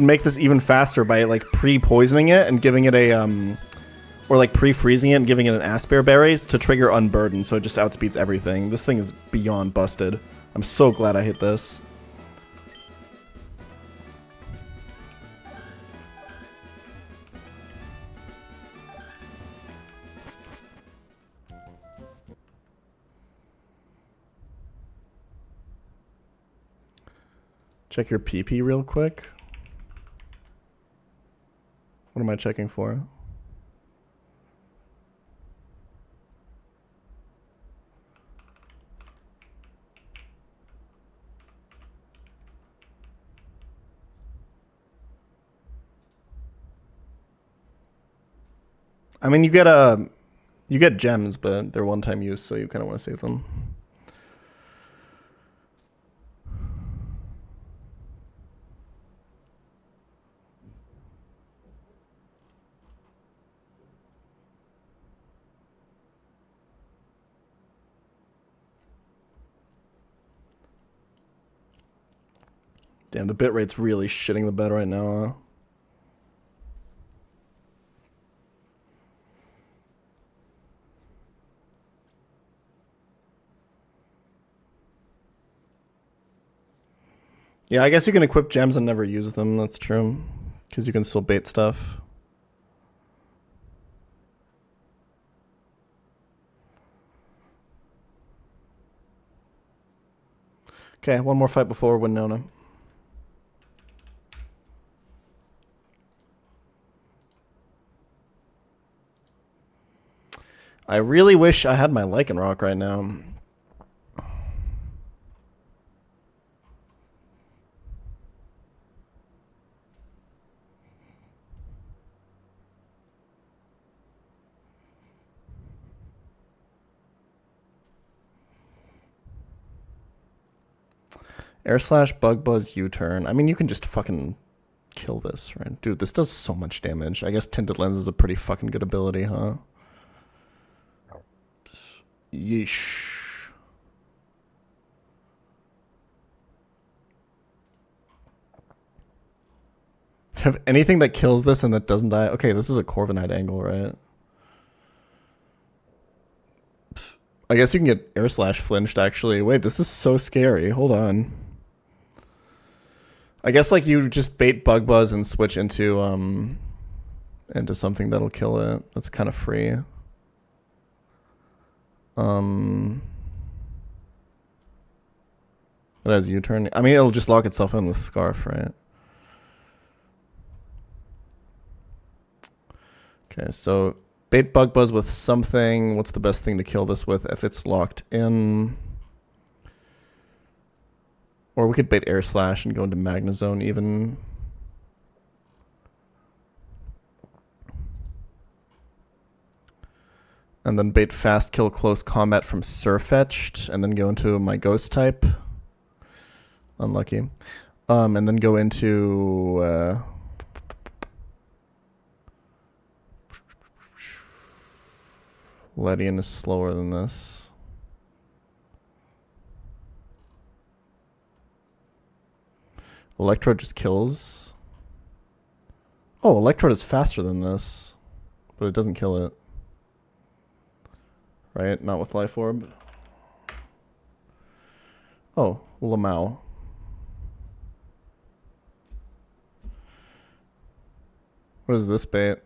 S2: make this even faster by like pre-poisoning it and giving it a or like pre-freezing it and giving it an Asper berry to trigger Unburden, so it just outspeeds everything. This thing is beyond busted. I'm so glad I hit this. Check your PP real quick. What am I checking for? I mean, you get gems, but they're one-time use, so you kind of want to save them. Damn, the bitrate's really shitting the bed right now, huh? Yeah, I guess you can equip gems and never use them, that's true. Because you can still bait stuff. Okay, one more fight before Winona. I really wish I had my Lycanroc right now. Air Slash, Bug Buzz, U-Turn. I mean, you can just fucking kill this, right? Dude, this does so much damage. I guess Tinted Lens is a pretty fucking good ability, huh? Yeesh. Have anything that kills this and that doesn't die? Okay, this is a Corviknight angle, right? I guess you can get Air Slash flinched, actually. Wait, this is so scary. Hold on. I guess, like, you just bait Bug Buzz and switch into something that'll kill it. That's kind of free. It has U-turn. I mean, it'll just lock itself in with Scarf, right? Okay, so bait Bug Buzz with something. What's the best thing to kill this with if it's locked in? Or we could bait Air Slash and go into Magnezone even. And then bait Fast Kill Close Combat from Surfetched, and then go into my Ghost type. Unlucky. And then go into... Ledian is slower than this. Electrode just kills. Oh, Electrode is faster than this, but it doesn't kill it. Right? Not with Life Orb. Oh, Lamau. What is this bait?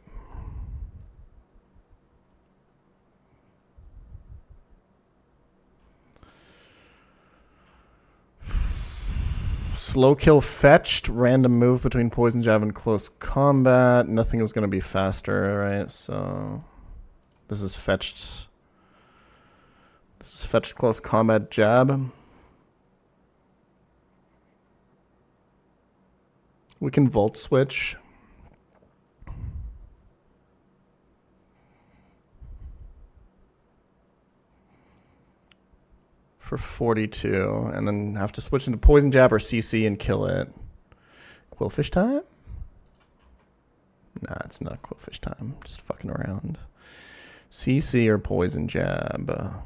S2: Slow kill fetched. Random move between poison jab and close combat. Nothing is going to be faster, right? So this is fetched. This is fetched close combat jab. We can volt switch. For 42, and then have to switch into poison jab or CC and kill it. Quillfish time? Nah, it's not quillfish time. Just fucking around. CC or poison jab.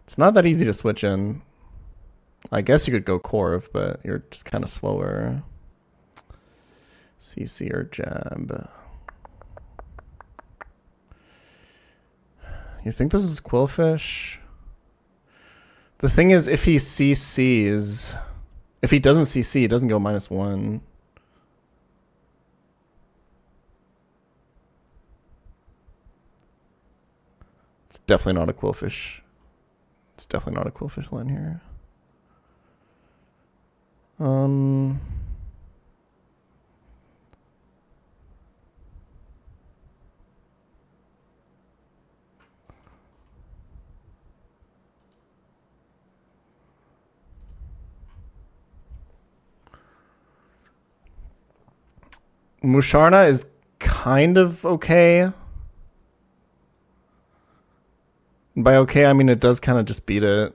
S2: It's not that easy to switch in. I guess you could go Corv, but you're just kind of slower. CC or jab. You think this is quillfish? The thing is, if he CCs, if he doesn't CC, he doesn't go -1. It's definitely not a quillfish. It's definitely not a quillfish line here. Musharna is kind of okay. And by okay, I mean it does kind of just beat it.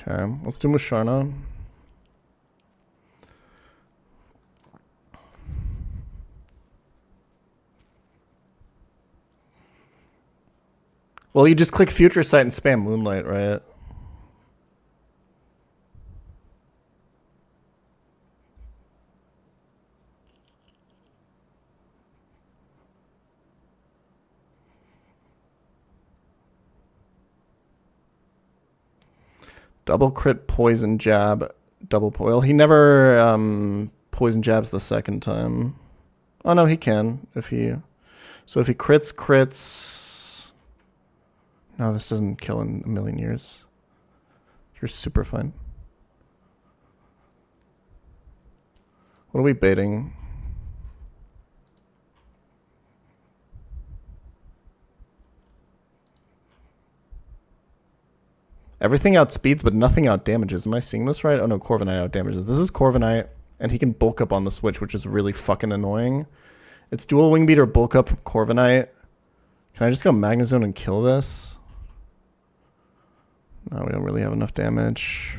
S2: Okay, let's do Musharna. Well, you just click Future Sight and spam Moonlight, right? Double crit poison jab, double well, he never poison jabs the second time. Oh no, he can if he. So if he crits. No, this doesn't kill in a million years. You're super fine. What are we baiting? Everything outspeeds, but nothing outdamages. Am I seeing this right? Oh no, Corviknight outdamages. This is Corviknight, and he can bulk up on the switch, which is really fucking annoying. It's dual wing beat or bulk up from Corviknight. Can I just go Magnezone and kill this? No, we don't really have enough damage.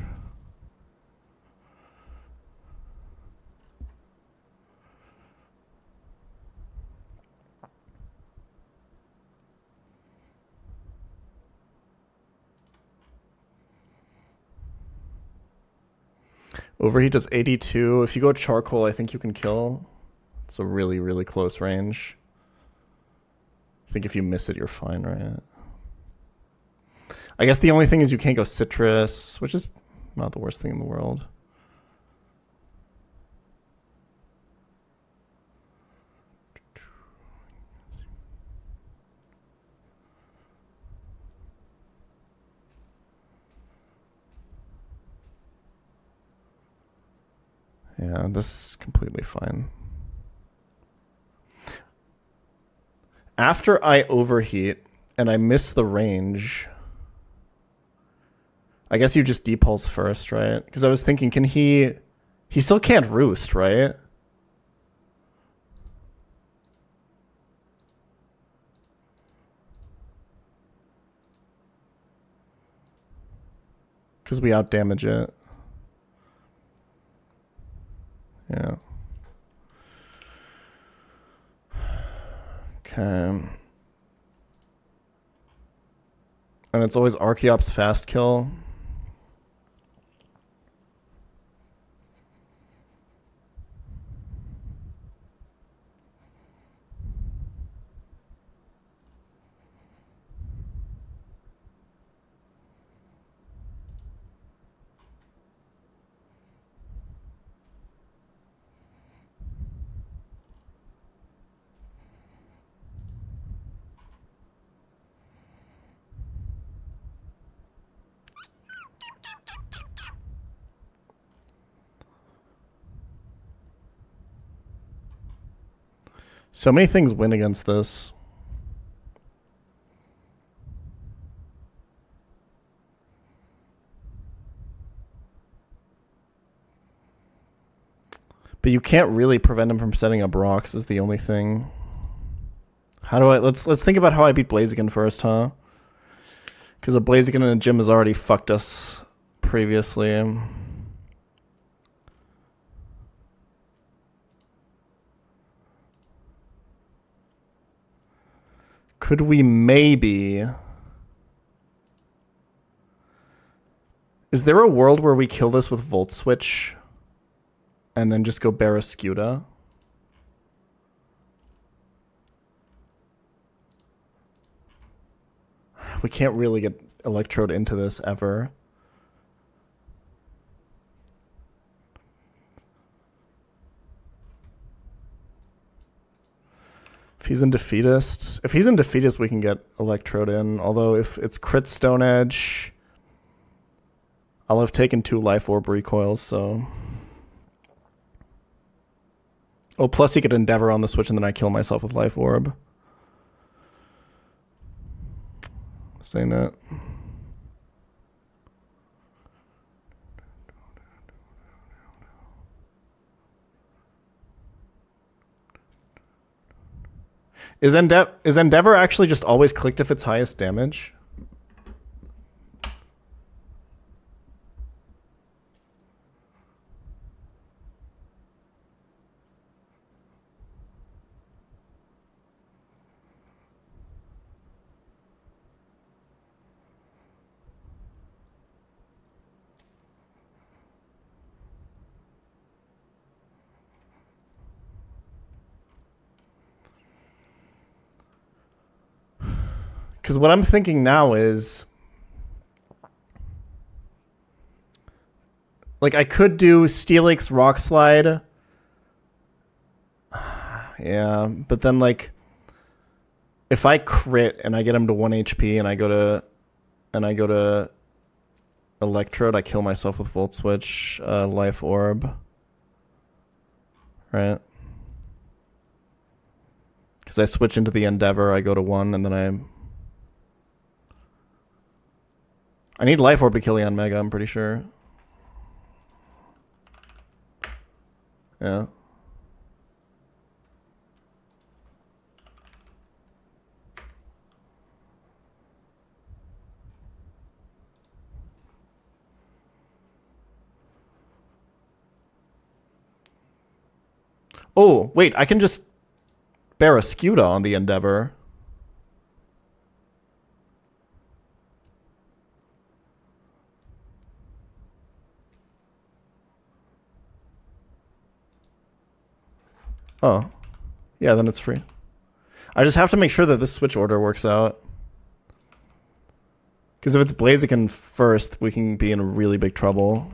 S2: Overheat does 82. If you go charcoal, I think you can kill. It's a really, really close range. I think if you miss it, you're fine, right? I guess the only thing is you can't go citrus, which is not the worst thing in the world. Yeah, this is completely fine. After I overheat and I miss the range, I guess you just depulse first, right? Because I was thinking, can he still can't roost, right? Because we outdamage it. Yeah. Okay. And it's always Archeops fast kill. So many things win against this. But you can't really prevent him from setting up rocks is the only thing. How do I... Let's think about how I beat Blaziken first, huh? Because a Blaziken in a gym has already fucked us previously. Could we maybe... Is there a world where we kill this with Volt Switch and then just go Barraskewda? We can't really get Electrode into this ever. If he's in Defeatist... If he's in Defeatist, we can get Electrode in. Although if it's Crit Stone Edge... I'll have taken 2 Life Orb recoils, so... Oh, plus he could Endeavor on the switch and then I kill myself with Life Orb. Saying that. Is Endeavor actually just always clicked if it's highest damage? Because what I'm thinking now is... Like, I could do Steelix Rock Slide. Yeah, but then, like... If I crit and I get him to 1 HP and I go to... Electrode, I kill myself with Volt Switch, Life Orb. Right? Because I switch into the Endeavor, I go to 1, and then I need Life Orb to kill Eon Mega, I'm pretty sure. Yeah. Oh, wait, I can just Barraskewda on the Endeavor. Oh. Yeah, then it's free. I just have to make sure that this switch order works out. Because if it's Blaziken first, we can be in really big trouble.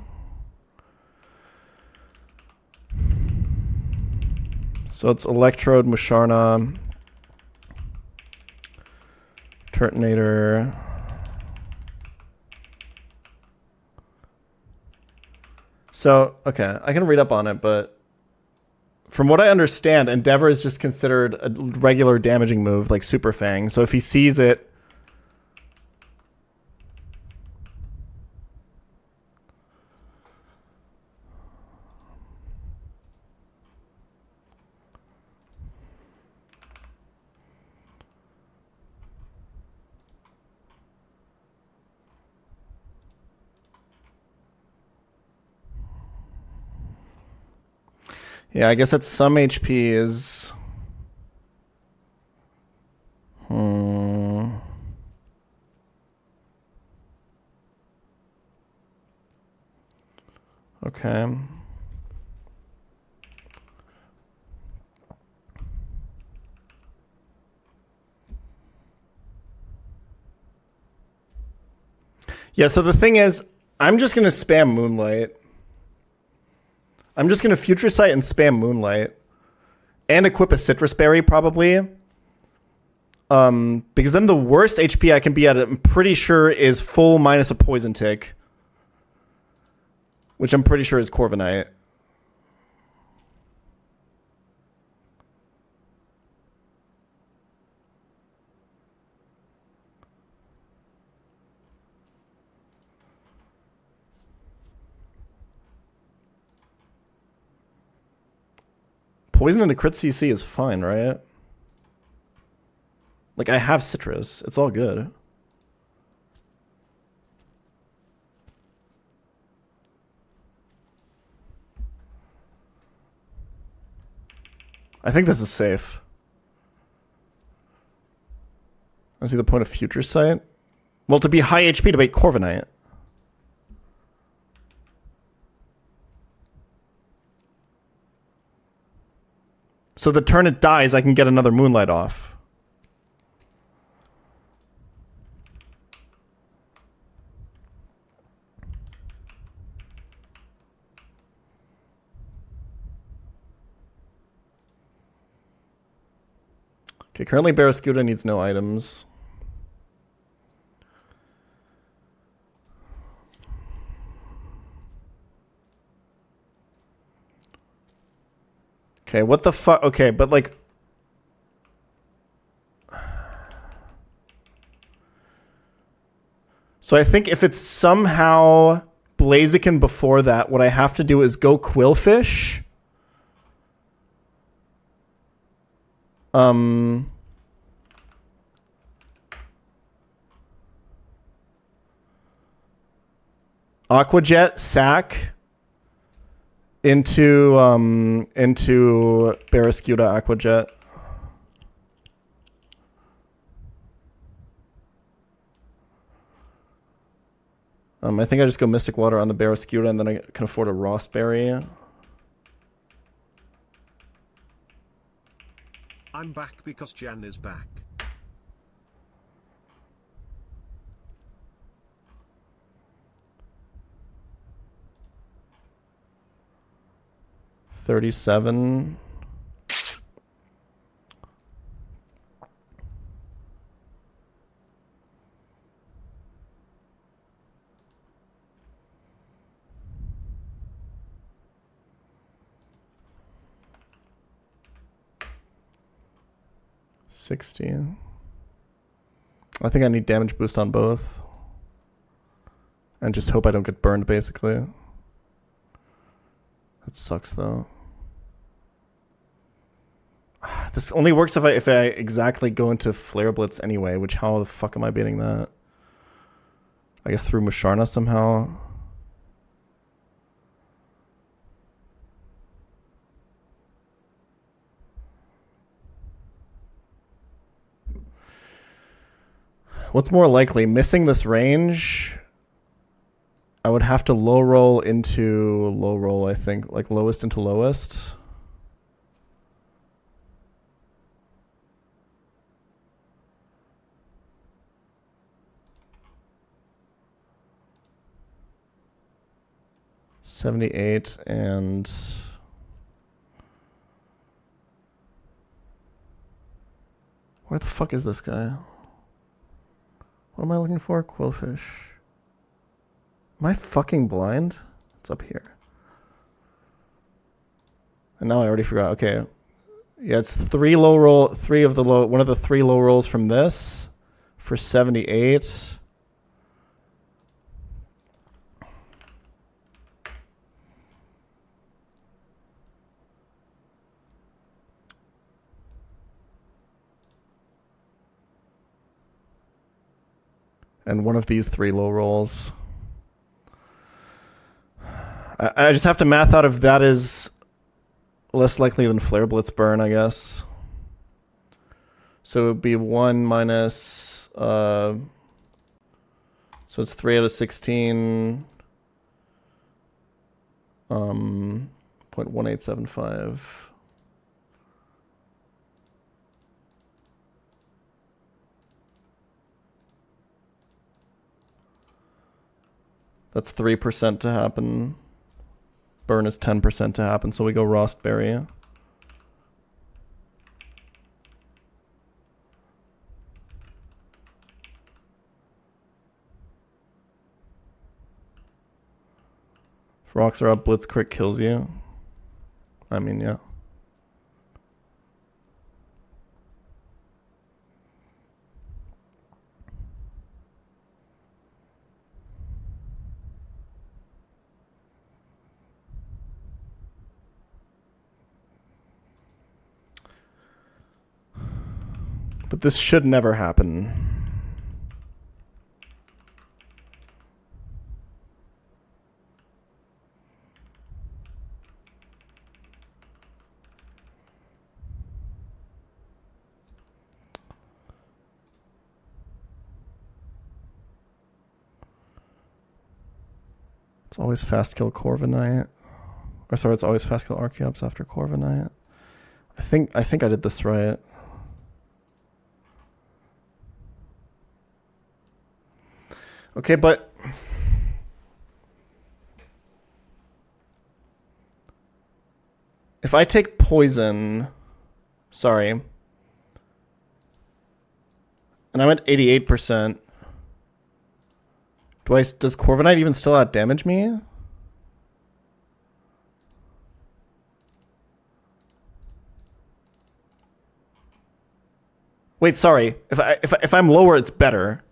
S2: So it's Electrode, Musharna, Turtonator. So, okay, I can read up on it, but from what I understand, Endeavor is just considered a regular damaging move, like Super Fang. So if he sees it... Yeah, I guess at some HP is... Okay. Yeah, so the thing is, I'm just going to spam Moonlight. I'm just going to Future Sight and spam Moonlight. And equip a Citrus Berry, probably. Because then the worst HP I can be at, I'm pretty sure, is full minus a Poison Tick. Which I'm pretty sure is Corviknight. Poison into crit CC is fine, right? Like, I have Citrus. It's all good. I think this is safe. I see the point of Future Sight. Well, to be high HP to bait Corviknight. So the turn it dies, I can get another Moonlight off. Okay, currently Barraskewda needs no items. Okay, what the fuck? Okay, but like... So I think if it's somehow Blaziken before that, what I have to do is go Quillfish. Aqua Jet, sack into Barraskewda Aqua Jet. I think I just go Mystic Water on the Barraskewda and then I can afford a Rossberry.
S1: I'm back because Jan is back.
S2: $37. $60. I think I need damage boost on both. And just hope I don't get burned, basically. That sucks, though. This only works if I exactly go into Flare Blitz anyway, which how the fuck am I beating that? I guess through Musharna somehow. What's more likely? Missing this range? I would have to low roll into low roll, I think. Like lowest into lowest. $78 and where the fuck is this guy? What am I looking for? Quillfish. Am I fucking blind? It's up here. And now I already forgot. Okay. Yeah, it's one of the three low rolls from this for 78. And one of these three low rolls. I just have to math out if that is less likely than Flare Blitz burn, I guess. So it would be 1 minus... so it's 3 out of 16. 0.1875. That's 3% to happen. Burn is 10% to happen, so we go Rostberry. If rocks are up, Blitzcrank kills you. I mean, yeah. But this should never happen. It's always fast kill Corviknight. Or sorry, it's always fast kill Archeops after Corviknight. I think I did this right. Okay, but if I take poison, sorry, and I'm at 88%, does Corviknight even still outdamage me? Wait, sorry. If I'm lower, it's better.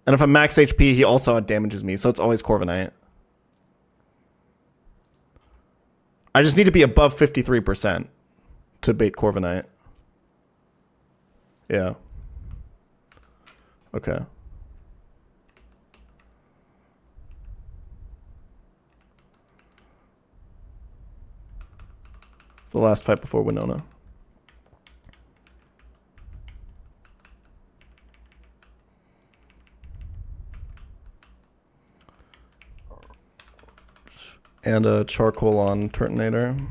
S2: And if I'm max HP, he also outdamages me, so it's always Corviknight. I just need to be above 53% to bait Corviknight. Yeah. Okay. The last fight before Winona. And a charcoal on Turtonator.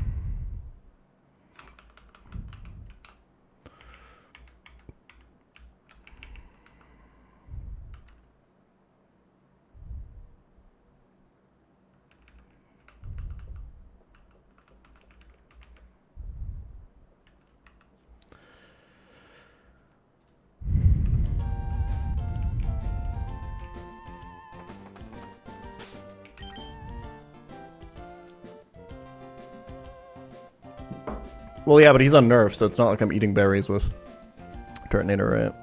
S2: Well, yeah, but he's on nerf, so it's not like I'm eating berries with Turtonator, right?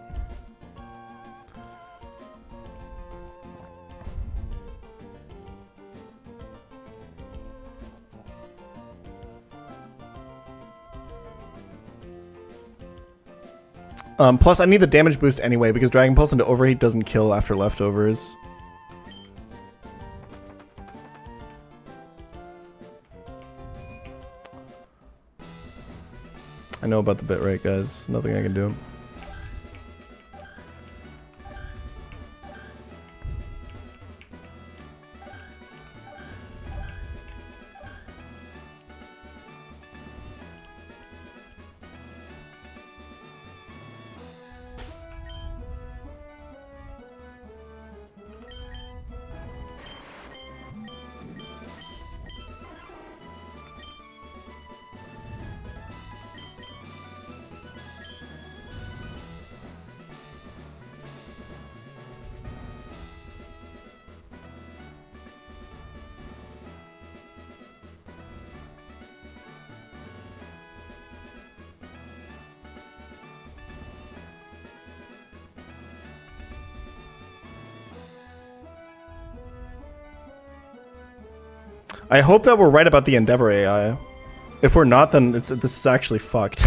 S2: Plus, I need the damage boost anyway, because Dragon Pulse into Overheat doesn't kill after leftovers. I know about the bit rate, guys. Nothing I can do. I hope that we're right about the Endeavor AI. If we're not, then this is actually fucked.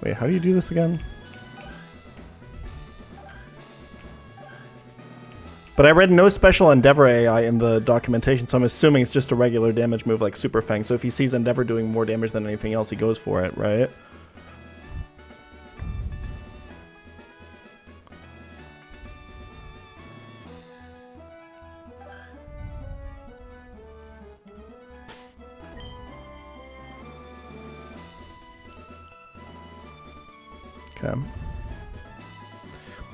S2: Wait, how do you do this again? But I read no special Endeavor AI in the documentation, so I'm assuming it's just a regular damage move like Super Fang. So if he sees Endeavor doing more damage than anything else, he goes for it, right? Okay.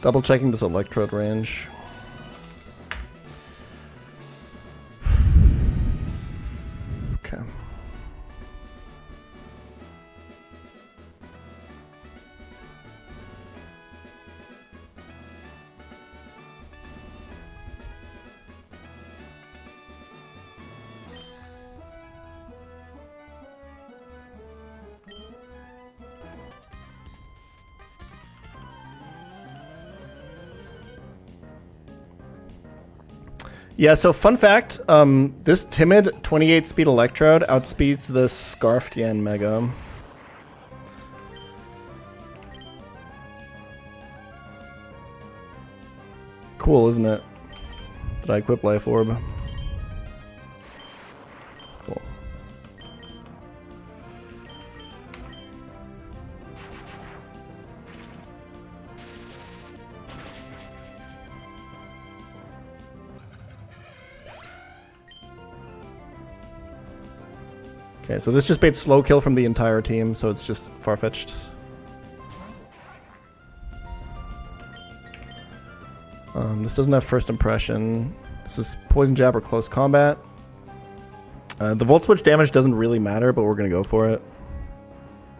S2: Double checking this electrode range. Okay. Yeah, so fun fact, this timid 28 speed electrode outspeeds the Scarfed Yen Mega. Cool, isn't it? Did I equip Life Orb? Cool. Okay, so this just baits slow kill from the entire team, so it's just far-fetched. This doesn't have first impression. This is poison jab or close combat. The volt switch damage doesn't really matter, but we're gonna go for it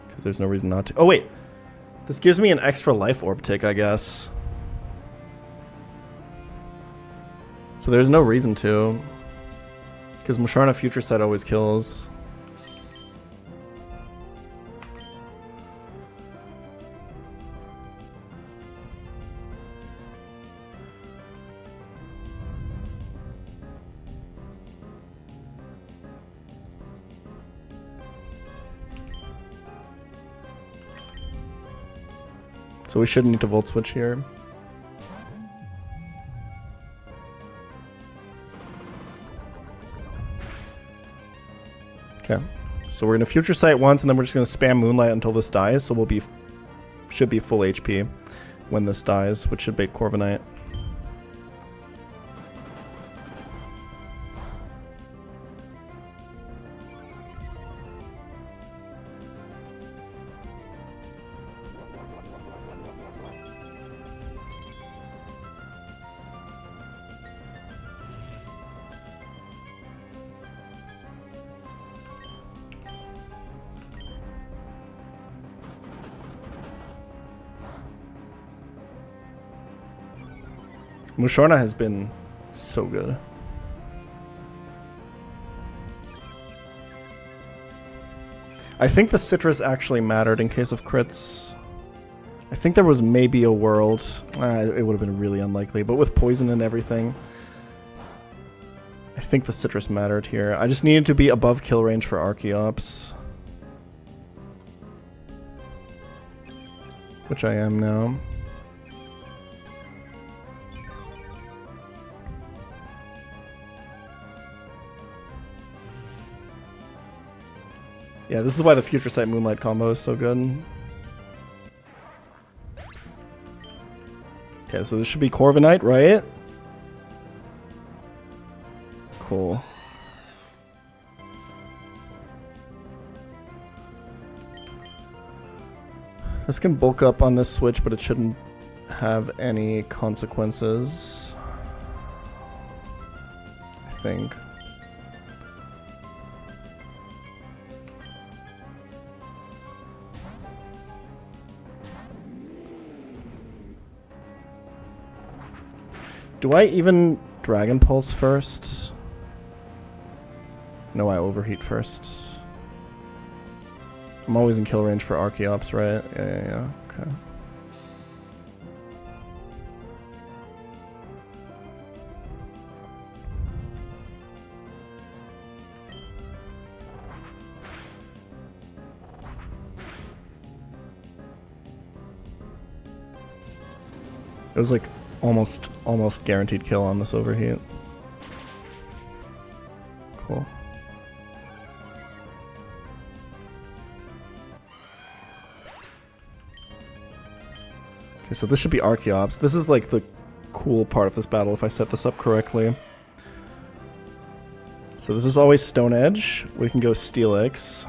S2: because there's no reason not to. Oh wait, this gives me an extra life orb tick, I guess. So there's no reason to, because Musharna Future Sight always kills. So we shouldn't need to volt switch here. Okay, so we're gonna Future Sight once, and then we're just gonna spam Moonlight until this dies. So we'll should be full HP when this dies, which should bait Corviknight. Musharna has been so good. I think the citrus actually mattered in case of crits. I think there was maybe a world. It would have been really unlikely, but with poison and everything, I think the citrus mattered here. I just needed to be above kill range for Archeops, which I am now. Yeah, this is why the Future Sight Moonlight combo is so good. Okay, so this should be Corviknight, right? Cool. This can bulk up on this switch, but it shouldn't have any consequences, I think. Do I even Dragon Pulse first? No, I Overheat first. I'm always in kill range for Archeops, right? Yeah, okay. It was like almost guaranteed kill on this Overheat. Cool. Okay, so this should be Archeops. This is like the cool part of this battle if I set this up correctly. So this is always Stone Edge. We can go Steelix.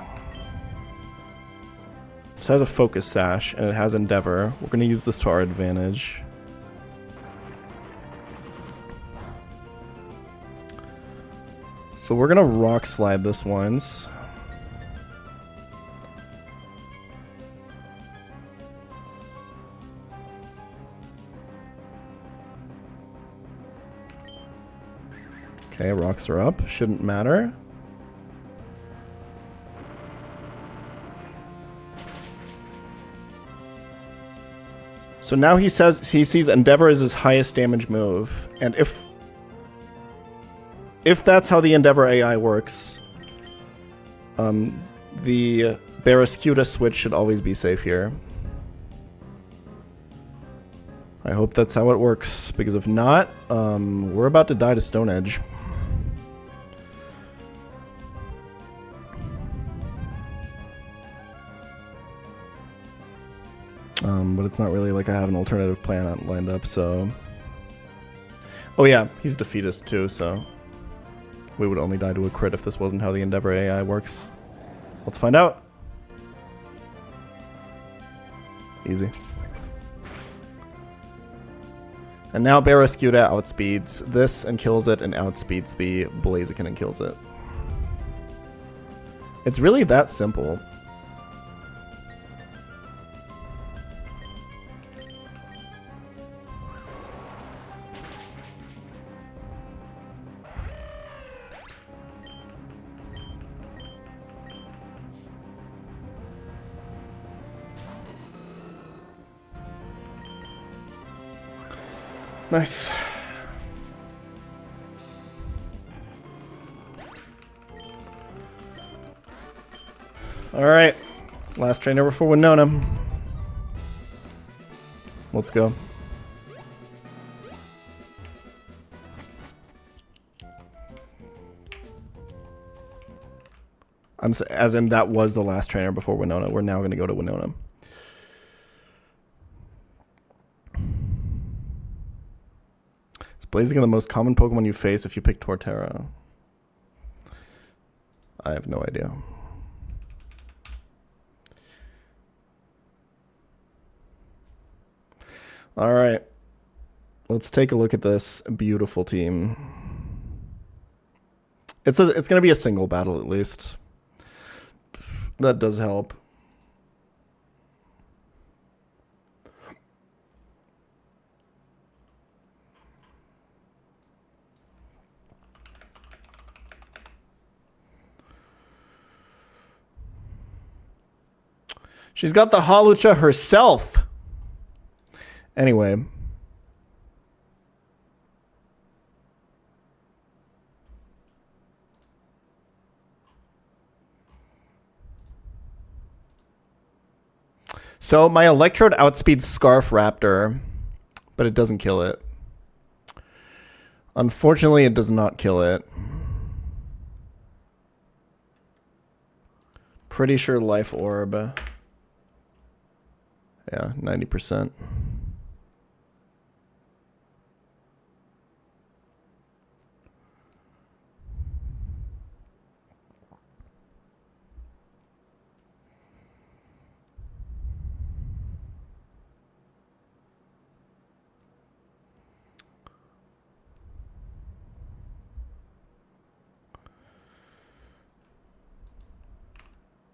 S2: This has a focus sash, and it has Endeavor. We're going to use this to our advantage. So we're going to rock slide this once. Okay, rocks are up. Shouldn't matter. So now he says he sees Endeavor as his highest damage move, and if that's how the Endeavor AI works, the Barraskewda switch should always be safe here. I hope that's how it works, because if not, we're about to die to Stone Edge. But it's not really like I have an alternative plan lined up, so... Oh yeah, he's defeatist too, so... We would only die to a crit if this wasn't how the Endeavor AI works. Let's find out. Easy. And now Barraskewda outspeeds this and kills it, and outspeeds the Blaziken and kills it. It's really that simple. Nice. Alright. Last trainer before Winona. Let's go. As in, that was the last trainer before Winona. We're now going to go to Winona. Blaziken the most common Pokemon you face if you pick Torterra? I have no idea. Alright. Let's take a look at this beautiful team. It's going to be a single battle at least. That does help. She's got the Hawlucha herself. Anyway. So my Electrode outspeeds Scarf Raptor, but it doesn't kill it. Unfortunately, it does not kill it. Pretty sure Life Orb. Yeah, 90%.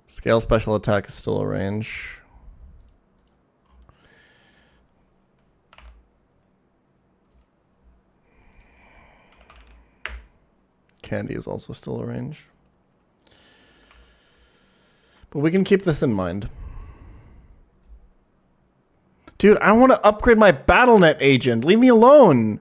S2: Scale special attack is still a range. Candy is also still a range. But we can keep this in mind. Dude, I want to upgrade my BattleNet agent. Leave me alone.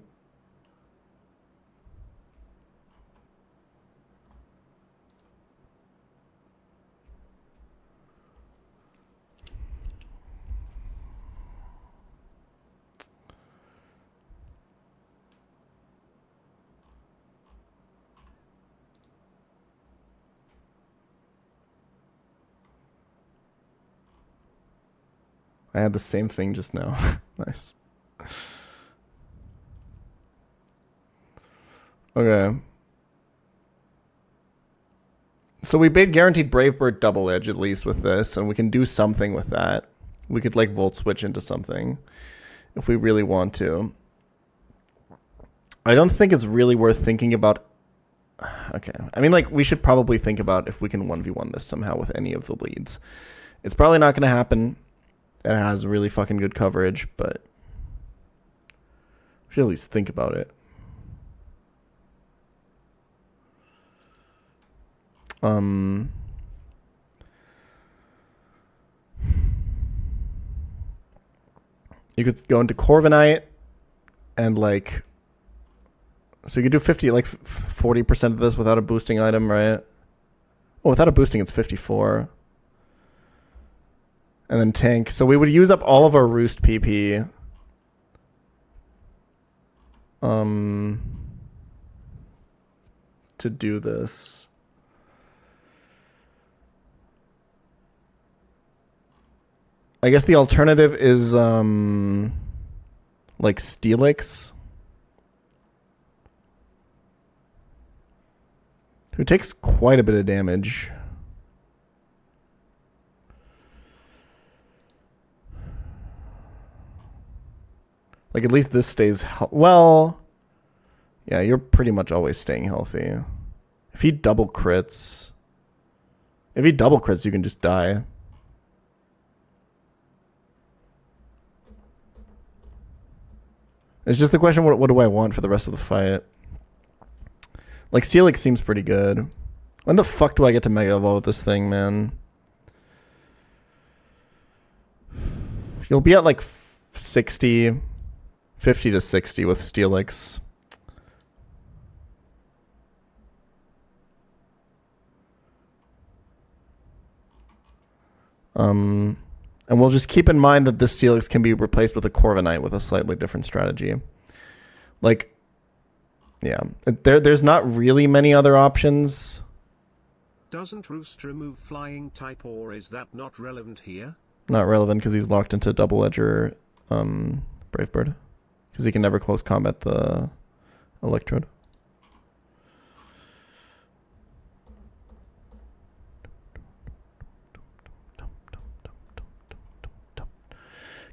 S2: I had the same thing just now. Nice. Okay. So we bait guaranteed Bravebird double edge at least with this, and we can do something with that. We could like volt switch into something if we really want to. I don't think it's really worth thinking about. Okay. I mean, like, we should probably think about if we can 1v1 this somehow with any of the leads. It's probably not going to happen. It has really fucking good coverage, but we should at least think about it. You could go into Corviknight and like, so you could do 50, like 40% of this without a boosting item, right? Oh, without a boosting, it's 54. And then tank. So we would use up all of our Roost PP. To do this. I guess the alternative is like Steelix, who takes quite a bit of damage. Like, at least this stays well. Yeah, you're pretty much always staying healthy. If he double crits, you can just die. It's just the question, what do I want for the rest of the fight? Like, Steelix seems pretty good. When the fuck do I get to Mega Evolve with this thing, man? You'll be at like 50 to 60 with Steelix. And we'll just keep in mind that this Steelix can be replaced with a Corviknight with a slightly different strategy. Like, yeah, there's not really many other options.
S1: Doesn't Roost remove flying type, or is that not relevant here?
S2: Not relevant because he's locked into double edger Bravebird. Because he can never close combat the Electrode.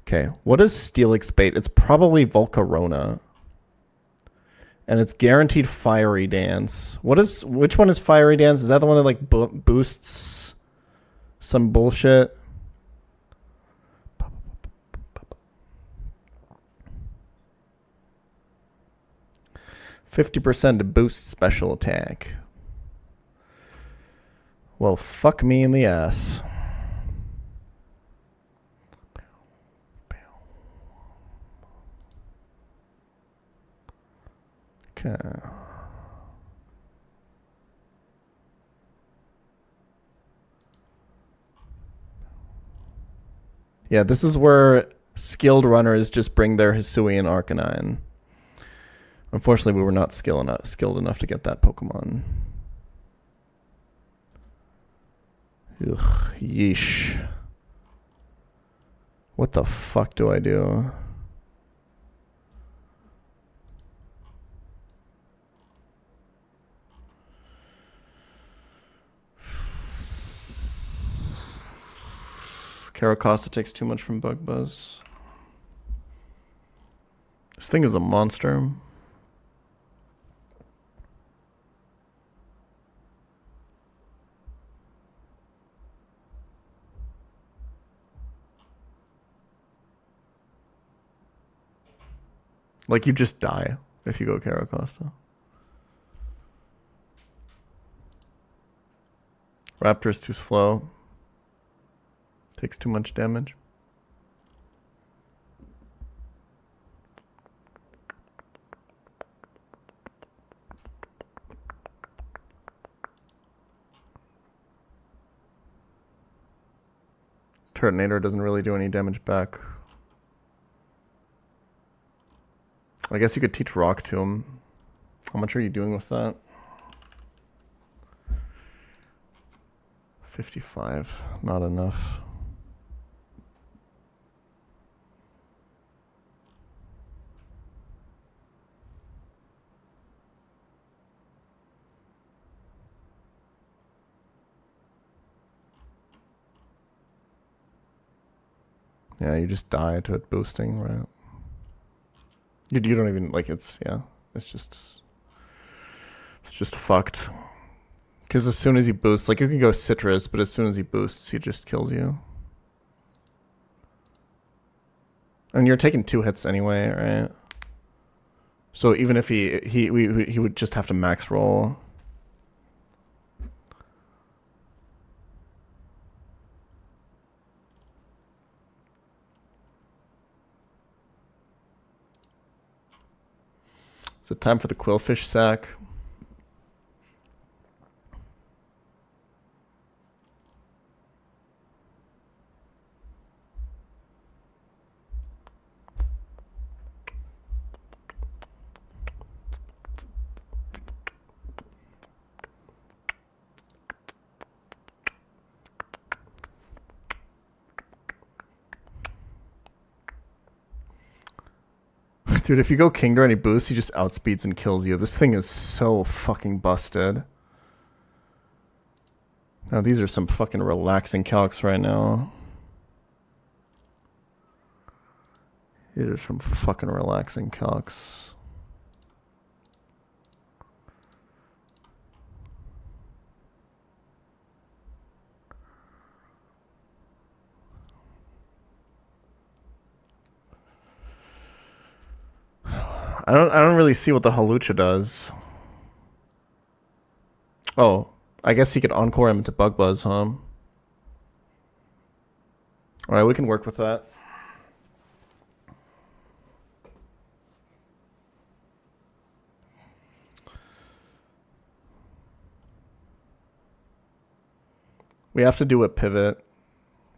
S2: Okay, what is Steelix bait? It's probably Volcarona. And it's guaranteed Fiery Dance. Which one is Fiery Dance? Is that the one that like boosts some bullshit? %50 to boost special attack. Well, fuck me in the ass. Okay. Yeah, this is where skilled runners just bring their Hisuian Arcanine. Unfortunately, we were not skilled enough to get that Pokemon. Ugh, yeesh. What the fuck do I do? Caracosta takes too much from Bug Buzz. This thing is a monster. Like, you just die if you go Caracosta. Raptor's too slow. Takes too much damage. Turtonator doesn't really do any damage back. I guess you could teach Rock to him. How much are you doing with that? 55. Not enough. Yeah, you just die to it boosting, right? You don't even, like, it's just fucked. Because as soon as he boosts, like, you can go citrus, but as soon as he boosts, he just kills you. And you're taking 2 hits anyway, right? So even if he would just have to max roll. Is it time for the quillfish sack? Dude, if you go Kinger and he boosts, he just outspeeds and kills you. This thing is so fucking busted. Now, these are some fucking relaxing calcs right now. These are some fucking relaxing calcs. I don't really see what the Halucha does. Oh, I guess he could encore him into Bug Buzz, huh? Alright, we can work with that. We have to do a pivot.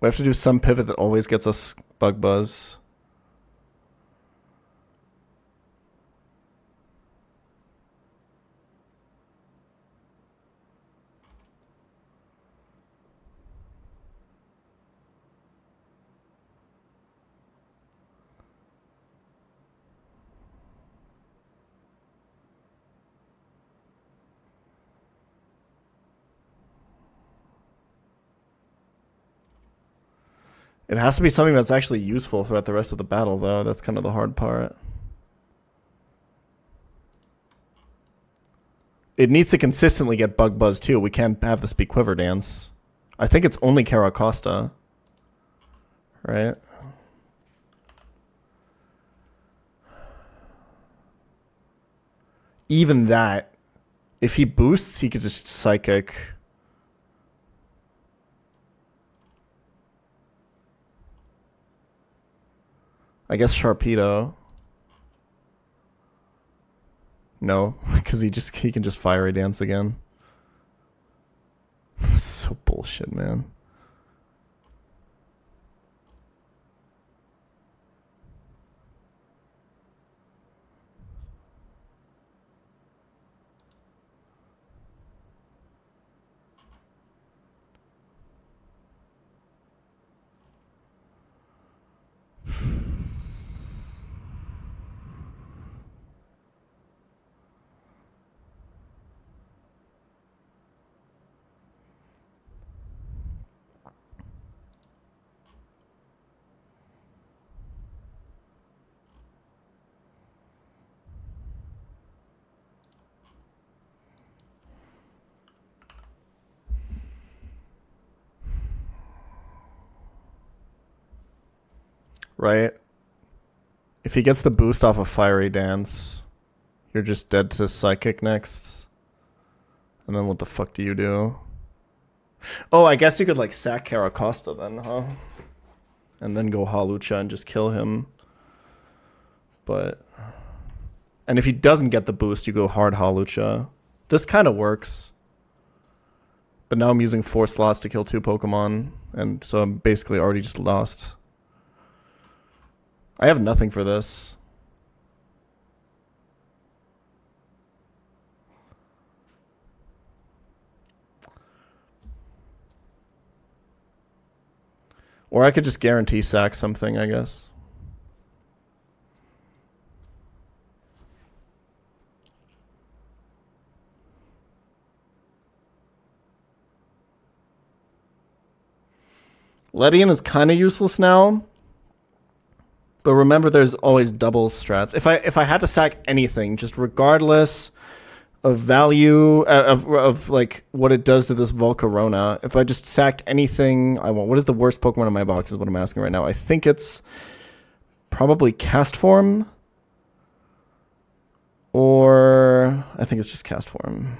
S2: We have to do some pivot that always gets us Bug Buzz. It has to be something that's actually useful throughout the rest of the battle, though. That's kind of the hard part. It needs to consistently get Bug Buzz, too. We can't have this be Quiver Dance. I think it's only Caracosta. Right? Even that, if he boosts, he could just Psychic. I guess Sharpedo. No, because he can just Fiery Dance again. So bullshit, man. Right? If he gets the boost off of Fiery Dance, you're just dead to Psychic next. And then what the fuck do you do? Oh, I guess you could like sack Caracosta then, huh? And then go Halucha and just kill him. But... And if he doesn't get the boost, you go hard Halucha. This kind of works. But now I'm using 4 slots to kill 2 Pokemon. And so I'm basically already just lost. I have nothing for this. Or I could just guarantee sack something, I guess. Ledian is kind of useless now, But remember, there's always double strats. If I had to sack anything, just regardless of value of like what it does to this Volcarona, if I just sacked anything I want, what is the worst Pokemon in my box? Is what I'm asking right now. I think it's probably Cast Form, or I think it's just Cast Form.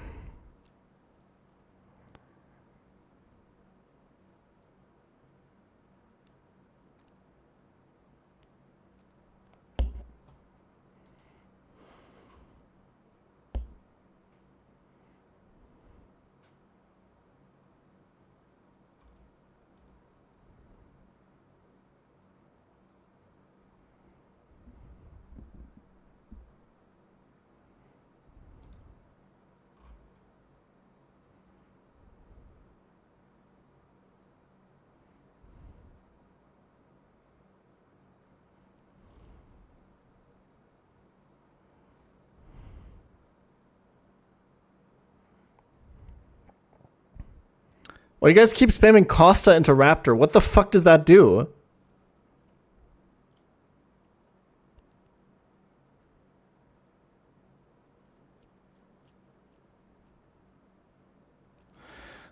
S2: Well, you guys keep spamming Costa into Raptor. What the fuck does that do?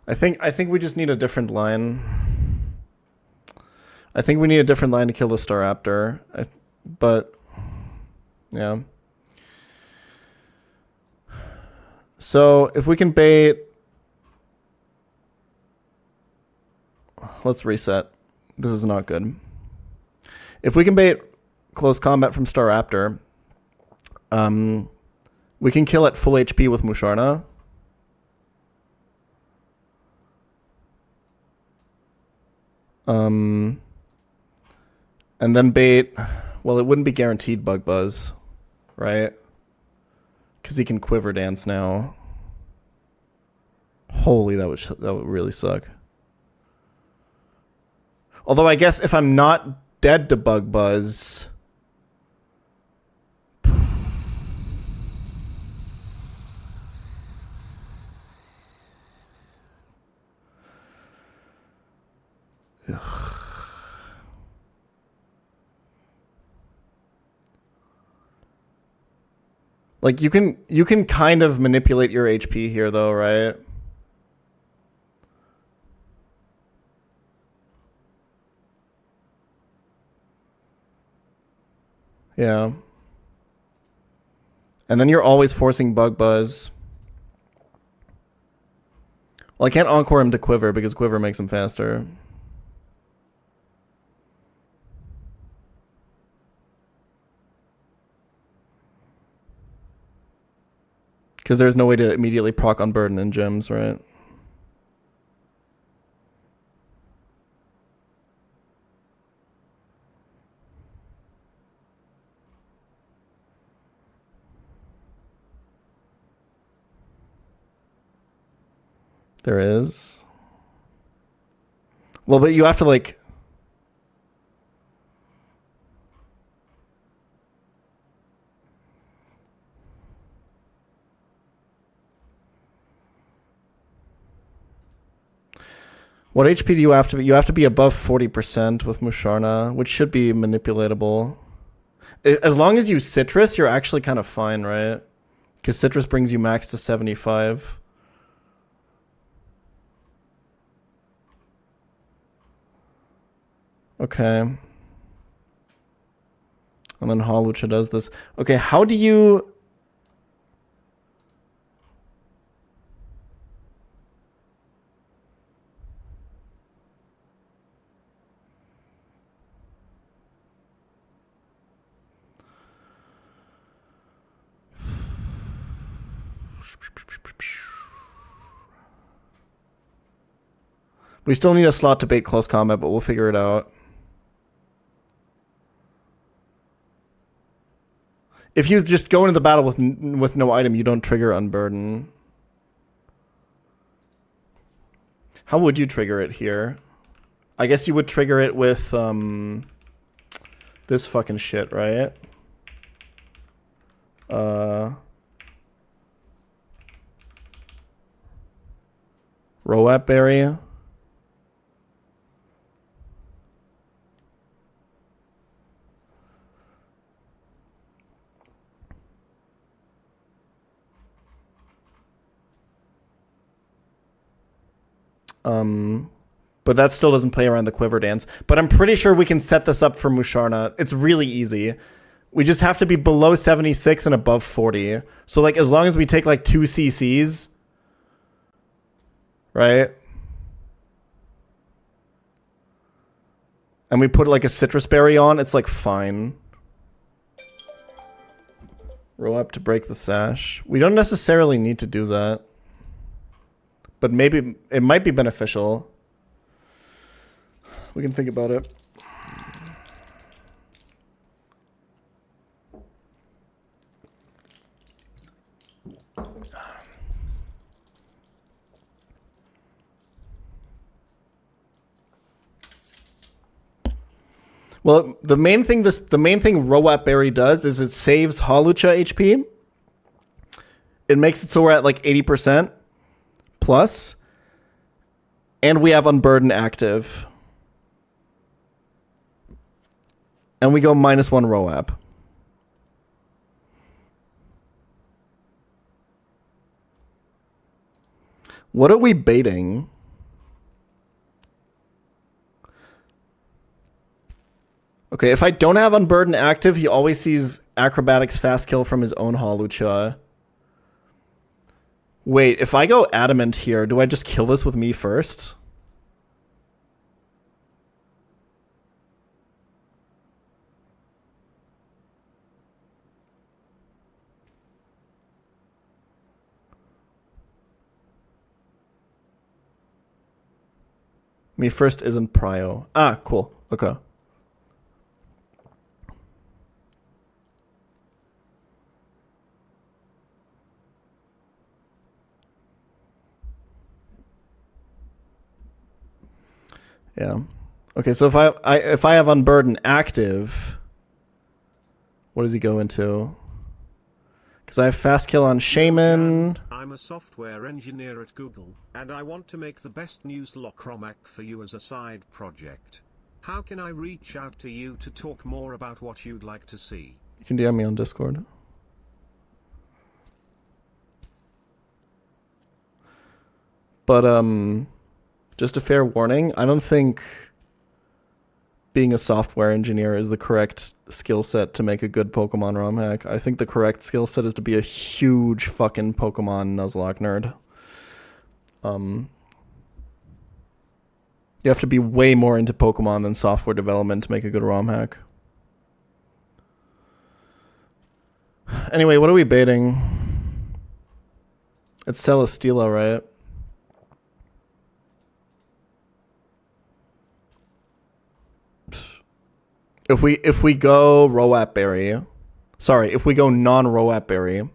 S2: I think we just need a different line. I think we need a different line to kill the Staraptor. But yeah. So if we can bait, let's reset. This is not good. If we can bait close combat from Staraptor, we can kill at full HP with Musharna. And then bait. Well, it wouldn't be guaranteed Bug Buzz, right? Because he can Quiver Dance now. Holy, that would really suck. Although I guess if I'm not dead to Bug Buzz, ugh. Like you can kind of manipulate your HP here though, right? Yeah. And then you're always forcing Bug Buzz. Well, I can't Encore him to Quiver because Quiver makes him faster. Because there's no way to immediately proc Unburden in Gems, right? There is. Well, but you have to like... What HP do you have to be? You have to be above 40% with Musharna, which should be manipulatable. As long as you Citrus, you're actually kind of fine, right? Because Citrus brings you max to 75. Okay. And then Hawlucha does this. Okay, how do you... We still need a slot to bait close combat, but we'll figure it out. If you just go into the battle with no item, you don't trigger Unburden. How would you trigger it here? I guess you would trigger it with this fucking shit, right? Roap Berry. But that still doesn't play around the quiver dance. But I'm pretty sure we can set this up for Musharna. It's really easy. We just have to be below 76 and above 40. So, like, as long as we take, like, 2 CCs, right? And we put, like, a citrus berry on, it's, like, fine. Row up to break the sash. We don't necessarily need to do that. But maybe it might be beneficial. We can think about it. Well, the main thing Roat Berry does is it saves Hawlucha HP. It makes it so we're at like 80% plus, and we have Unburden active, and we go -1 Roap. What are we baiting? Okay, if I don't have Unburden active, he always sees Acrobatics fast kill from his own Hawlucha. Wait, if I go Adamant here, do I just kill this with me first? Me first isn't prio. Ah, cool. Okay. Yeah. Okay, so if I have Unburden active, what does he go into? Because I have fast kill on Shaman.
S1: I'm a software engineer at Google, and I want to make the best Nuzlocke for you as a side project. How can I reach out to you to talk more about what you'd like to see?
S2: You can DM me on Discord. But just a fair warning, I don't think being a software engineer is the correct skill set to make a good Pokemon ROM hack. I think the correct skill set is to be a huge fucking Pokemon Nuzlocke nerd. You have to be way more into Pokemon than software development to make a good ROM hack. Anyway, what are we baiting? It's Celesteela, right? If we go Roat Berry, sorry, if we go non-Roat Berry.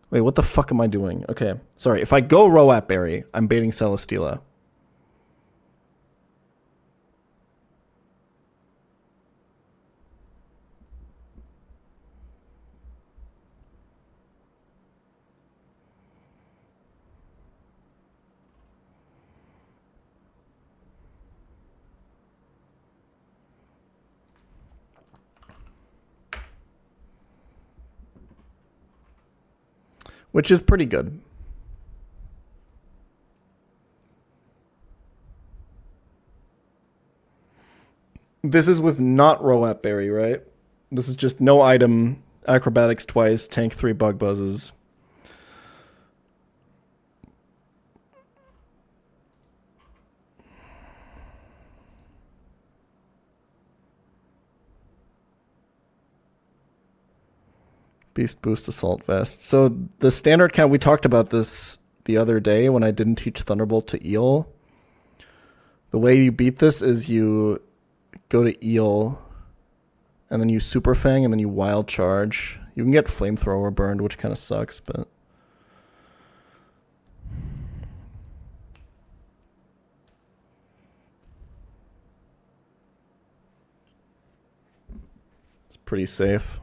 S2: Wait, what the fuck am I doing? Okay, sorry. If I go Roat Berry, I'm baiting Celesteela. Which is pretty good. This is with not Roat Berry, right? This is just no item, Acrobatics twice, tank 3 Bug Buzzes. Beast Boost Assault Vest. So the standard count, we talked about this the other day when I didn't teach Thunderbolt to Eel. The way you beat this is you go to Eel, and then you Super Fang, and then you Wild Charge. You can get Flamethrower burned, which kind of sucks, but... it's pretty safe.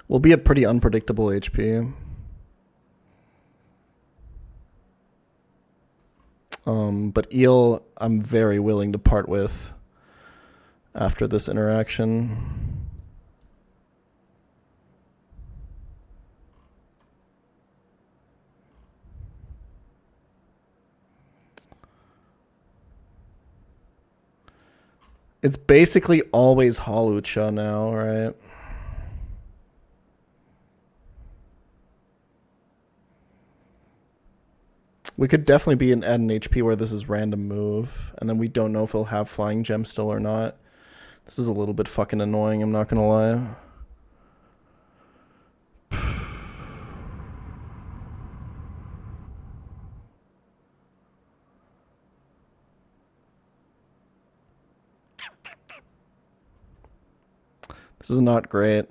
S2: We'll be at pretty unpredictable HP. But Eel, I'm very willing to part with after this interaction. It's basically always Halucha now, right? We could definitely be at an HP where this is random move, and then we don't know if he'll have Flying Gem still or not. This is a little bit fucking annoying, I'm not gonna lie. This is not great.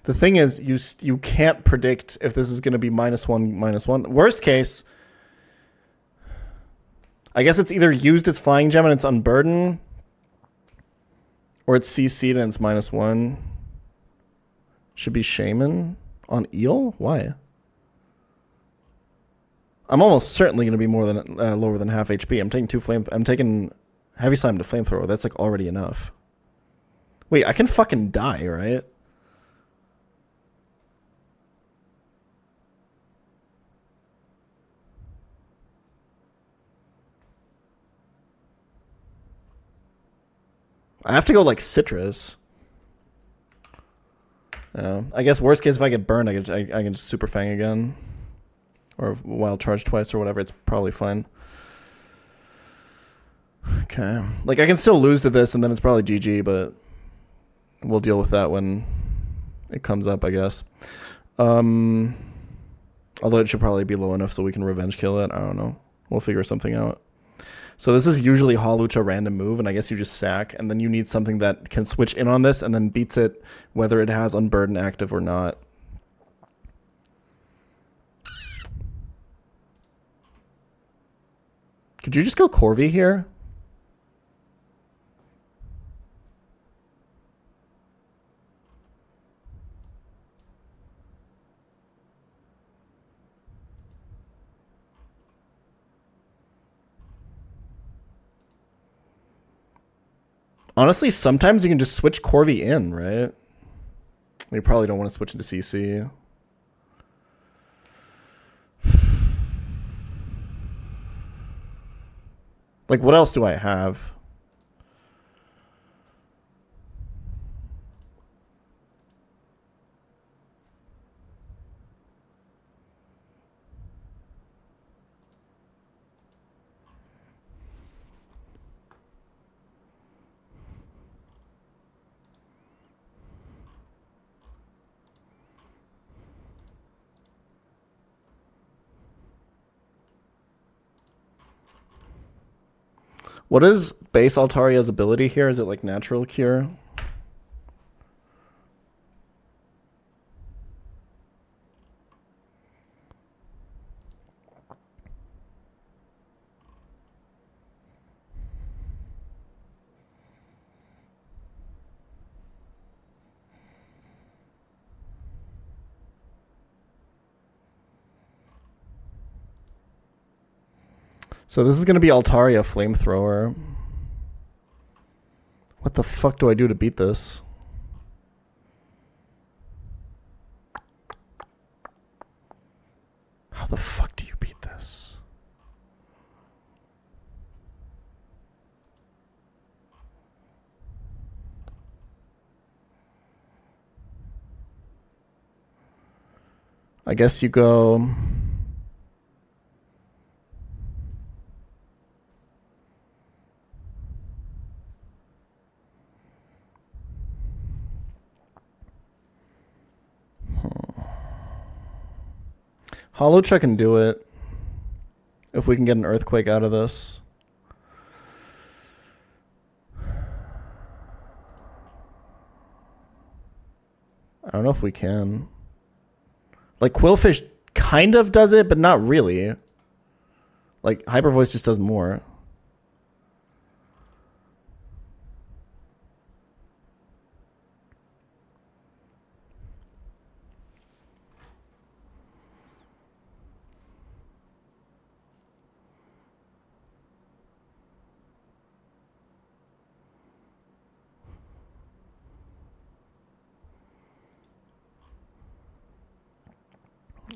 S2: The thing is, you can't predict if this is going to be -1, -1. Worst case, I guess it's either used its Flying Gem and it's Unburden, or it's CC'd and it's -1. Should be Shaman on Eel? Why? I'm almost certainly going to be more than lower than half HP. I'm taking Heavy Slime to Flamethrower. That's like already enough. Wait, I can fucking die, right? I have to go like Citrus. I guess worst case if I get burned, I can just Super Fang again. Or Wild Charge twice or whatever. It's probably fine. Okay. Like I can still lose to this and then it's probably GG, but we'll deal with that when it comes up, I guess. Although it should probably be low enough so we can revenge kill it. I don't know. We'll figure something out. So this is usually Halucha random move, and I guess you just sack, and then you need something that can switch in on this and then beats it whether it has Unburden active or not. Could you just go Corvi here? Honestly, sometimes you can just switch Corvi in, right? You probably don't want to switch into CC. Like, what else do I have? What is base Altaria's ability here? Is it like natural cure? So this is going to be Altaria Flamethrower. What the fuck do I do to beat this? How the fuck do you beat this? I guess you go... Holocha can do it. If we can get an Earthquake out of this. I don't know if we can. Like, Quillfish kind of does it, but not really. Like, Hyper Voice just does more.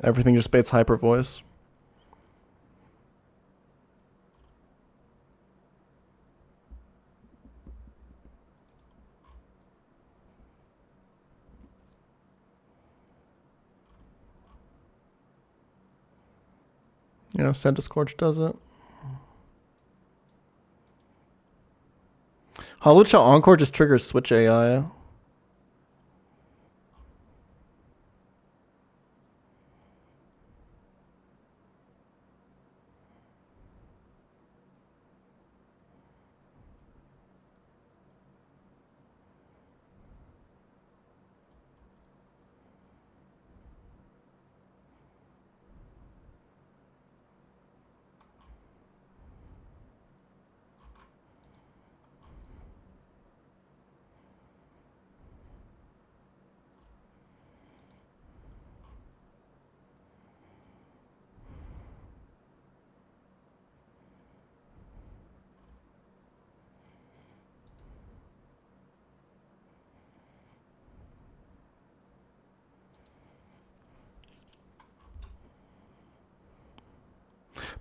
S2: Everything just baits Hyper Voice. You know, Centiscorch does it. Hollow Shell Encore just triggers Switch AI.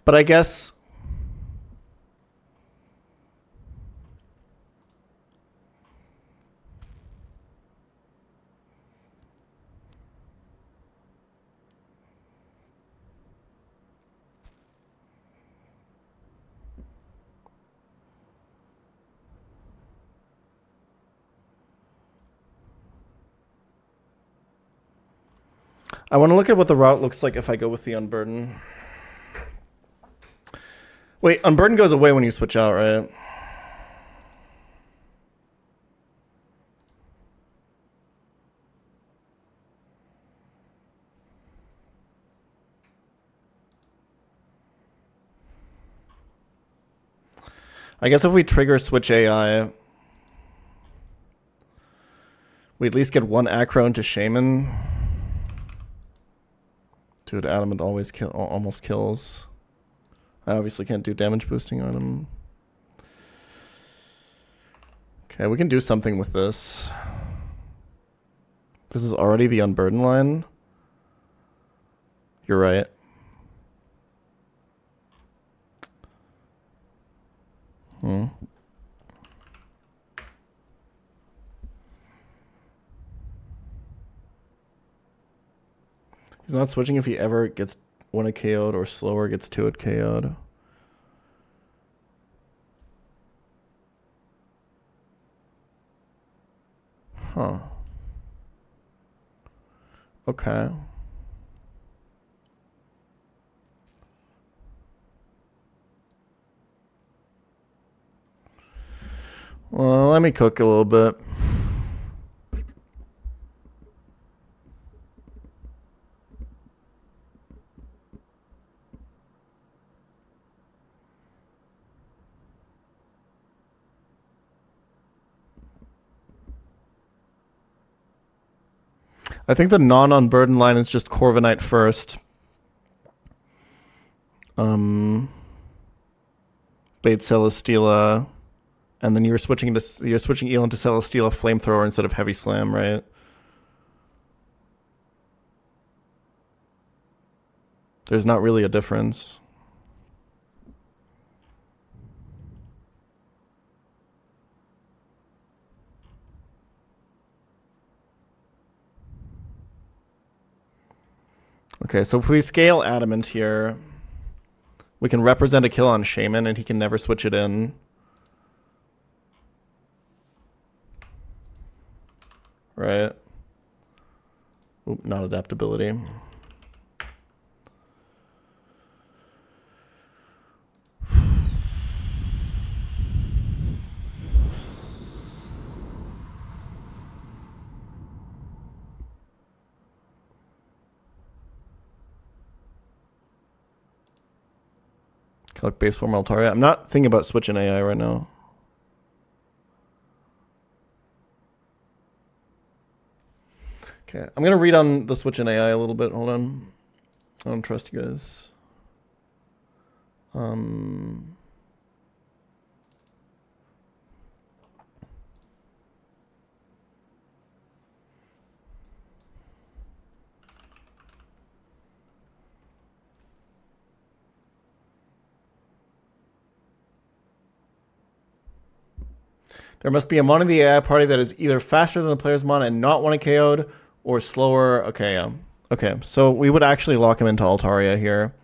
S2: But I guess I want to look at what the route looks like if I go with the Unburden. Wait, Unburden goes away when you switch out, right? I guess if we trigger Switch AI, we at least get one Acro into Shaman. Dude, Adamant almost kills. I obviously can't do damage boosting on him. Okay, we can do something with this. This is already the Unburden line. You're right. He's not switching if he ever gets 1 KO'd or slower gets 2 KO'd. Huh. Okay. Well, let me cook a little bit. I think the non-unburden line is just Corviknight first. Bait Celesteela, and then you're switching Elon to Celesteela Flamethrower instead of Heavy Slam, right? There's not really a difference. Okay, so if we scale Adamant here, we can represent a kill on Shaman and he can never switch it in. Right? Oop, not adaptability. Collect base form Altaria. I'm not thinking about switching AI right now. Okay, I'm gonna read on the switch in AI a little bit. Hold on. I don't trust you guys. There must be a mon in the AI party that is either faster than the player's mon and not 1 KO'd, or slower. Okay, yeah. Okay, so we would actually lock him into Altaria here.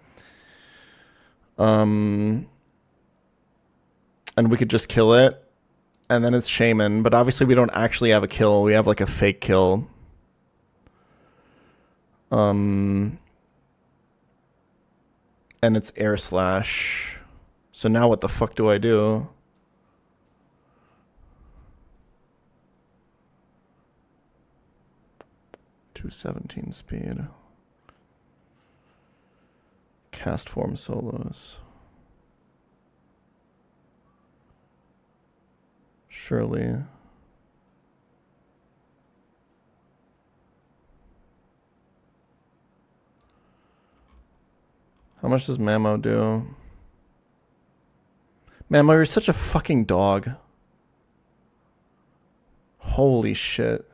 S2: And we could just kill it. And then it's Shaman. But obviously we don't actually have a kill. We have like a fake kill. And it's Air Slash. So now what the fuck do I do? .217 speed. Cast form solos. Surely. How much does Mamo do? Mamo, you're such a fucking dog. Holy shit.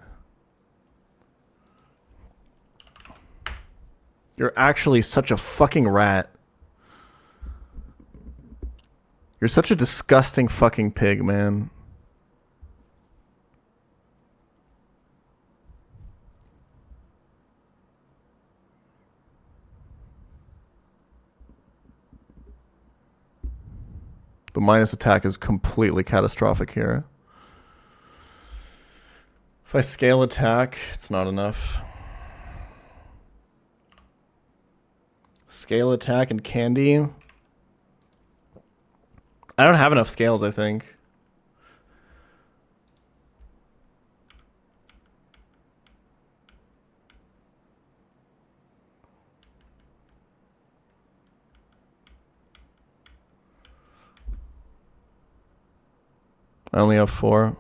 S2: You're actually such a fucking rat. You're such a disgusting fucking pig, man. The minus attack is completely catastrophic here. If I scale attack, it's not enough. Scale attack and candy. I don't have enough scales, I think. I only have 4.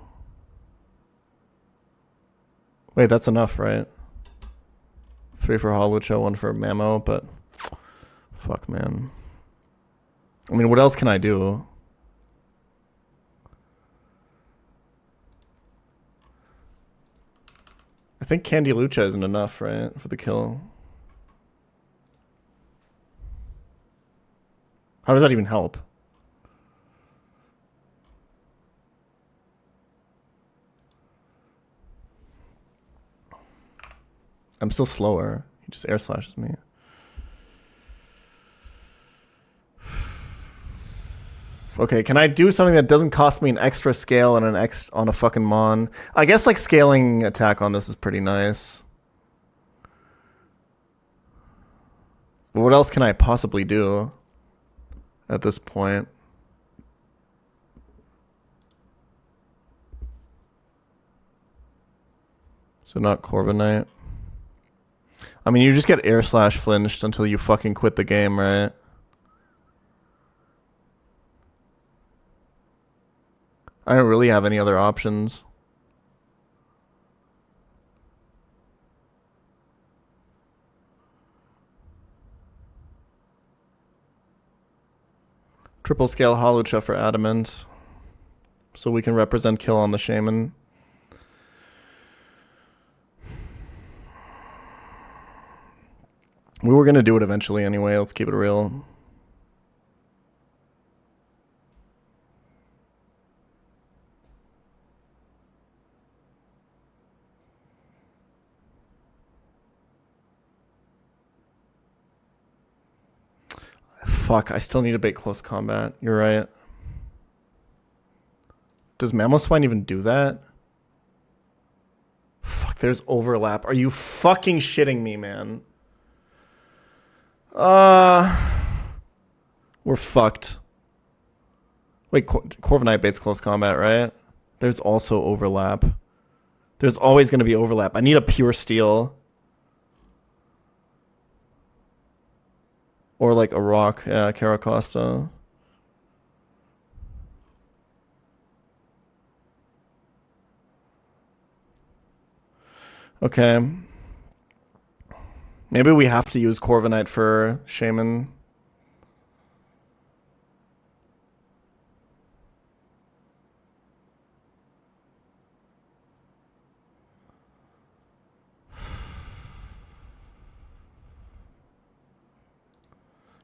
S2: Wait, that's enough, right? 3 for Holucha, 1 for Mamo, but fuck, man. I mean, what else can I do? I think Candy Lucha isn't enough, right, for the kill. How does that even help? I'm still slower. He just air slashes me. Okay, can I do something that doesn't cost me an extra scale and an on a fucking Mon? I guess like scaling attack on this is pretty nice. But what else can I possibly do at this point? So not Corviknight. I mean, you just get air slash flinched until you fucking quit the game, right? I don't really have any other options. Triple scale Holucha for Adamant. So we can represent kill on the Shaman. We were going to do it eventually anyway. Let's keep it real. Fuck, I still need a bait close combat. You're right. Does Mamoswine even do that? Fuck, there's overlap. Are you fucking shitting me, man? We're fucked. Wait, Corviknight baits close combat, right? There's also overlap. There's always going to be overlap. I need a pure steel. Or like a rock. Yeah, Caracosta. Okay. Maybe we have to use Corviknight for Shaman.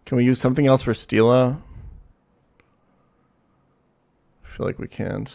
S2: Can we use something else for Steela? I feel like we can't.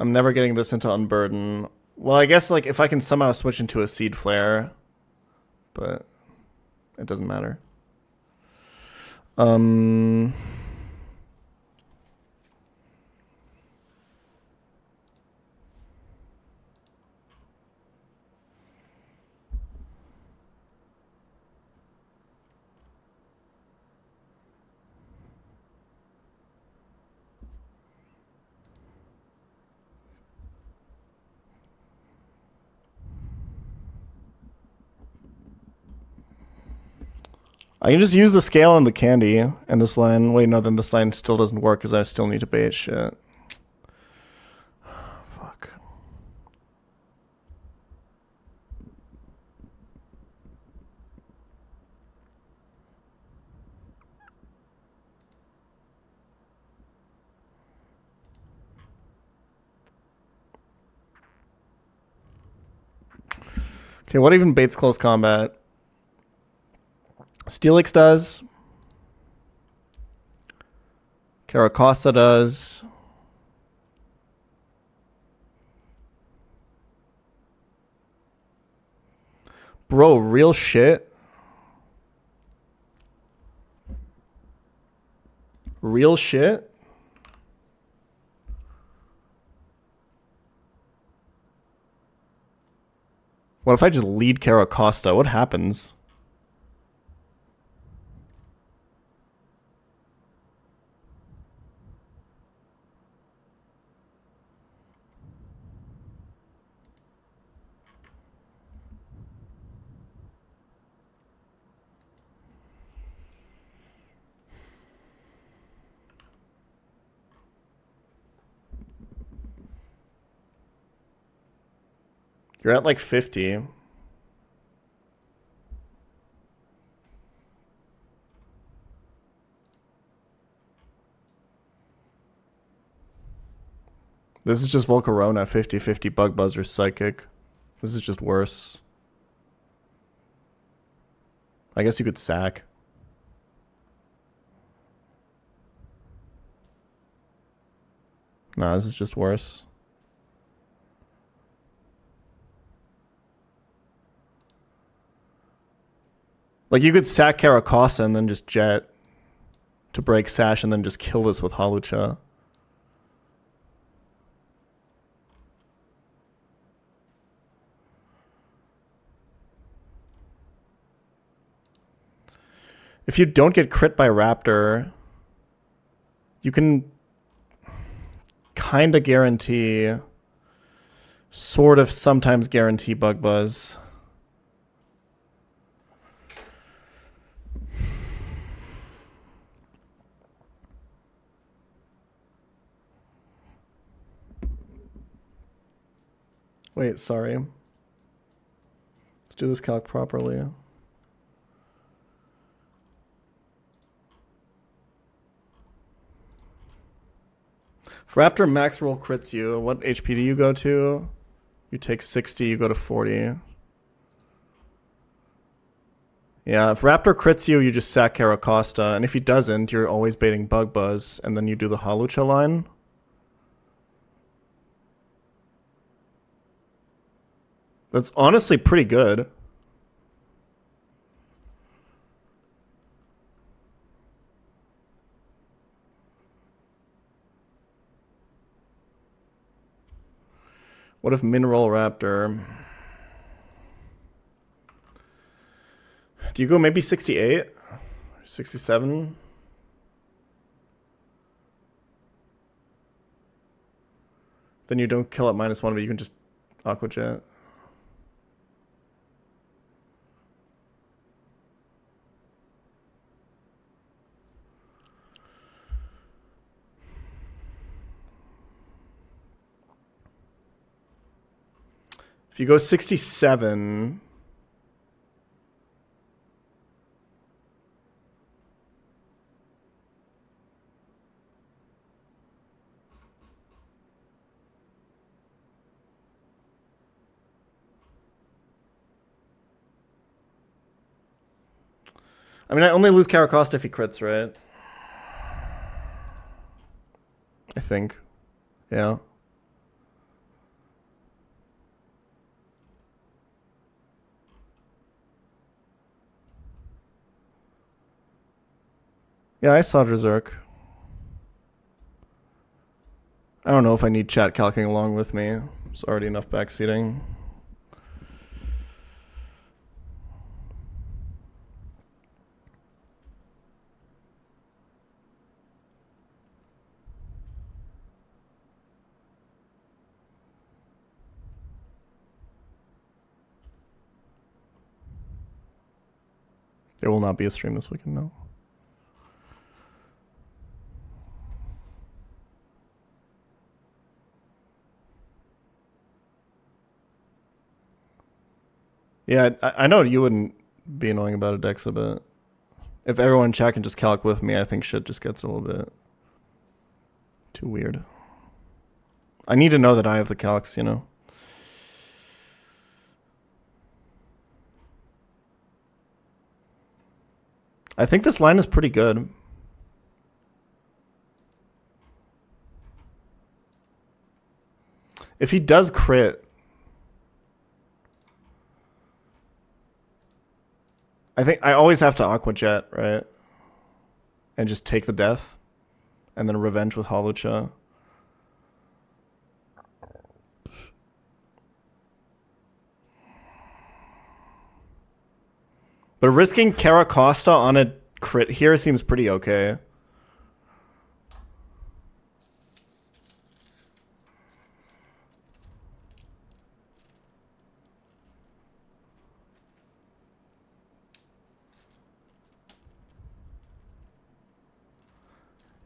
S2: I'm never getting this into Unburden. Well, I guess like if I can somehow switch into a Seed Flare, but it doesn't matter. I can just use the scale and the candy and this line. Wait, no, then this line still doesn't work because I still need to bait shit. Fuck. Okay, what even baits close combat? Steelix does. Caracosta does. Bro, real shit. Real shit. What if I just lead Caracosta? What happens? You're at like 50. This is just Volcarona, 50-50 Bug Buzzer Psychic. This is just worse. I guess you could sack. Nah, this is just worse. Like, you could sack Caracosta and then just jet to break Sash and then just kill this with Hawlucha. If you don't get crit by Raptor, you can kind of guarantee, sort of sometimes guarantee Bug Buzz. Wait, sorry. Let's do this calc properly. If Raptor max roll crits you, what HP do you go to? You take 60, you go to 40. Yeah, if Raptor crits you, you just sack Caracosta, and if he doesn't, you're always baiting Bug Buzz, and then you do the Hawlucha line. That's honestly pretty good. What if Mineral Raptor? Do you go maybe 68? 67? Then you don't kill at -1, but you can just Aqua Jet. If you go 67... I mean, I only lose Caracosta if he crits, right? I think. Yeah. Yeah, I saw Drazurk. I don't know if I need chat calcing along with me. It's already enough backseating. There will not be a stream this weekend, no. Yeah, I know you wouldn't be annoying about a Dex a bit. If everyone in chat can just calc with me, I think shit just gets a little bit too weird. I need to know that I have the calcs, you know? I think this line is pretty good. If he does crit, I think I always have to Aqua Jet, right? And just take the death. And then revenge with Holucha. But risking Caracosta on a crit here seems pretty okay.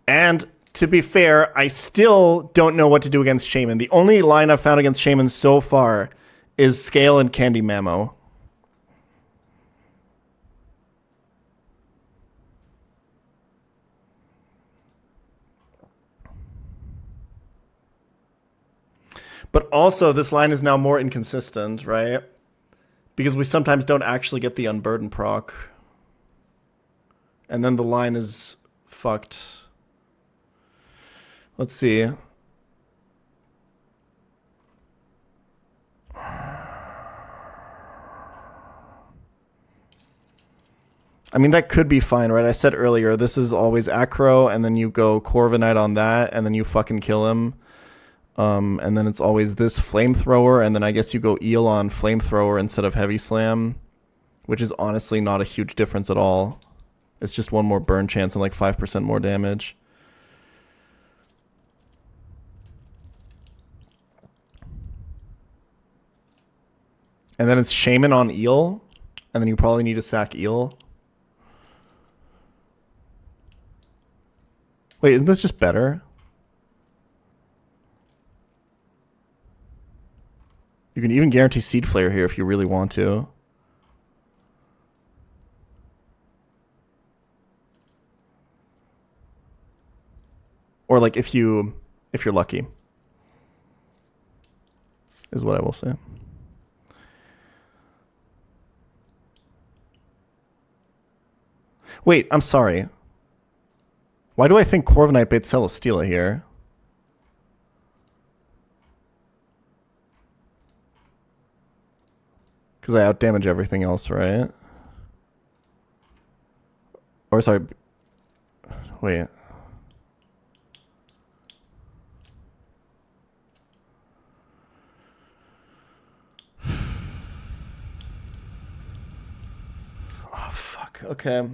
S2: And to be fair, I still don't know what to do against Shaman. The only line I've found against Shaman so far is Scale and Candy Mamo. But also, this line is now more inconsistent, right? Because we sometimes don't actually get the Unburden proc. And then the line is fucked. Let's see. I mean, that could be fine, right? I said earlier, this is always Acro, and then you go Corviknight on that, and then you fucking kill him. And then it's always this Flamethrower, and then I guess you go Eel on Flamethrower instead of Heavy Slam, which is honestly not a huge difference at all. It's just one more burn chance and like 5% more damage. And then it's Shaman on Eel, and then you probably need to sack Eel. Wait, isn't this just better? You can even guarantee Seed Flare here if you really want to. Or like if you're lucky. Is what I will say. Wait, I'm sorry. Why do I think Corviknight baits Celesteela here? Because I outdamage everything else, right? Or sorry. Wait. Oh, fuck. Okay.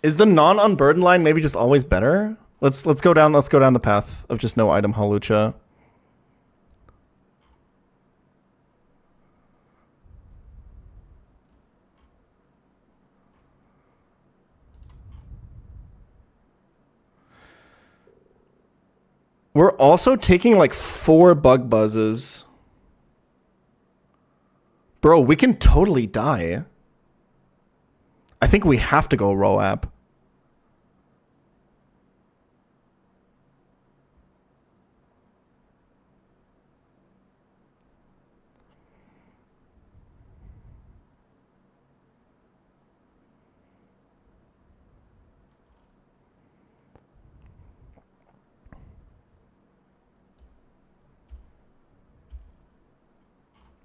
S2: Is the non-unburden line maybe just always better? Let's go down the path of just no item Holucha. We're also taking like 4 bug buzzes. Bro, we can totally die. I think we have to go Roab.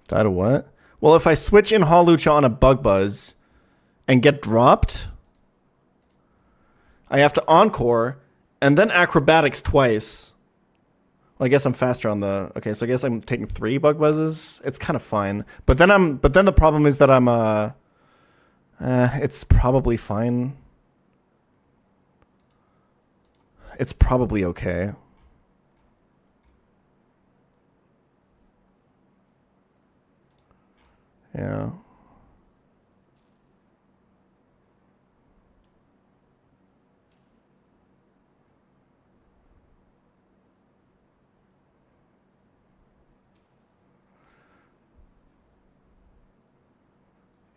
S2: Die to what? Well, if I switch in Holucha on a bug buzz and get dropped, I have to encore and then acrobatics twice. Well, I guess I'm faster on the. Okay, so I guess I'm taking 3 bug buzzes. It's kind of fine, but then the problem is that I'm it's probably fine. It's probably okay. Yeah.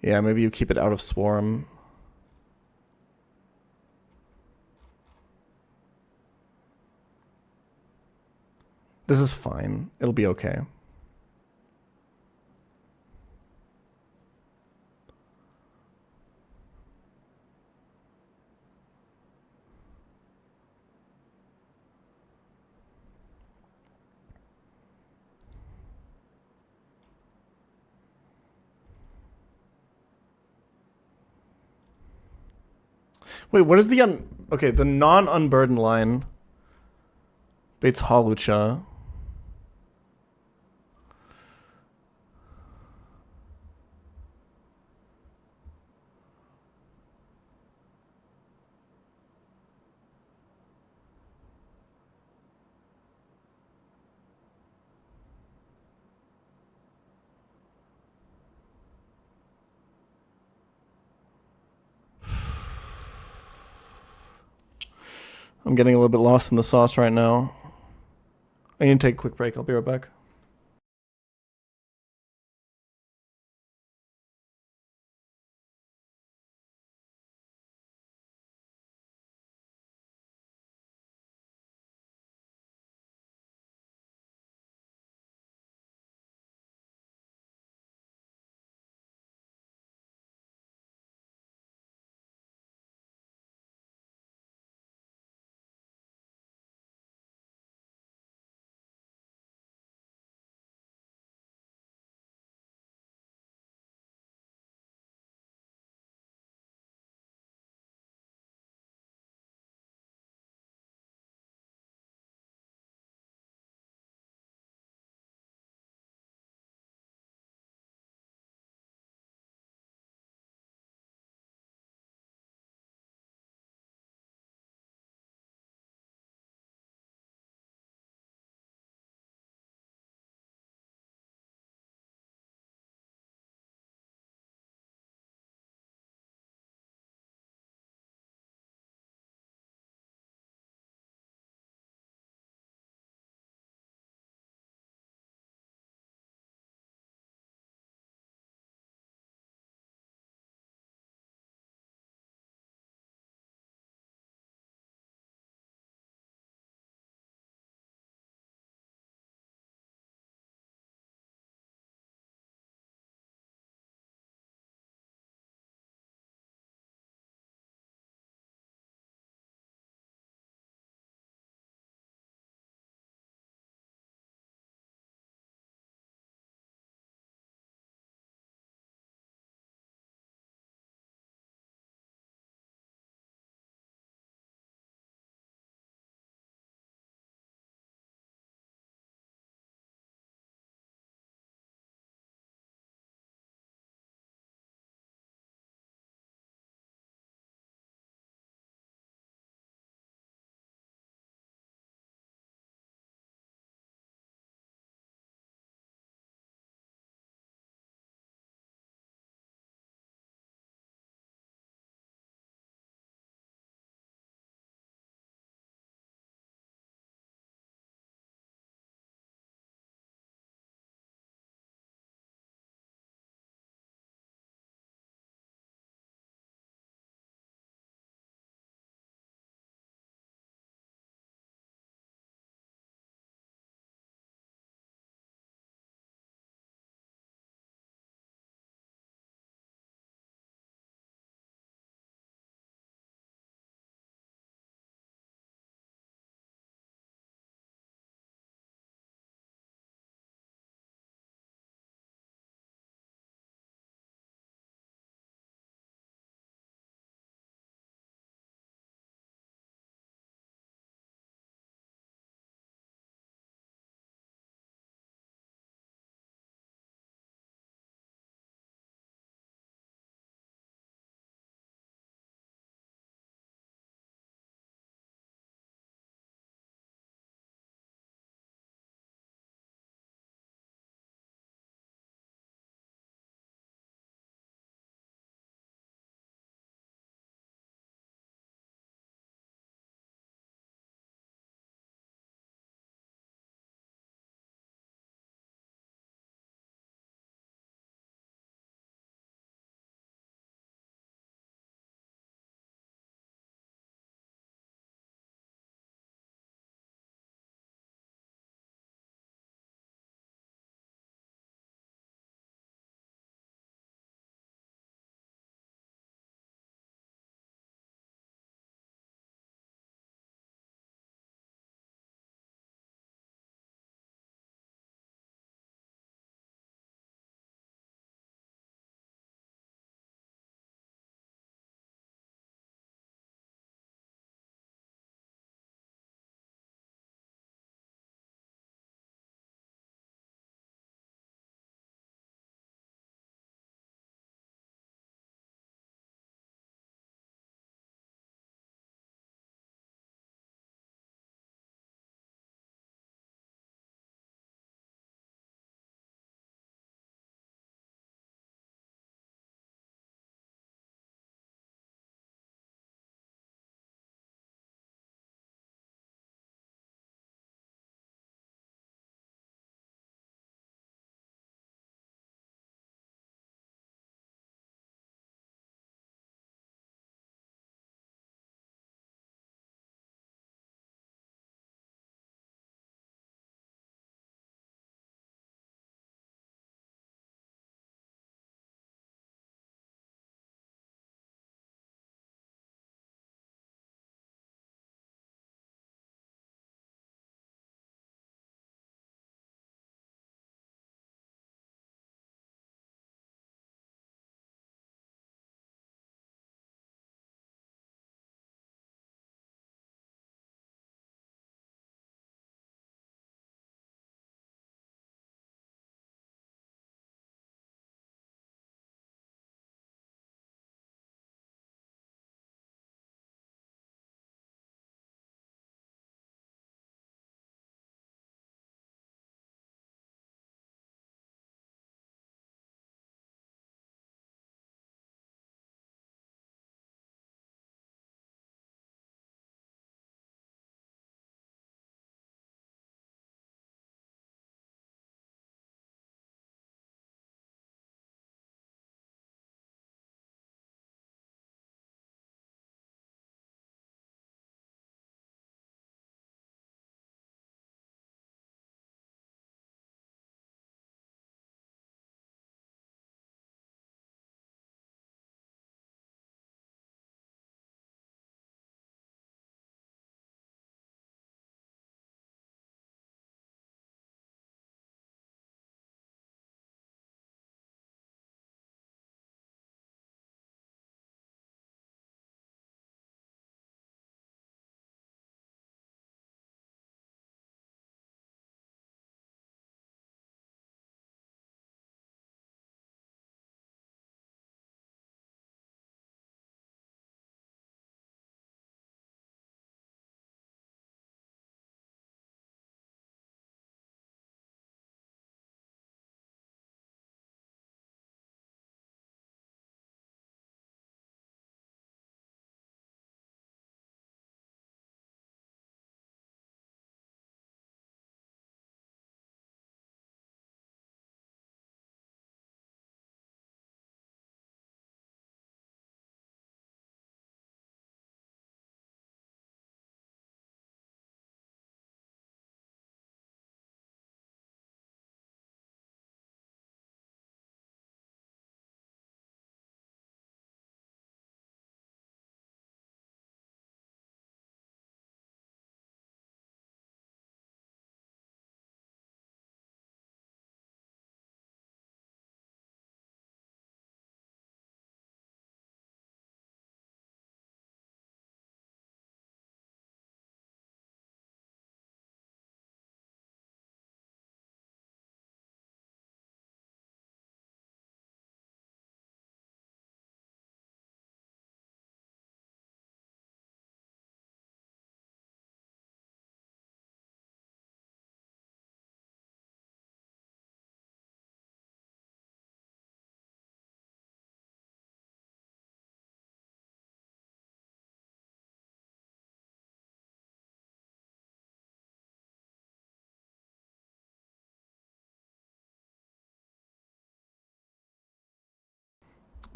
S2: Yeah, maybe you keep it out of swarm. This is fine. It'll be okay. Wait, what is the okay, the non-unburdened line? pChal Lucha. I'm getting a little bit lost in the sauce right now. I need to take a quick break. I'll be right back.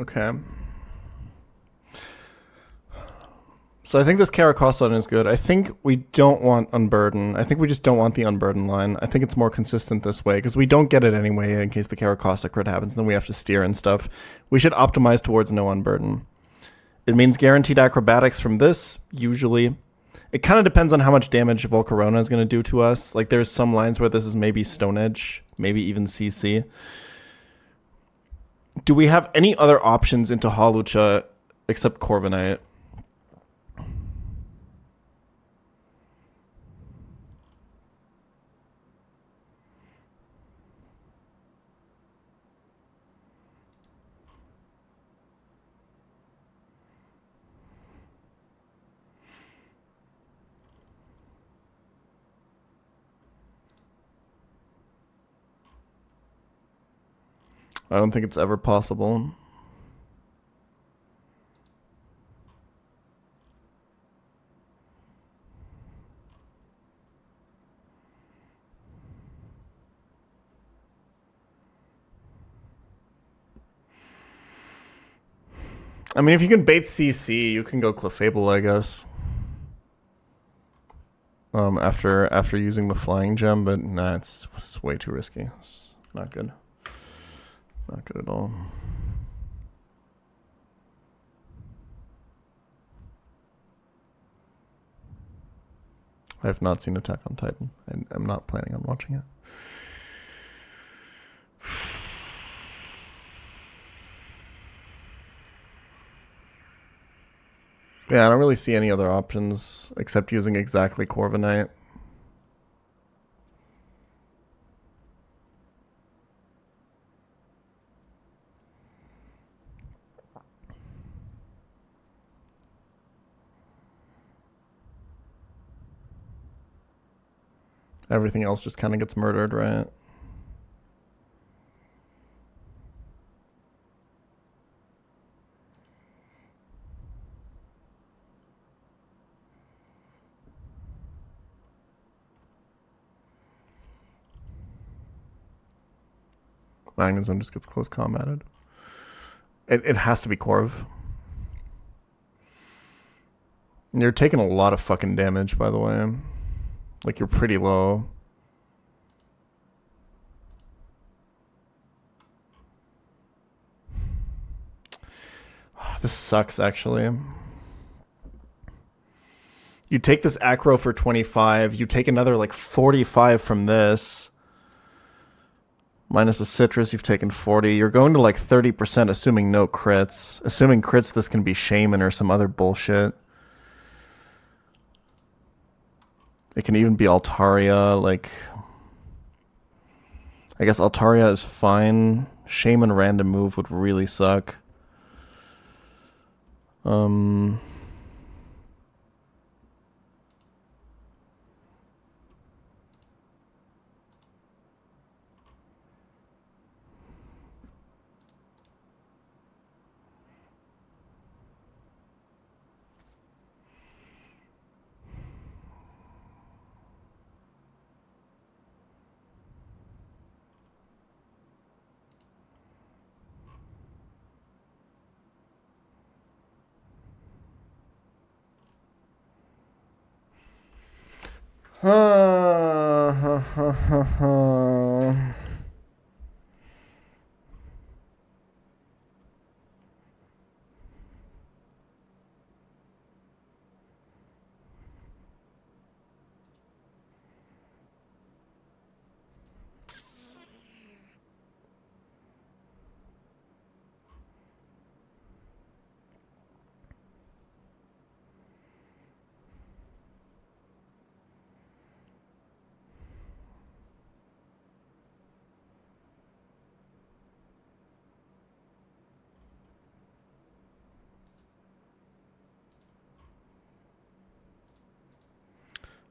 S2: Okay. So I think this Karakosson is good. I think we don't want Unburden. I think we just don't want the Unburden line. I think it's more consistent this way because we don't get it anyway in case the Karakossa crit happens. Then we have to steer and stuff. We should optimize towards no Unburden. It means guaranteed acrobatics from this, usually. It kind of depends on how much damage Volcarona is going to do to us. Like there's some lines where this is maybe Stone Edge, maybe even CC. Do we have any other options into Hawlucha except Corviknight? I don't think it's ever possible. I mean, if you can bait CC, you can go Clefable, I guess. After using the Flying Gem, but nah, it's way too risky. It's not good. Not good at all. I have not seen Attack on Titan. I'm not planning on watching it. Yeah, I don't really see any other options except using exactly Corviknight. Everything else just kind of gets murdered, right? Magnezone just gets close combated. It has to be Corv. You're taking a lot of fucking damage, by the way. Like, you're pretty low. This sucks, actually. You take this Acro for 25. You take another, like, 45 from this. Minus a Citrus, you've taken 40. You're going to, like, 30%, assuming no crits. Assuming crits, this can be Shaman or some other bullshit. It can even be Altaria, like... I guess Altaria is fine. Shaman random move would really suck.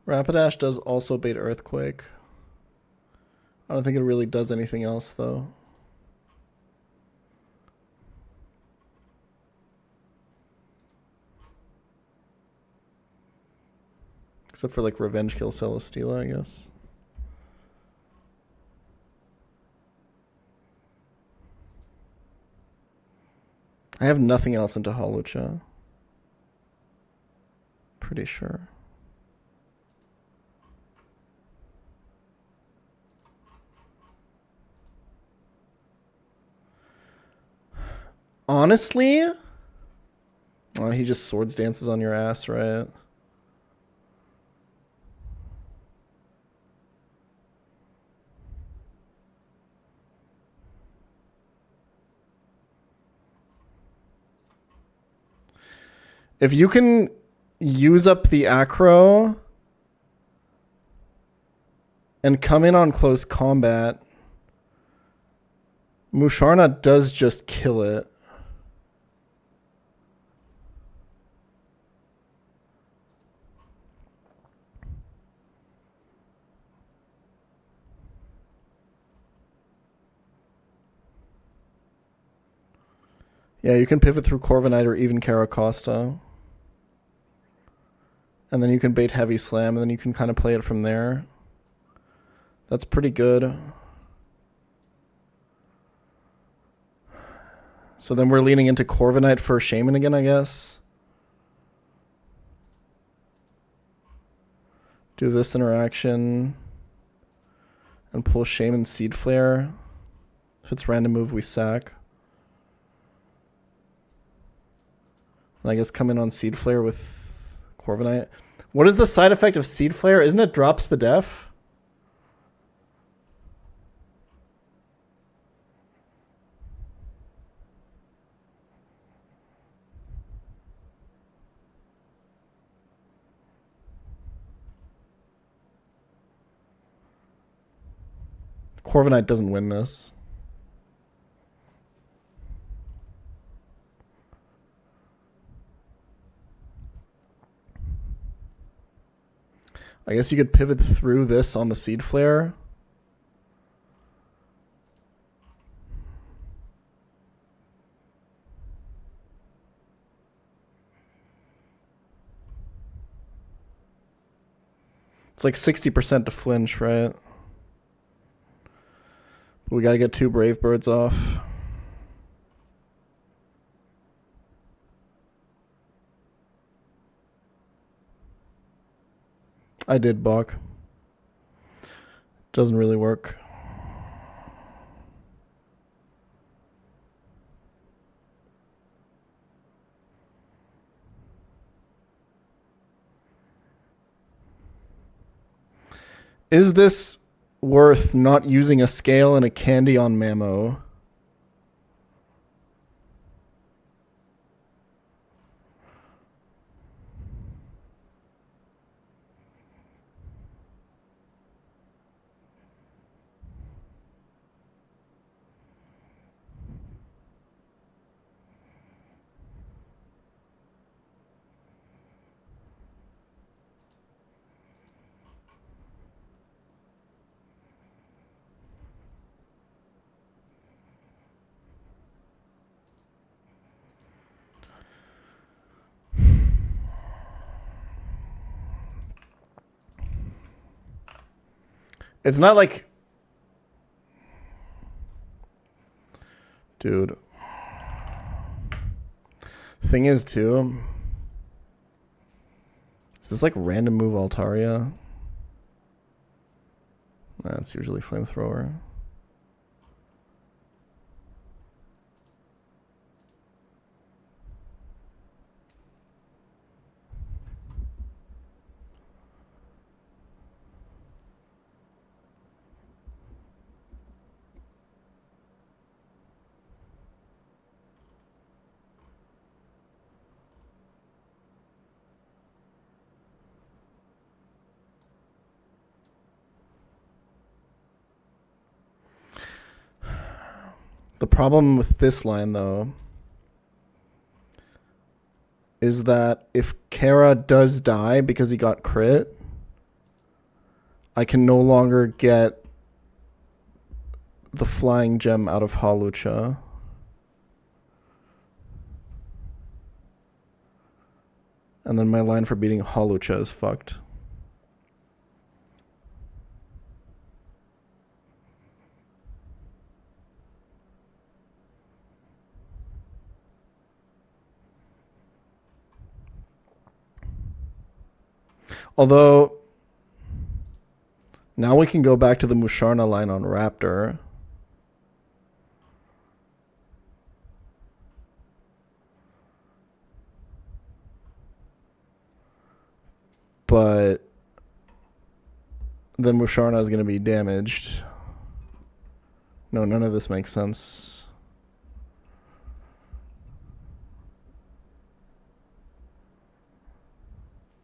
S2: Rapidash does also bait Earthquake. I don't think it really does anything else, though. Except for, like, Revenge Kill Celesteela, I guess. I have nothing else into Hawlucha. Pretty sure. Honestly, oh, he just swords dances on your ass, right? If you can use up the acro and come in on close combat, Musharna does just kill it. Yeah, you can pivot through Corviknight or even Caracosta. And then you can bait Heavy Slam, and then you can kind of play it from there. That's pretty good. So then we're leaning into Corviknight for Shaman again, I guess. Do this interaction. And pull Shaman Seed Flare. If it's random move, we sack. And I guess come in on Seed Flare with Corviknight. What is the side effect of Seed Flare? Isn't it drop Spadef? Corviknight doesn't win this. I guess you could pivot through this on the Seed Flare. It's like 60% to flinch, right? But we got to get 2 Brave Birds off. I did balk. Doesn't really work. Is this worth not using a scale and a candy on Mamo? It's not like... Dude. Thing is, too... Is this like random move Altaria? That's usually Flamethrower. The problem with this line, though, is that if Kara does die because he got crit, I can no longer get the flying gem out of Hawlucha. And then my line for beating Hawlucha is fucked. Although, now we can go back to the Musharna line on Raptor. But then Musharna is going to be damaged. No, none of this makes sense.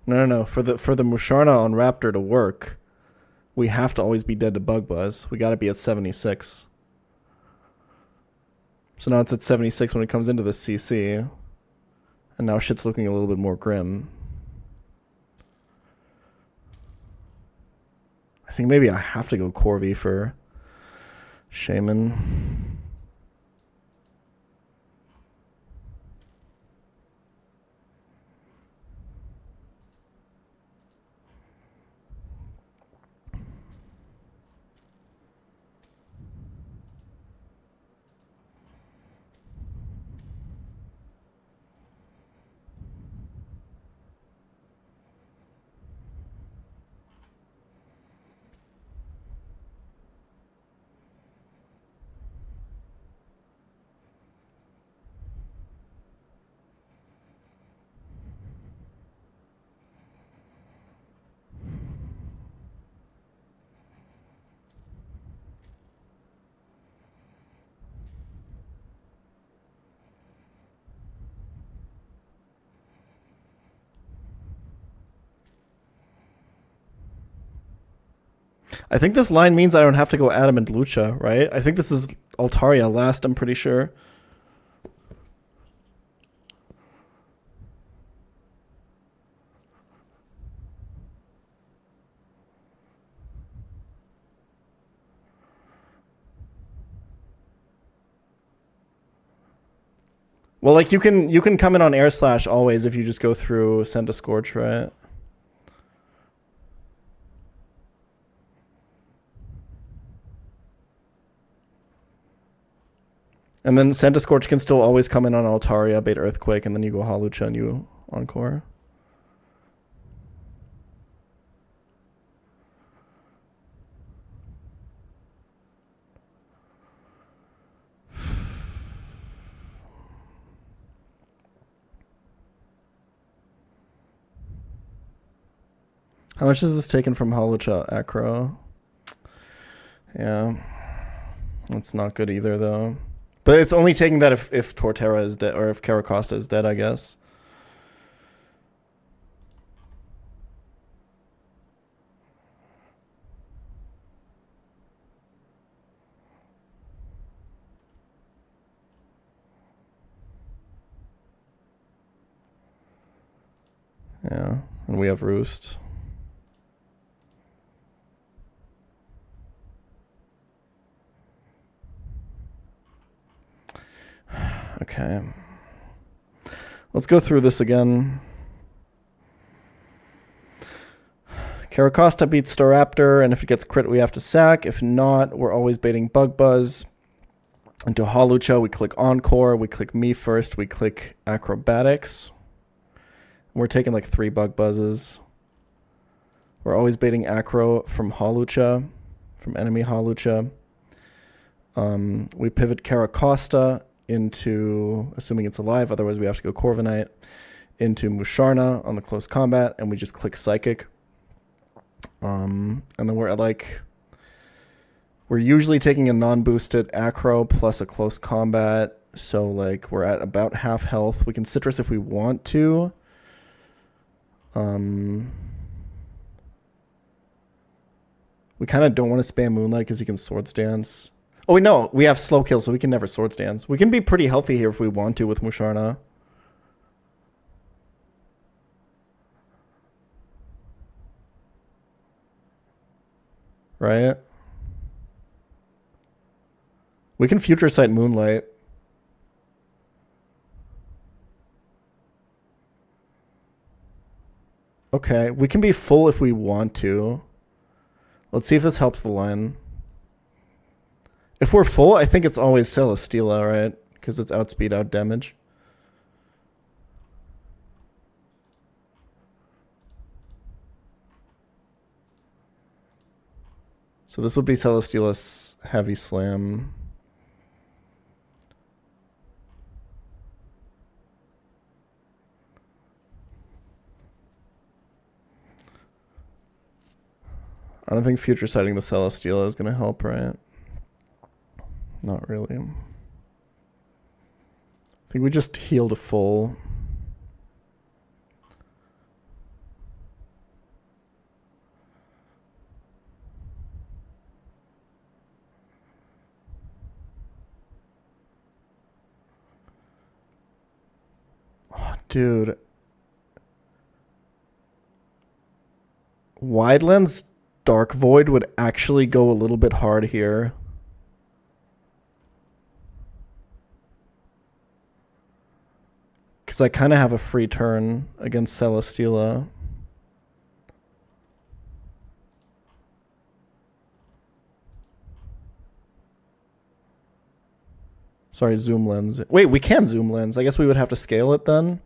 S2: No. For the Musharna on Raptor to work, we have to always be dead to Bug Buzz. We got to be at 76. So now it's at 76 when it comes into the CC. And now shit's looking a little bit more grim. I think maybe I have to go Corvi for Shaman. I think this line means I don't have to go Adam and Lucha, right? I think this is Altaria last, I'm pretty sure. Well, like you can come in on Air Slash always if you just go through Send a Scorch, right? And then Santa Scorch can still always come in on Altaria, bait Earthquake, and then you go Halucha and you Encore. How much is this taken from Halucha Acro? Yeah. That's not good either, though. But it's only taking that if Torterra is dead, or if Caracosta is dead, I guess. Yeah, and we have Roost. Okay. Let's go through this again. Caracosta beats Staraptor, and if it gets crit, we have to sack. If not, we're always baiting Bug Buzz. Into Halucha, we click Encore, we click Me first, we click Acrobatics. We're taking like 3 Bug Buzzes. We're always baiting Acro from Halucha, from enemy Halucha. We pivot Caracosta into, assuming it's alive, otherwise we have to go Corviknight, into Musharna on the close combat, and we just click Psychic. And then we're usually taking a non-boosted Acro plus a close combat, so like we're at about half health. We can Citrus if we want to. We kind of don't want to spam Moonlight because he can Swords Dance. Oh, wait, no. We have Slow Kill, so we can never Swords Dance. We can be pretty healthy here if we want to with Musharna. Right? We can Future Sight Moonlight. Okay, we can be full if we want to. Let's see if this helps the line. If we're full, I think it's always Celesteela, right? Because it's outspeed, out damage. So this would be Celesteela's Heavy Slam. I don't think future sighting the Celesteela is going to help, right? Not really. I think we just heal to full. Oh, dude. Wide lens Dark Void would actually go a little bit hard here. Because I kind of have a free turn against Celesteela. Sorry, zoom lens. Wait, we can zoom lens. I guess we would have to scale it then.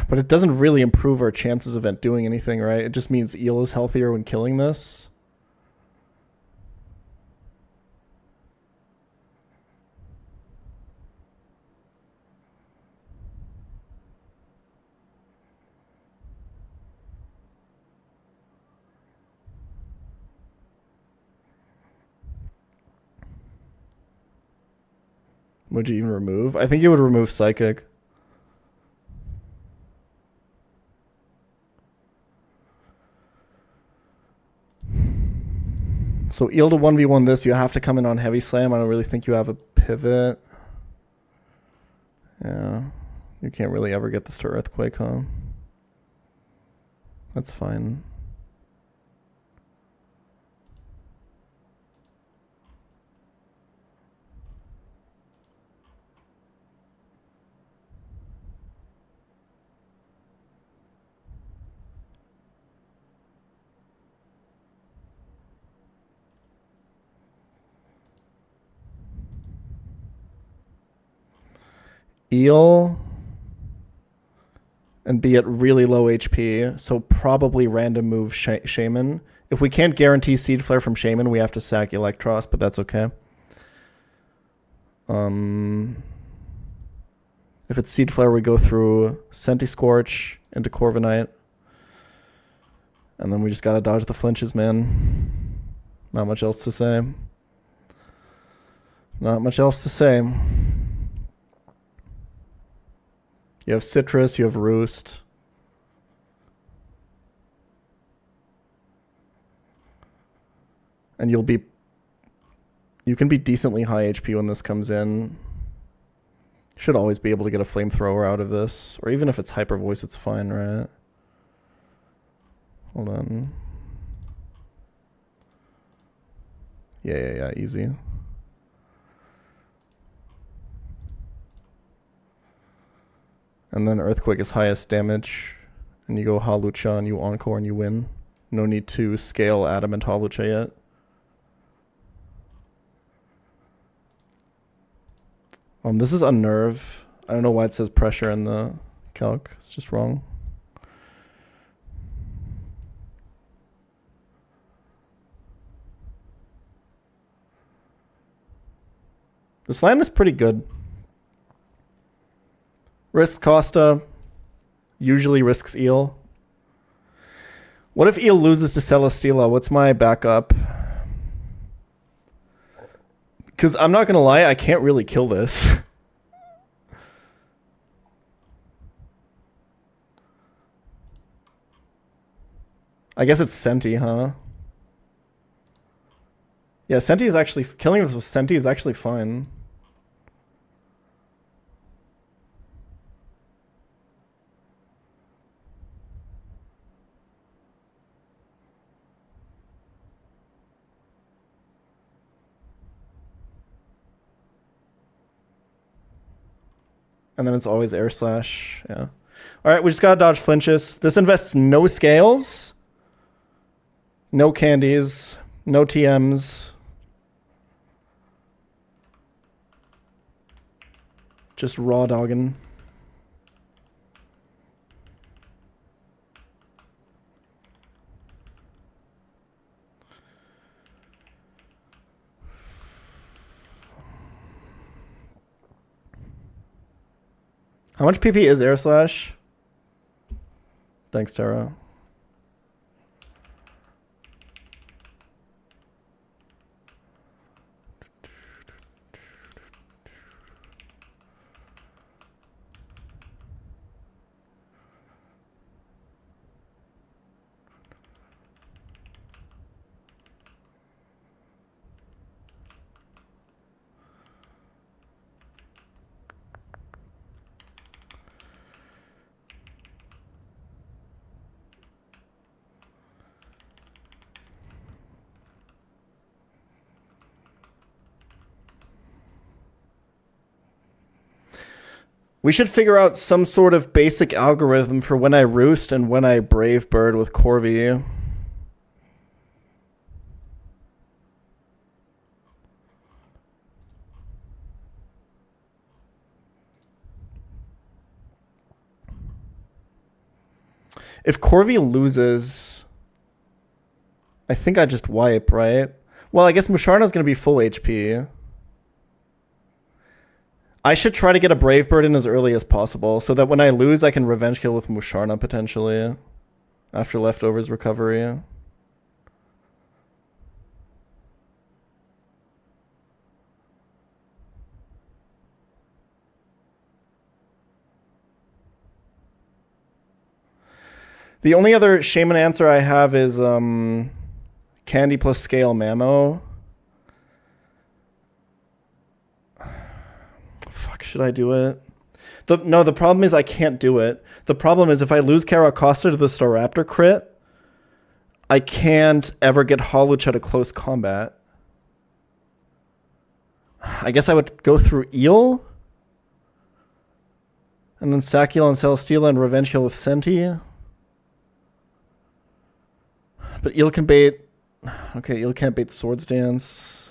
S2: But it doesn't really improve our chances of it doing anything, right? It just means Eel is healthier when killing this. Would you even remove? I think you would remove Psychic. So Eel to 1v1 this, you have to come in on Heavy Slam. I don't really think you have a pivot. Yeah. You can't really ever get this to Earthquake, huh? That's fine. Eel and be at really low HP, so probably random move Shaman. If we can't guarantee Seed Flare from Shaman, we have to sack Electros, but that's okay. If it's Seed Flare, we go through Senti Scorch into Corviknight. And then we just gotta dodge the flinches, man. Not much else to say. Not much else to say. You have Citrus, you have Roost. And you can be decently high HP when this comes in. Should always be able to get a Flamethrower out of this. Or even if it's Hyper Voice, it's fine, right? Hold on. Yeah, easy. And then Earthquake is highest damage. And you go Hawlucha and you Encore and you win. No need to scale Adamant Hawlucha yet. This is Unnerve. I don't know why it says pressure in the calc. It's just wrong. This land is pretty good. Risks Costa. Usually risks Eel. What if Eel loses to Celesteela? What's my backup? Because I'm not going to lie, I can't really kill this. I guess it's Senti, huh? Yeah, Senti is actually... Killing this with Senti is actually fine. And then it's always Air Slash. Yeah. All right, we just got to dodge flinches. This invests no scales. No candies. No TMs. Just raw dogging. How much PP is air slash? Thanks, Tara. We should figure out some sort of basic algorithm for when I roost and when I brave bird with Corvi. If Corvi loses, I think I just wipe, right? Well, I guess Musharna's going to be full HP. I should try to get a Brave Bird in as early as possible so that when I lose, I can revenge kill with Musharna potentially after Leftovers recovery. The only other Shaman answer I have is Candy plus Scale Mammo. Fuck, should I do it? No, the problem is I can't do it. The problem is if I lose Caracosta to the Staraptor crit, I can't ever get Holuch out of close combat. I guess I would go through Eel. And then Sakiel and Celesteela and Revenge Kill with Senti. But Eel can bait... Okay, Eel can't bait Swords Dance.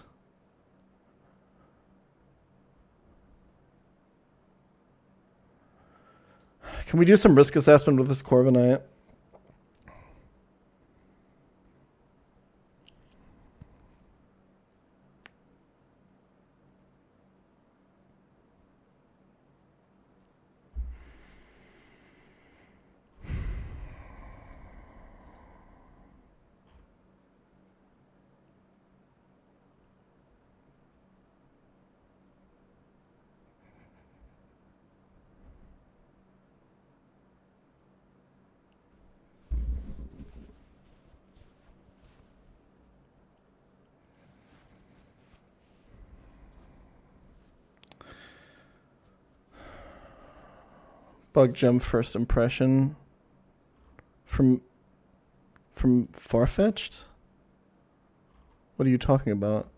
S2: Can we do some risk assessment with this Corviknight? Bug Gem first impression from Farfetched? What are you talking about?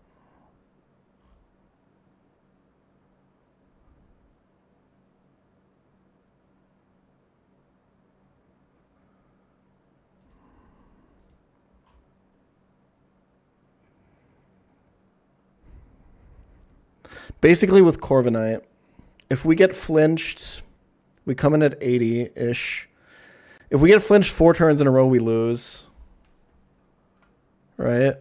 S2: Basically with Corviknight, if we get flinched, we come in at 80-ish. If we get flinched 4 turns in a row, we lose. Right?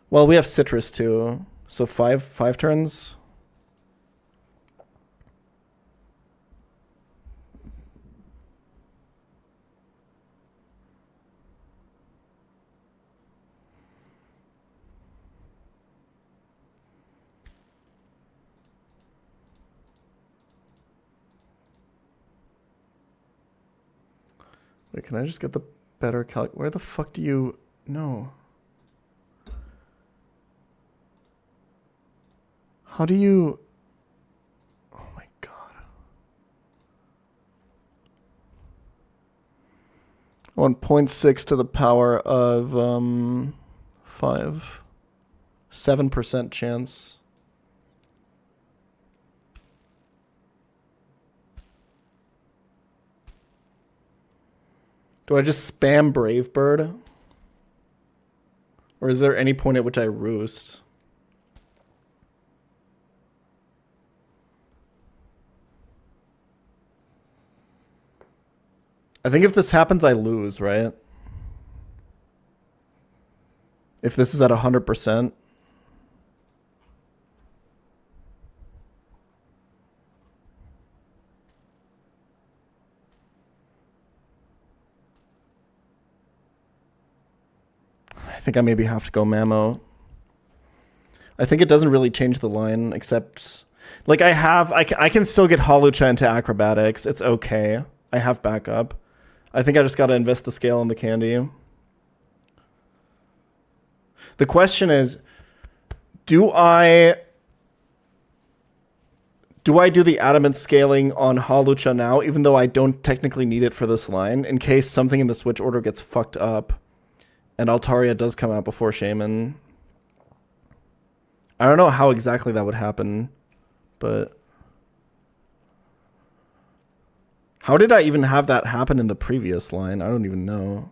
S2: Well, we have Citrus too. So 5 turns. Wait, can I just get the better calc? Where the fuck do you... No. How do you... Oh my god. 1.6 to the power of 5. 7% chance. Do I just spam Brave Bird? Or is there any point at which I roost? I think if this happens, I lose, right? If this is at 100%. think I maybe have to go Mammo. I think it doesn't really change the line, except... Like, I can still get Hawlucha into Acrobatics. It's okay. I have backup. I think I just gotta invest the scale in the candy. The question is, do I do the adamant scaling on Hawlucha now, even though I don't technically need it for this line, in case something in the switch order gets fucked up and Altaria does come out before Shaman? I don't know how exactly that would happen, but... How did I even have that happen in the previous line? I don't even know.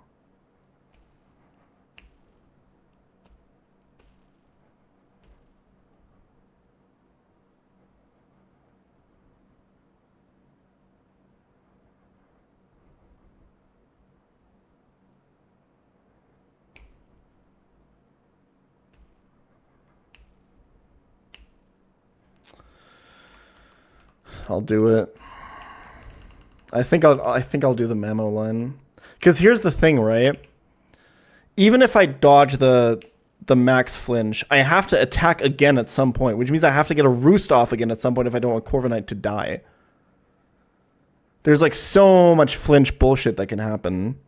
S2: I'll do it. I think I'll do the Mammo line. Because here's the thing, right? Even if I dodge the max flinch, I have to attack again at some point, which means I have to get a roost off again at some point if I don't want Corviknight to die. There's like so much flinch bullshit that can happen.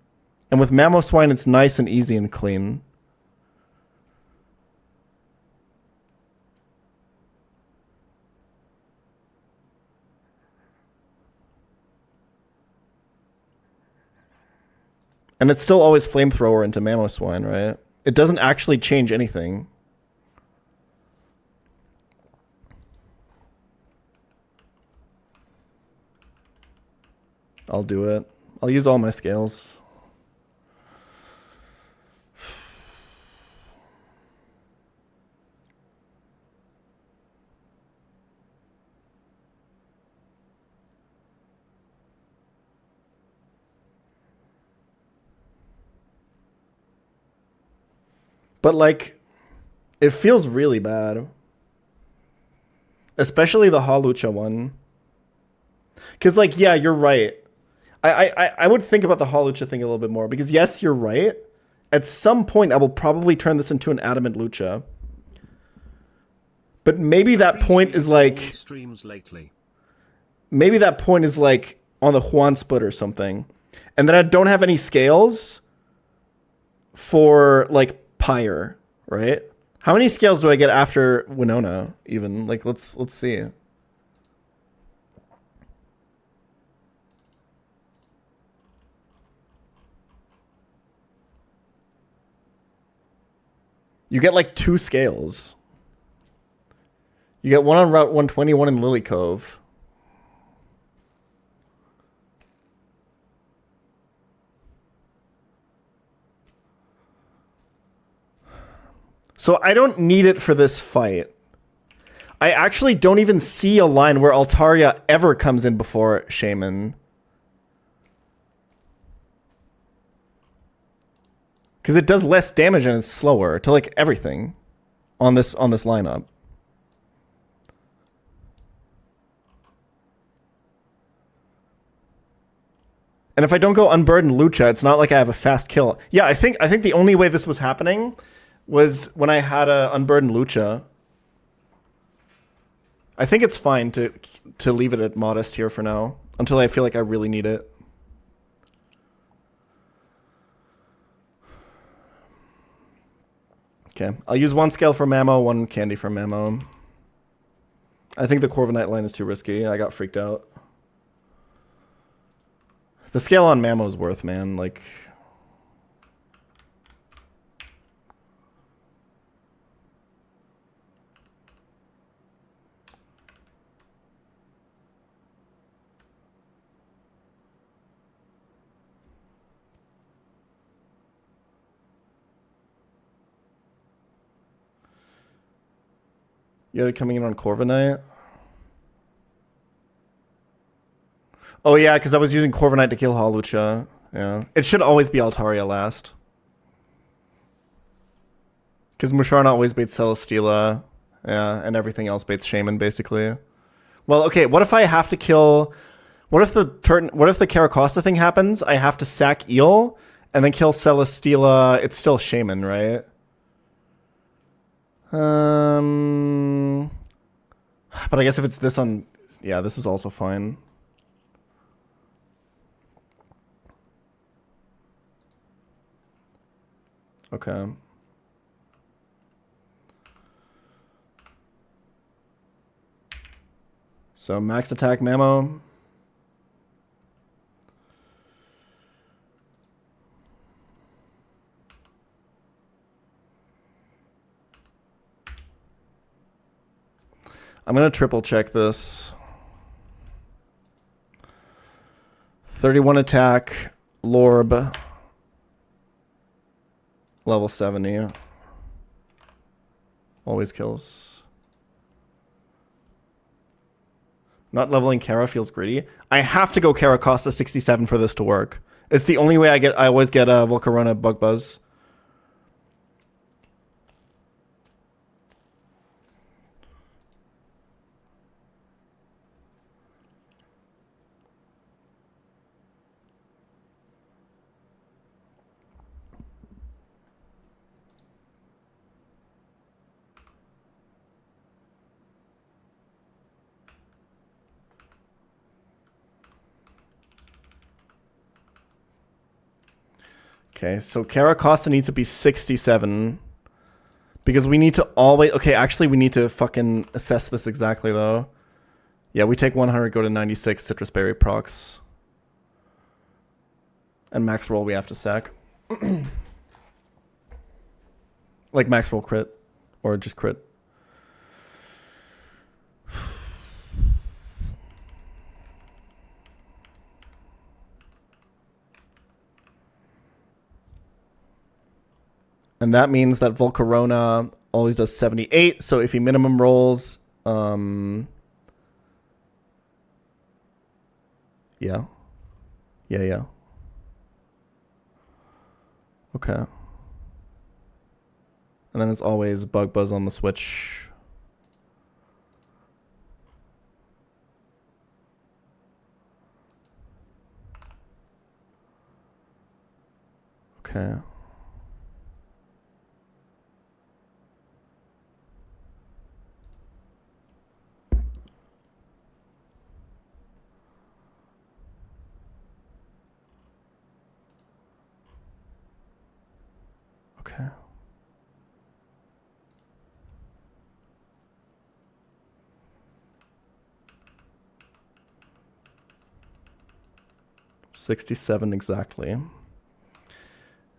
S2: And with Mamoswine, it's nice and easy and clean. And it's still always Flamethrower into Mamoswine, right? It doesn't actually change anything. I'll do it. I'll use all my scales. But, like, it feels really bad. Especially the Hawlucha one. Because, like, yeah, you're right. I would think about the Hawlucha thing a little bit more. Because, yes, you're right. At some point, I will probably turn this into an Adamant Lucha. But maybe that point is, like... Maybe that point is, like, on the Juan split or something. And then I don't have any scales for, like... Pyre, right? How many scales do I get after Winona, even? Like, let's see. You get, like, 2 scales. You get one on Route 120, one in Lily Cove. So I don't need it for this fight. I actually don't even see a line where Altaria ever comes in before Shaman. Because it does less damage and it's slower to like everything on this lineup. And if I don't go Unburden Lucha, it's not like I have a fast kill. Yeah, I think the only way this was happening was when I had a Unburdened Lucha. I think it's fine to leave it at Modest here for now, until I feel like I really need it. Okay, I'll use 1 scale for Mammo, 1 candy for Mammo. I think the Corviknight line is too risky. I got freaked out. The scale on Mammo's worth, man. Like... You had it coming in on Corviknight? Oh yeah, because I was using Corviknight to kill Hawlucha. Yeah. It should always be Altaria last. Because Musharna always baits Celesteela. Yeah, and everything else baits Shaman, basically. Well, okay, what if I have to kill... What if the Caracosta thing happens? I have to sack Eel, and then kill Celesteela. It's still Shaman, right? But I guess if it's this on, yeah, this is also fine. Okay. So max attack memo. I'm going to triple check this. 31 attack, Lorb, level 70. Always kills. Not leveling Kara feels gritty. I have to go Kara Costa 67 for this to work. It's the only way I always get a Volcarona Bug Buzz. Okay, so Kara Costa needs to be 67. Because we need to always... Okay, actually, we need to fucking assess this exactly, though. Yeah, we take 100, go to 96, Citrus Berry procs. And max roll we have to sack. Like max roll crit. Or just crit. And that means that Volcarona always does 78. So if he minimum rolls, yeah. Yeah. Okay. And then it's always Bug Buzz on the switch. Okay. Okay. $67 exactly.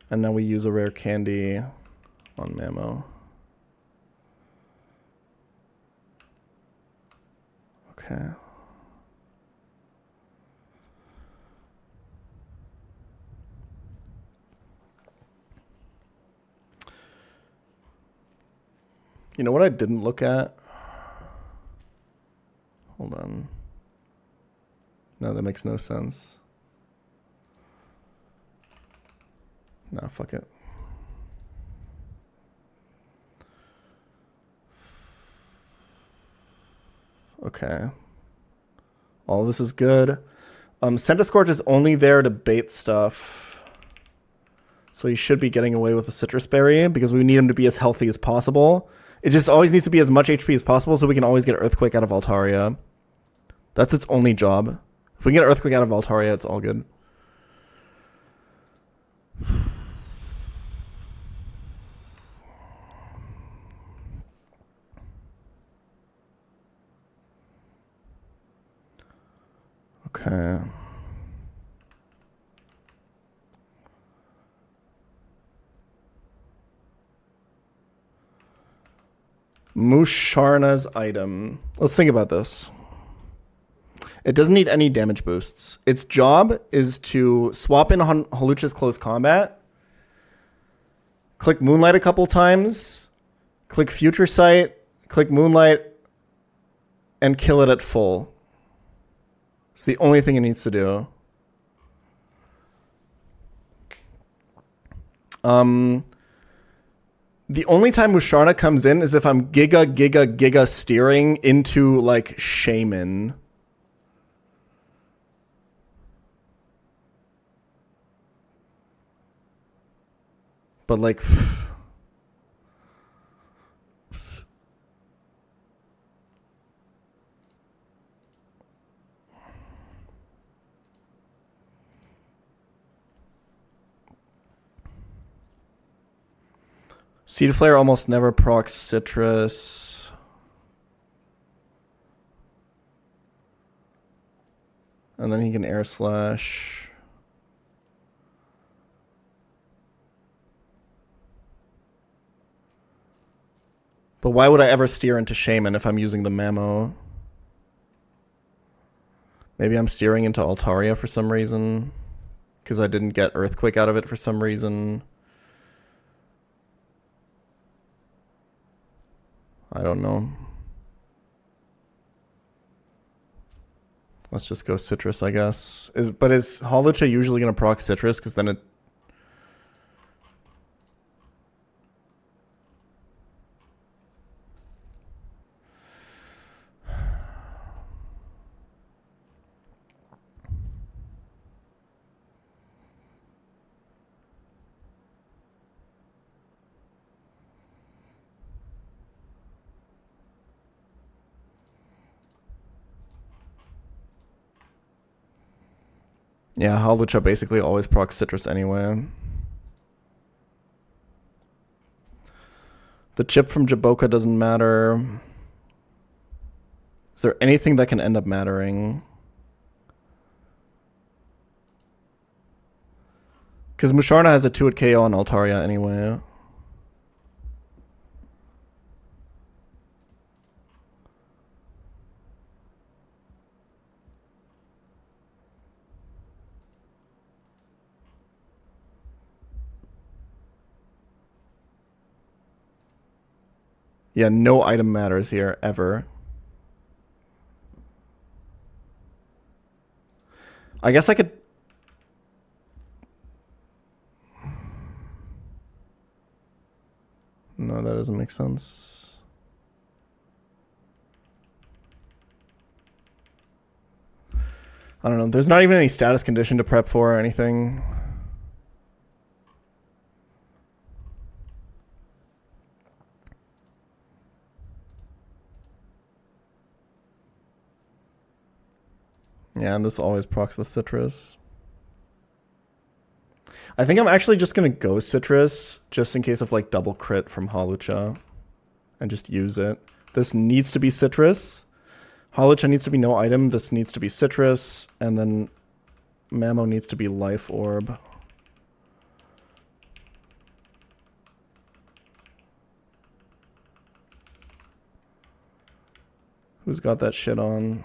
S2: And now we use a rare candy on Mamo. Okay. You know what I didn't look at? Hold on. No, that makes no sense. Nah, fuck it. Okay. All this is good. Centiscorch is only there to bait stuff. So he should be getting away with the Citrus Berry because we need him to be as healthy as possible. It just always needs to be as much HP as possible so we can always get Earthquake out of Altaria. That's its only job. If we can get Earthquake out of Altaria, it's all good. Okay. Musharna's item. Let's think about this. It doesn't need any damage boosts. Its job is to swap in Halucha's close combat, click Moonlight a couple times, click Future Sight, click Moonlight, and kill it at full. It's the only thing it needs to do. The only time Musharna comes in is if I'm giga steering into, like, Shaman. But, like... Seed Flare almost never procs citrus. And then he can air slash. But why would I ever steer into Shaman if I'm using the Mammo? Maybe I'm steering into Altaria for some reason. Because I didn't get Earthquake out of it for some reason. I don't know. Let's just go Citrus, I guess. But is Holocha usually going to proc Citrus? Because then it... Yeah, Holocha basically always procs Citrus anyway. The chip from Jaboka doesn't matter. Is there anything that can end up mattering? Because Musharna has a 2-hit KO on Altaria anyway. Yeah, no item matters here, ever. I guess I could... No, that doesn't make sense. I don't know. There's not even any status condition to prep for or anything. Yeah, and this always procs the Citrus. I think I'm actually just going to go Citrus, just in case of like double crit from Holocha, and just use it. This needs to be Citrus. Holocha needs to be no item. This needs to be Citrus, and then Mammo needs to be Life Orb. Who's got that shit on?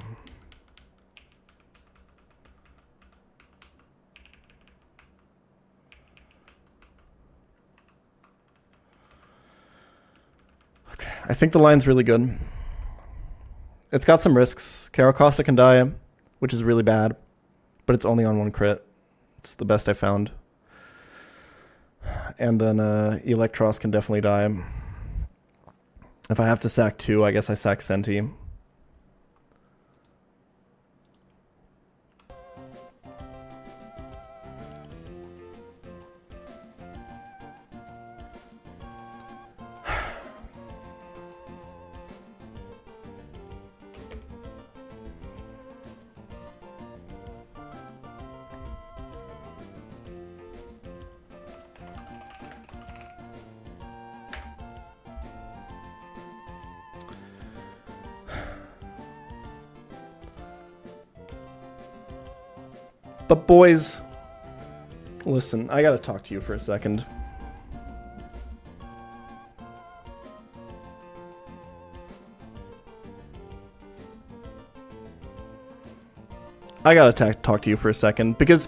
S2: I think the line's really good. It's got some risks. Caracosta can die, which is really bad, but it's only on 1 crit. It's the best I found. And then Electros can definitely die. If I have to sack 2, I guess I sack Senti. But boys, listen, I gotta talk to you for a second. I gotta talk to you for a second, because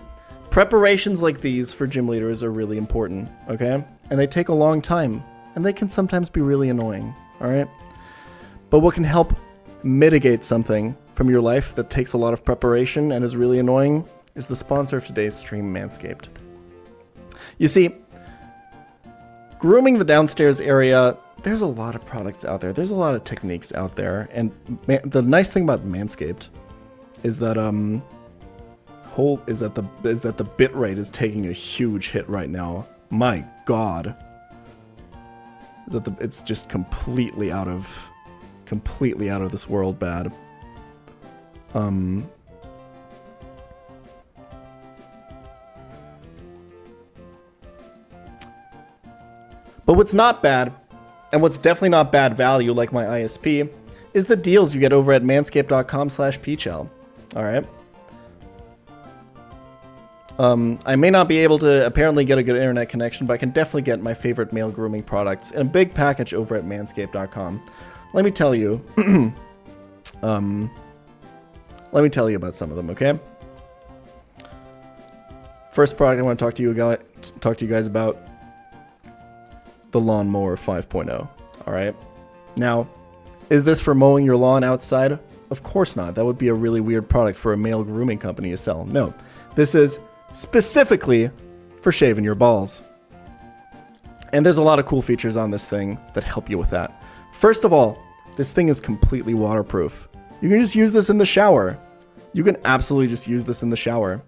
S2: preparations like these for gym leaders are really important, okay? And they take a long time, and they can sometimes be really annoying, alright? But what can help mitigate something from your life that takes a lot of preparation and is really annoying is the sponsor of today's stream, Manscaped. You see, grooming the downstairs area, there's a lot of products out there. There's a lot of techniques out there. And the nice thing about Manscaped is that the bit rate is taking a huge hit right now. My God. It's just completely out of this world bad. But what's not bad, and what's definitely not bad value like my ISP, is the deals you get over at manscaped.com/pChal. All right. I may not be able to apparently get a good internet connection, but I can definitely get my favorite male grooming products in a big package over at manscaped.com. Let me tell you, let me tell you about some of them, okay? First product I want to talk to you guys about, the Lawnmower 5.0. All right. Now, is this for mowing your lawn outside? Of course not. That would be a really weird product for a male grooming company to sell. No, this is specifically for shaving your balls. And there's a lot of cool features on this thing that help you with that. First of all, this thing is completely waterproof. You can just use this in the shower. You can absolutely just use this in the shower.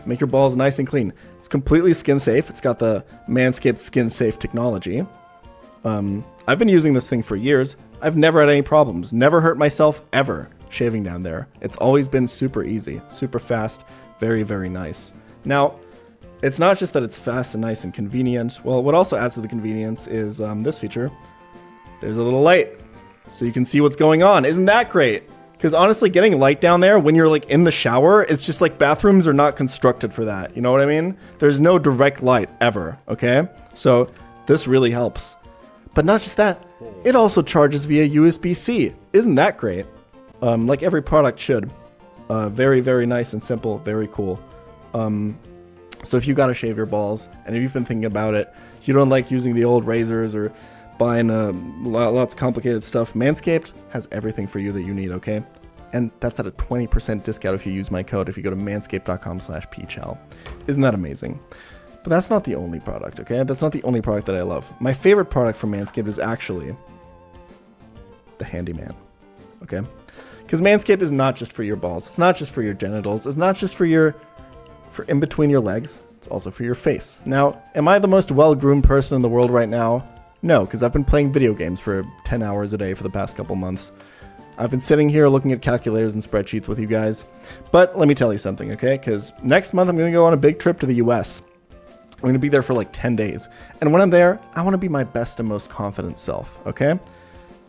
S2: Make your balls nice and clean. It's completely skin safe. It's got the Manscaped skin safe technology. I've been using this thing for years. I've never had any problems. Never hurt myself ever shaving down there. It's always been super easy, super fast, very, very nice. Now, it's not just that it's fast and nice and convenient. Well, what also adds to the convenience is this feature. There's a little light, so you can see what's going on. Isn't that great? Because honestly, getting light down there when you're like in the shower, it's just like bathrooms are not constructed for that. You know what I mean? There's no direct light ever, okay? So this really helps. But not just that, it also charges via USB-C. Isn't that great? Like every product should. Very, very nice and simple, very cool. So if you gotta shave your balls, and if you've been thinking about it, you don't like using the old razors or buying lots of complicated stuff, Manscaped has everything for you that you need, okay? And that's at a 20% discount if you use my code, if you go to manscaped.com/pChal. Isn't that amazing? But that's not the only product, okay? That's not the only product that I love. My favorite product from Manscaped is actually the Handyman, okay? Because Manscaped is not just for your balls. It's not just for your genitals. It's not just for in between your legs. It's also for your face. Now, am I the most well-groomed person in the world right now? No, because I've been playing video games for 10 hours a day for the past couple months. I've been sitting here looking at calculators and spreadsheets with you guys. But let me tell you something, okay? Because next month I'm going to go on a big trip to the US. I'm going to be there for like 10 days. And when I'm there, I want to be my best and most confident self, okay?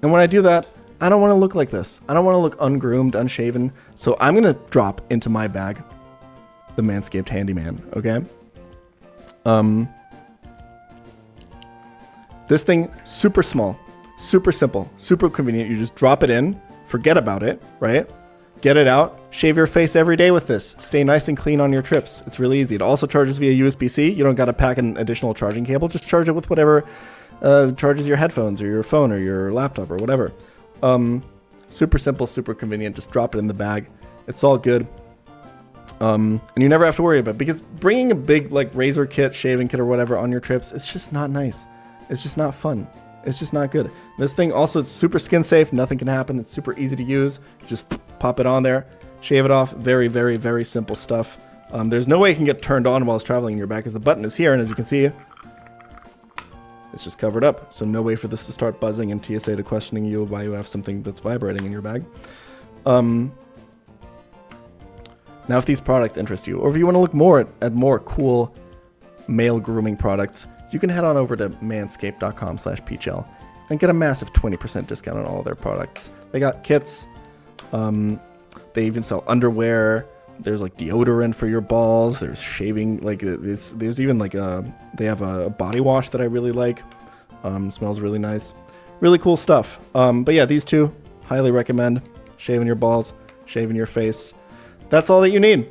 S2: And when I do that, I don't want to look like this. I don't want to look ungroomed, unshaven. So I'm going to drop into my bag the Manscaped Handyman, okay? This thing, super small, super simple, super convenient. You just drop it in, forget about it, right? Get it out, shave your face every day with this. Stay nice and clean on your trips. It's really easy. It also charges via USB-C. You don't got to pack an additional charging cable. Just charge it with whatever charges your headphones or your phone or your laptop or whatever. Super simple, super convenient. Just drop it in the bag. It's all good. And you never have to worry about it, because bringing a big like razor kit, shaving kit or whatever on your trips, it's just not nice. It's just not fun. It's just not good. This thing also, it's super skin safe. Nothing can happen. It's super easy to use. You just pop it on there, shave it off. Very, very, very simple stuff. There's no way it can get turned on while it's traveling in your bag, because the button is here, and as you can see, it's just covered up. So no way for this to start buzzing and TSA to questioning you why you have something that's vibrating in your bag. Now, if these products interest you, or if you want to look more at more cool male grooming products, you can head on over to manscaped.com/pChal and get a massive 20% discount on all of their products. They got kits. They even sell underwear. There's like deodorant for your balls. There's shaving, like there's even like they have a body wash that I really like. Smells really nice. Really cool stuff. But yeah, these two, highly recommend. Shaving your balls, shaving your face. That's all that you need.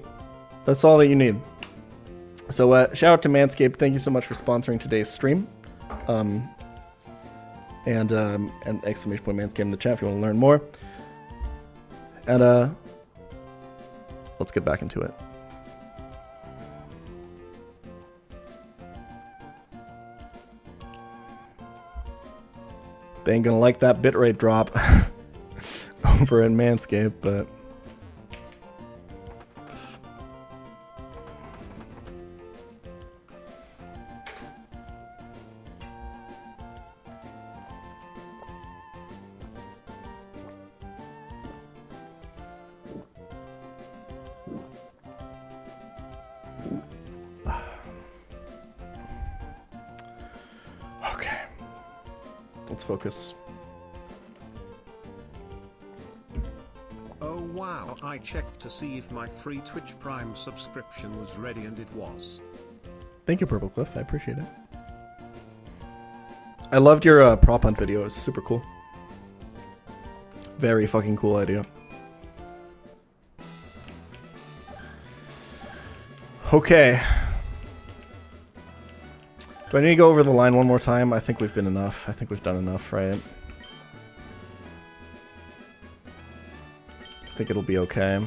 S2: That's all that you need. So shout out to Manscaped. Thank you so much for sponsoring today's stream. And exclamation point Manscaped in the chat if you want to learn more. And let's get back into it. They ain't gonna like that bitrate drop over in Manscaped, but Let's focus.
S1: Oh wow, I checked to see if my free Twitch Prime subscription was ready and it was.
S2: Thank you, Purple Cliff. I appreciate it. I loved your prop hunt video. It was super cool. Very fucking cool idea. Okay. Do I need to go over the line one more time? I think we've been enough. I think we've done enough, right? I think it'll be okay.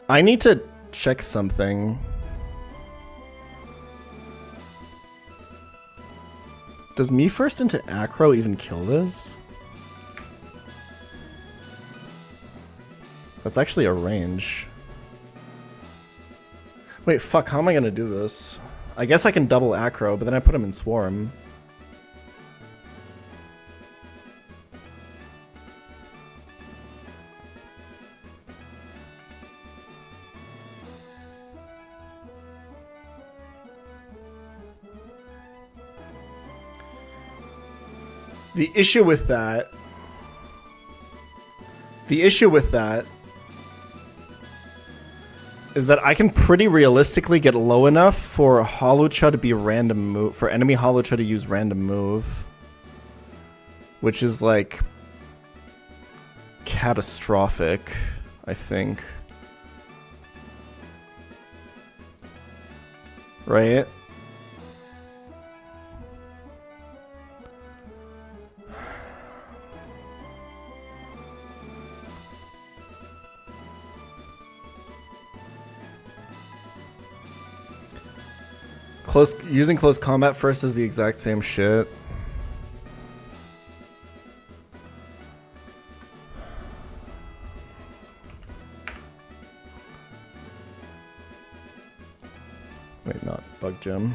S2: I need to check something. Does me first into acro even kill this? That's actually a range. Wait, fuck, how am I gonna do this? I guess I can double acro, but then I put him in swarm. The issue with that is that I can pretty realistically get low enough for Holucha to be a random move, for enemy Holucha to use random move, which is like catastrophic, I think. Right? Using close combat first is the exact same shit. Wait, not bug gem.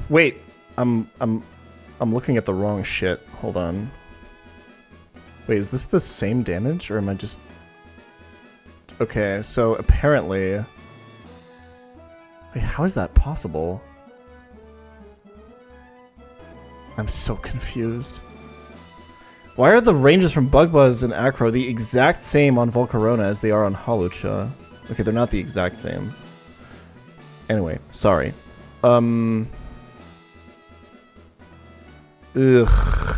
S2: Wait, I'm looking at the wrong shit. Hold on. Wait, is this the same damage or am I just... Okay, so apparently... Wait, how is that possible? I'm so confused. Why are the ranges from Bug Buzz and Acro the exact same on Volcarona as they are on Holucha? Okay, they're not the exact same. Anyway, sorry. Ugh.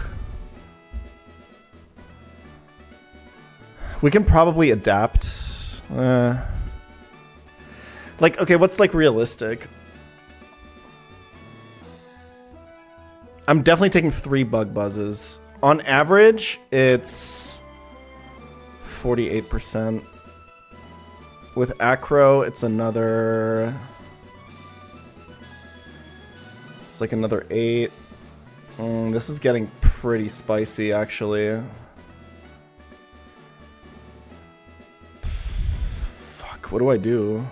S2: We can probably adapt. Like, okay, what's like realistic? I'm definitely taking 3 Bug Buzzes. On average, it's 48%. With Acro, it's another... It's like another 8. This is getting pretty spicy, actually. Fuck, what do I do?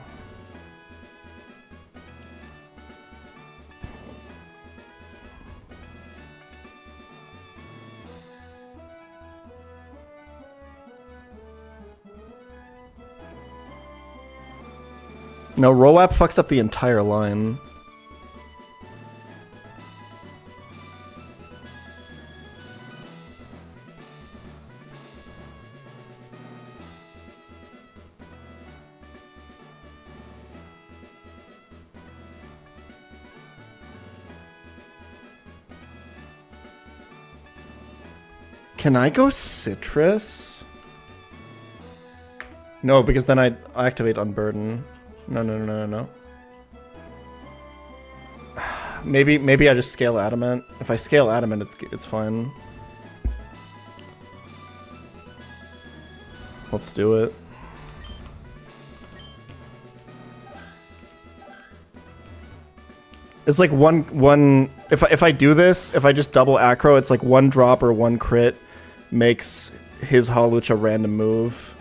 S2: No, Roap fucks up the entire line. Can I go Citrus? No, because then I'd activate Unburden. No. Maybe I just scale Adamant. If I scale Adamant, it's fine. Let's do it. It's like one If I do this, if I just double acro, it's like 1 drop or 1 crit makes his Hawlucha a random move.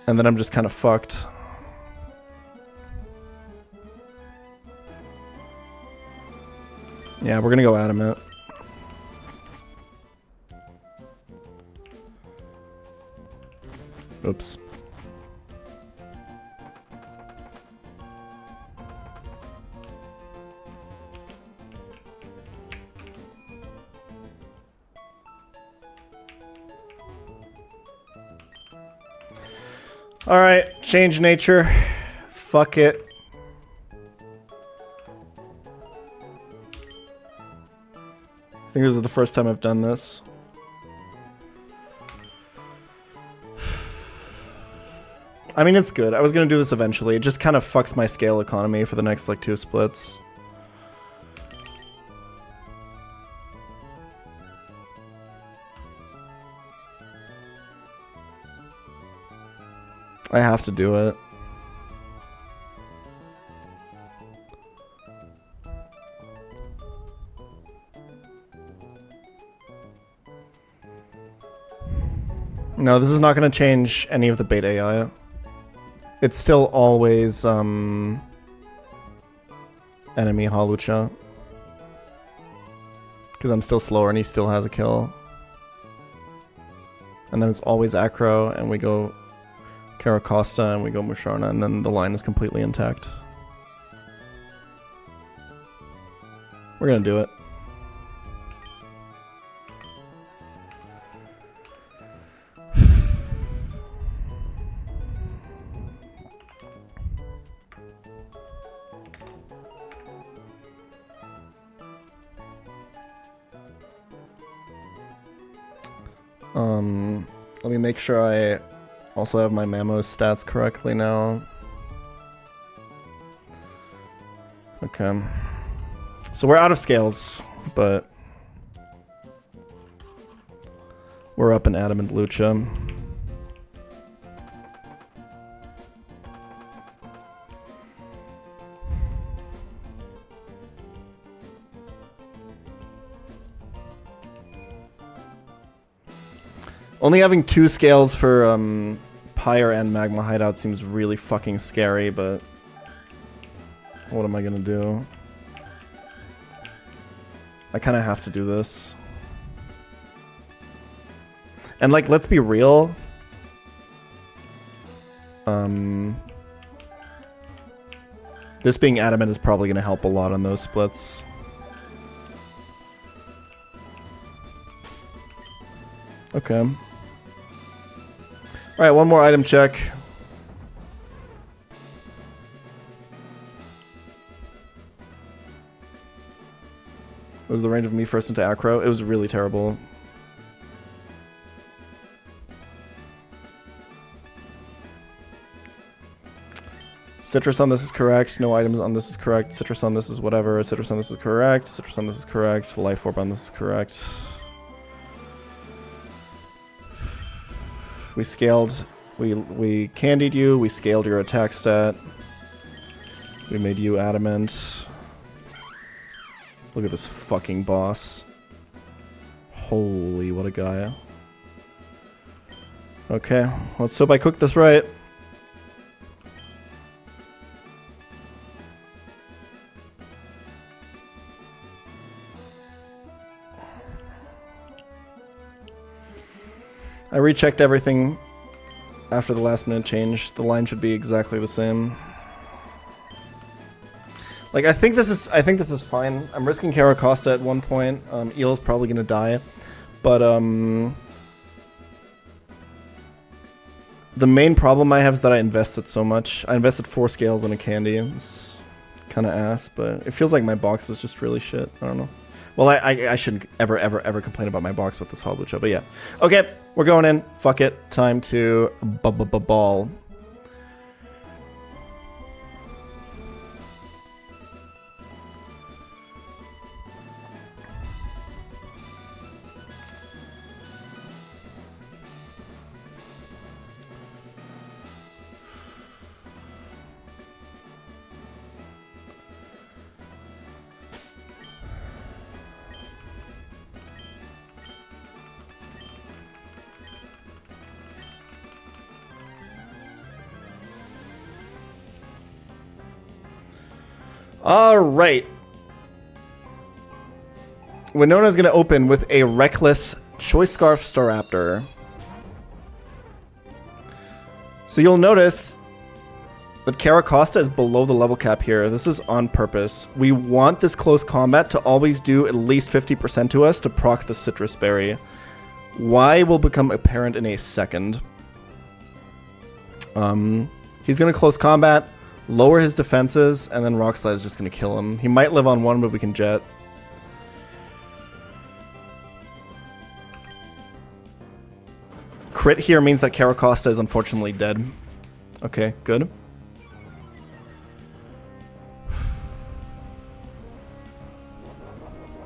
S2: And then I'm just kind of fucked. Yeah, we're gonna go Adamant. Oops. Alright, change nature. Fuck it. I think this is the first time I've done this. I mean, it's good. I was gonna do this eventually. It just kind of fucks my scale economy for the next, like, 2 splits. I have to do it. No, this is not going to change any of the beta AI. It's still always enemy Hawlucha. Because I'm still slower and he still has a kill. And then it's always Acro and we go Caracosta and we go Musharna and then the line is completely intact. We're gonna do it. Let me make sure I also have my Mammo's stats correctly now. Okay. So we're out of scales, but we're up in Adamant Lucha. Only having 2 scales for Pyre and Magma Hideout seems really fucking scary, but what am I gonna do? I kind of have to do this. And like, let's be real. This being Adamant is probably gonna help a lot on those splits. Okay. Alright, one more item check. What was the range of me first into Acro? It was really terrible. Citrus on this is correct. No items on this is correct. Citrus on this is whatever. Citrus on this is correct. Citrus on this is correct. Life Orb on this is correct. We scaled, we candied you, we scaled your attack stat. We made you Adamant. Look at this fucking boss. Holy, what a guy. Okay, let's hope I cooked this right. I rechecked everything after the last minute change. The line should be exactly the same. Like, I think this is fine. I'm risking Caracosta at one point. Eel's probably gonna die. But the main problem I have is that I invested so much. I invested 4 scales in a candy. It's kinda ass, but it feels like my box is just really shit. I don't know. Well, I shouldn't ever complain about my box with this Hawlucha, but yeah. Okay, we're going in. Fuck it. Time to ball. All right. Winona's going to open with a Reckless Choice Scarf Staraptor. So you'll notice that Caracosta is below the level cap here. This is on purpose. We want this close combat to always do at least 50% to us to proc the Citrus Berry. Why will become apparent in a second. He's going to close combat, lower his defenses, and then Rock Slide is just going to kill him. He might live on one, but we can jet. Crit here means that Caracosta is unfortunately dead. Okay, good.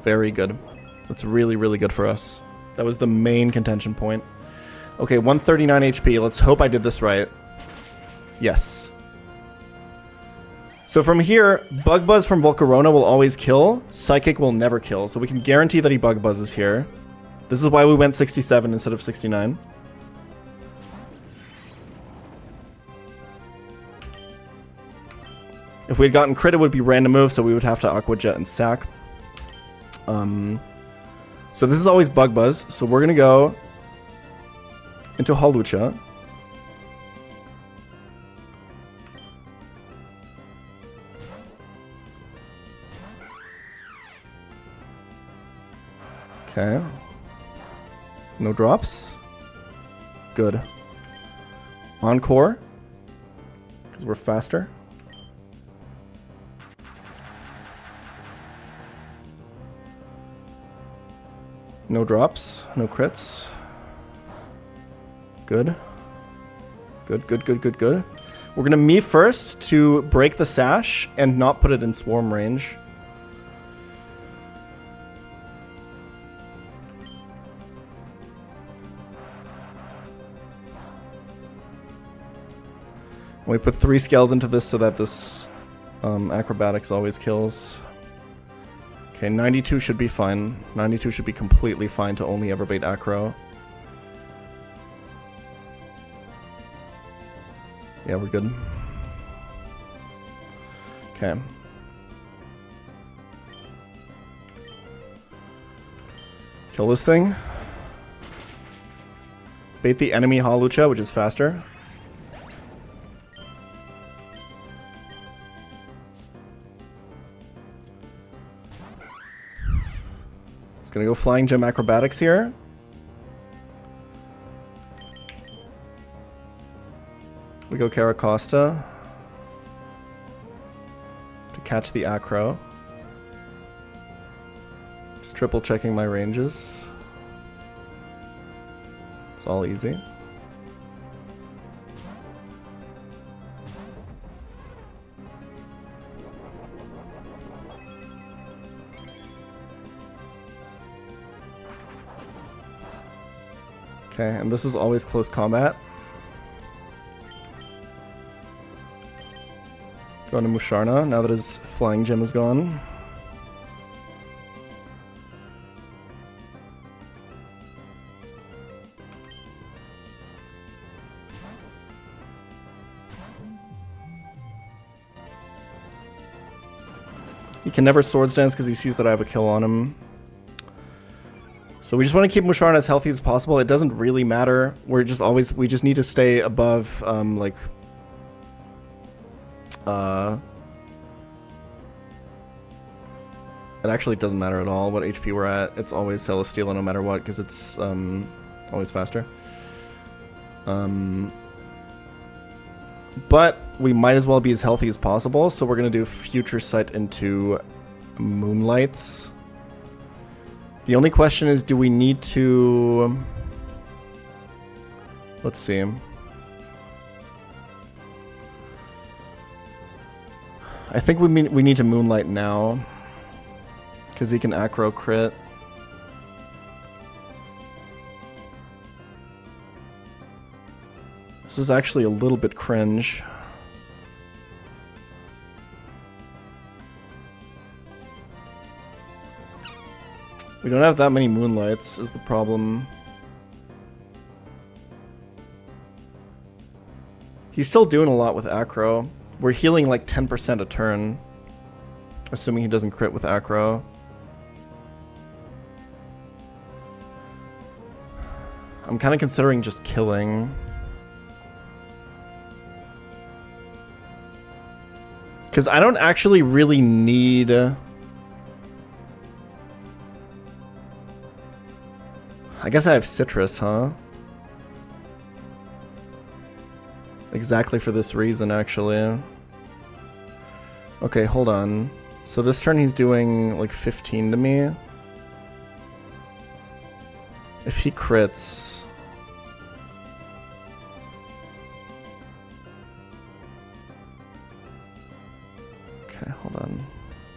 S2: Very good. That's really, really good for us. That was the main contention point. Okay, 139 HP. Let's hope I did this right. Yes. So from here, Bug Buzz from Volcarona will always kill. Psychic will never kill. So we can guarantee that he Bug Buzzes here. This is why we went 67 instead of 69. If we had gotten crit, it would be random move, so we would have to Aqua Jet and sack. So this is always Bug Buzz, so we're going to go into Hawlucha. Okay. No drops. Good. Encore, because we're faster. No drops, no crits. Good. Good, good, good, good, good. We're gonna me first to break the sash and not put it in swarm range. We put 3 scales into this so that this acrobatics always kills. Okay, 92 should be fine. 92 should be completely fine to only ever bait acro. Yeah, we're good. Okay. Kill this thing. Bait the enemy Hawlucha, which is faster. It's gonna go Flying Gem Acrobatics here. We go Caracosta to catch the acro. Just triple checking my ranges. It's all easy. Okay, and this is always close combat. Going to Musharna now that his Flying Gem is gone. He can never Swords Dance because he sees that I have a kill on him. So we just want to keep Musharna as healthy as possible. It doesn't really matter. We just need to stay above, it actually doesn't matter at all what HP we're at. It's always Celesteela no matter what, because it's always faster. But we might as well be as healthy as possible, so we're going to do Future Sight into Moonlights. The only question is, do we need to... Let's see. I think we need to Moonlight now. Because he can acro crit. This is actually a little bit cringe. We don't have that many Moonlights, is the problem. He's still doing a lot with acro. We're healing like 10% a turn. Assuming he doesn't crit with acro. I'm kind of considering just killing. Because I don't actually really need... I guess I have citrus, huh? Exactly for this reason, actually. Okay, hold on. So this turn he's doing like 15 to me. If he crits... Okay, hold on.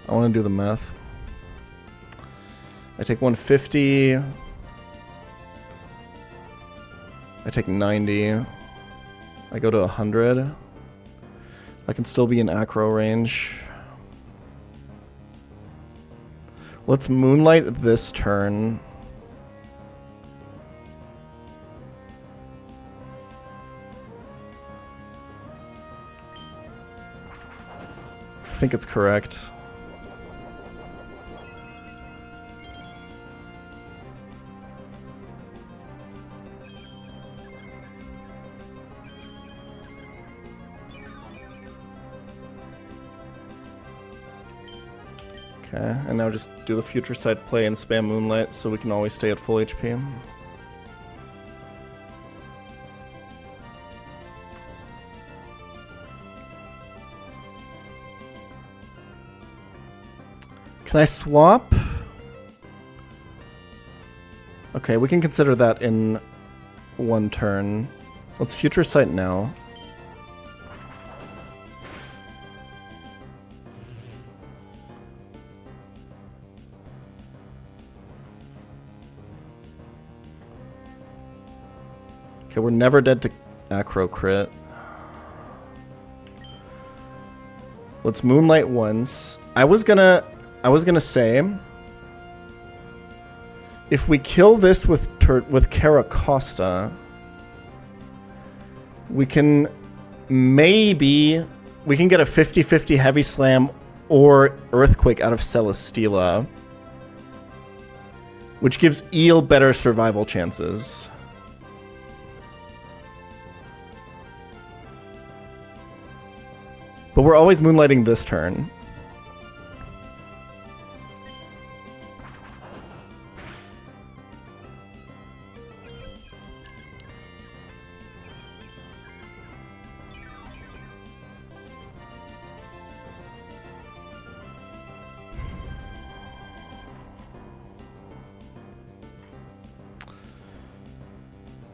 S2: I want to do the math. I take 150. I take 90. I go to 100. I can still be in acro range. Let's Moonlight this turn. I think it's correct. Okay, and now just do the future side play and spam Moonlight so we can always stay at full HP. Can I swap? Okay, we can consider that in one turn. Let's future sight now. Okay, we're never dead to acro crit. Let's Moonlight once. I was gonna say, if we kill this with Caracosta, we can maybe get a 50-50 heavy slam or earthquake out of Celesteela, which gives Eel better survival chances. But we're always Moonlighting this turn.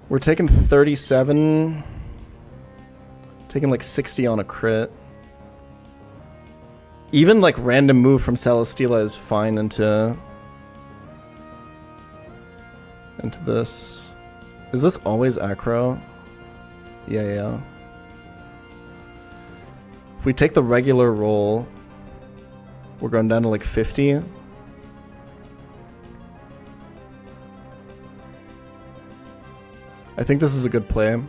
S2: We're taking 37. Taking like 60 on a crit. Even like random move from Celesteela is fine into this. Is this always acro? Yeah. If we take the regular roll, we're going down to like 50. I think this is a good play.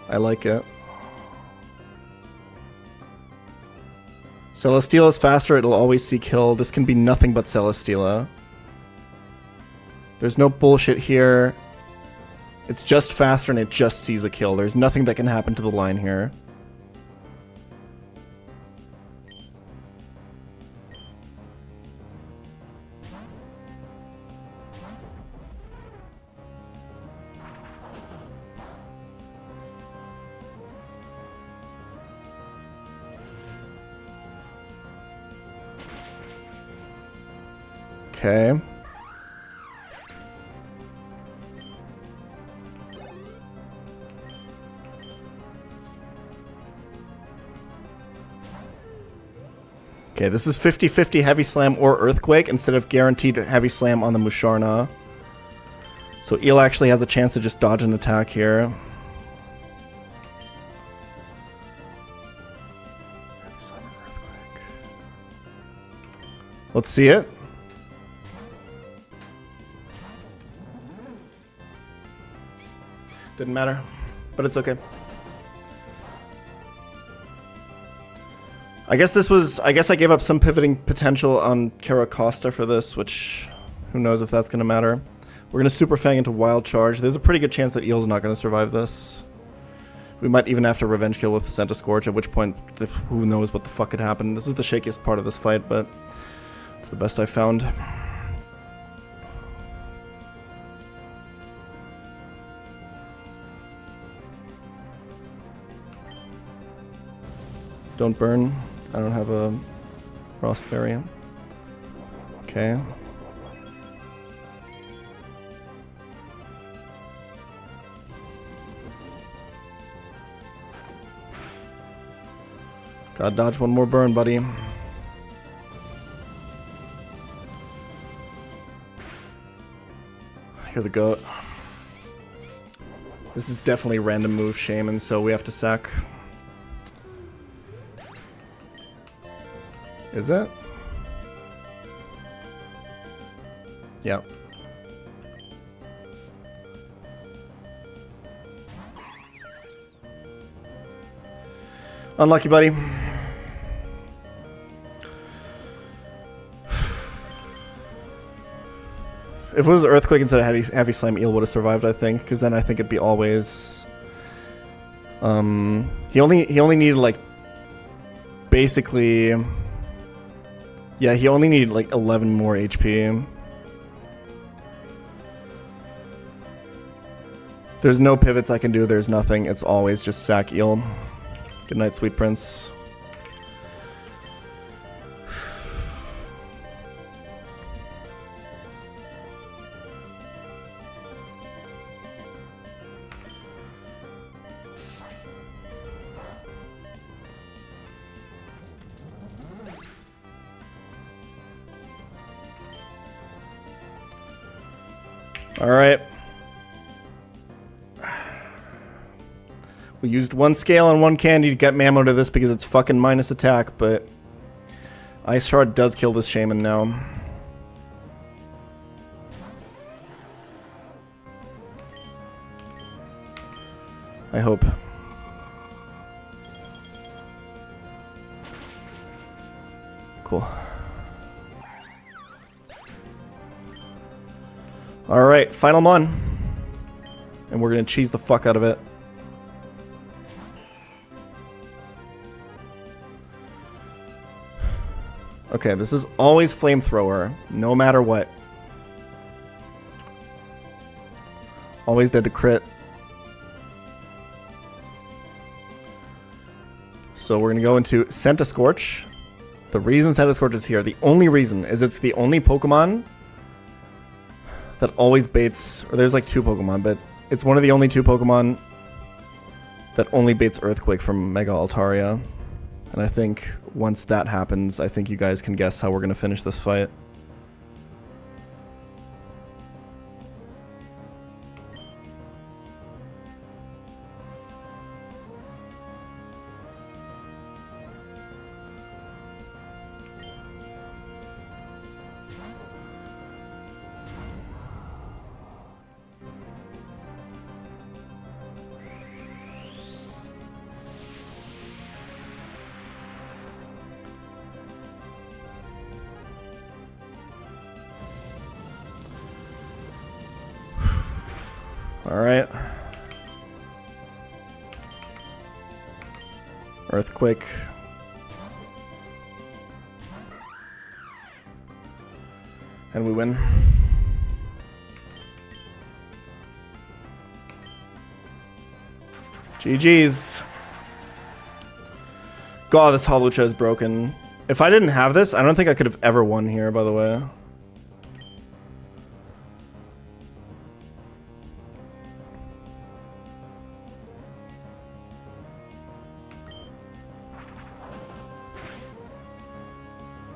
S2: I like it. Celesteela is faster, it'll always see kill. This can be nothing but Celesteela. There's no bullshit here. It's just faster and it just sees a kill. There's nothing that can happen to the line here. Okay. Okay, this is 50-50 heavy slam or earthquake instead of guaranteed heavy slam on the Musharna. So Eel actually has a chance to just dodge an attack here. Heavy slam or earthquake. Let's see it. Didn't matter, but it's okay. I guess I gave up some pivoting potential on Caracosta for this, which who knows if that's going to matter. We're going to Super Fang into Wild Charge. There's a pretty good chance that Eel's not going to survive this. We might even have to Revenge Kill with Senta Scorch, at which point who knows what the fuck could happen. This is the shakiest part of this fight, but it's the best I found. Don't burn. I don't have a Frostberry. Okay. Gotta dodge one more burn, buddy. Here the goat. This is definitely random move Shaman, so we have to sack. Is it? Yeah. Unlucky, buddy. If it was Earthquake instead of Heavy Slam, Eel would have survived, I think, because then I think it'd be always... He only needed, like, basically... Yeah, he only needed, like, 11 more HP. There's no pivots I can do, there's nothing. It's always just sack Eel. Good night, Sweet Prince. Alright. We used one scale and one candy to get Mammo to this because it's fucking minus attack, but Ice Shard does kill this Shaman now. I hope. Cool. Alright, final mon. And we're gonna cheese the fuck out of it. Okay, this is always Flamethrower, no matter what. Always dead to crit. So we're gonna go into Senta Scorch. The reason Senta Scorch is here, the only reason, is it's the only Pokemon that always baits, or there's like two Pokemon, but it's one of the only two Pokemon that only baits Earthquake from Mega Altaria. And I think once that happens, I think you guys can guess how we're going to finish this fight. Alright. Earthquake. And we win. GG's. God, this Hawlucha is broken. If I didn't have this, I don't think I could have ever won here, by the way.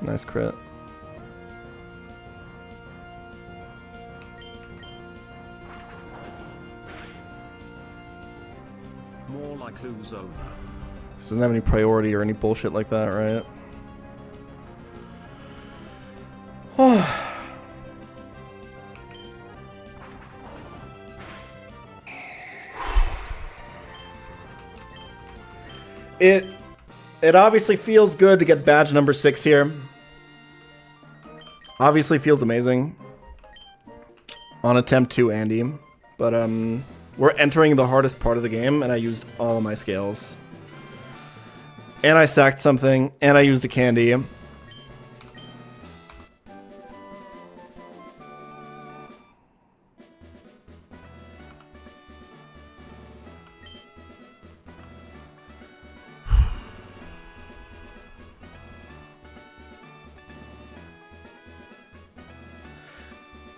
S2: Nice crit.
S1: More like Luzona.
S2: This doesn't have any priority or any bullshit like that, right? It obviously feels good to get badge number 6 here. Obviously feels amazing. On attempt 2, Andy. But we're entering the hardest part of the game, and I used all of my scales. And I sacked something, and I used a candy.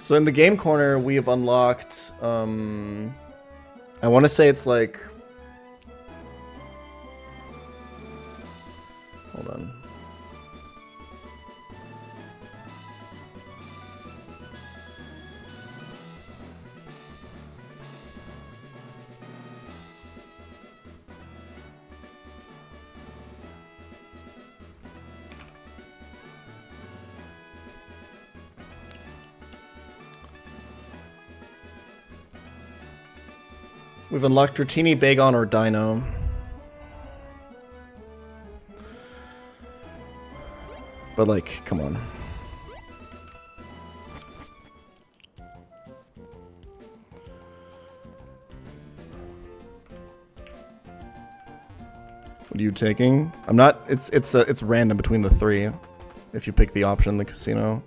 S2: So in the game corner, we have unlocked, I want to say it's like, hold on. We've unlocked Dratini, Bagon, or Dino. But like, come on. What are you taking? I'm not. It's random between the 3. If you pick the option in the casino.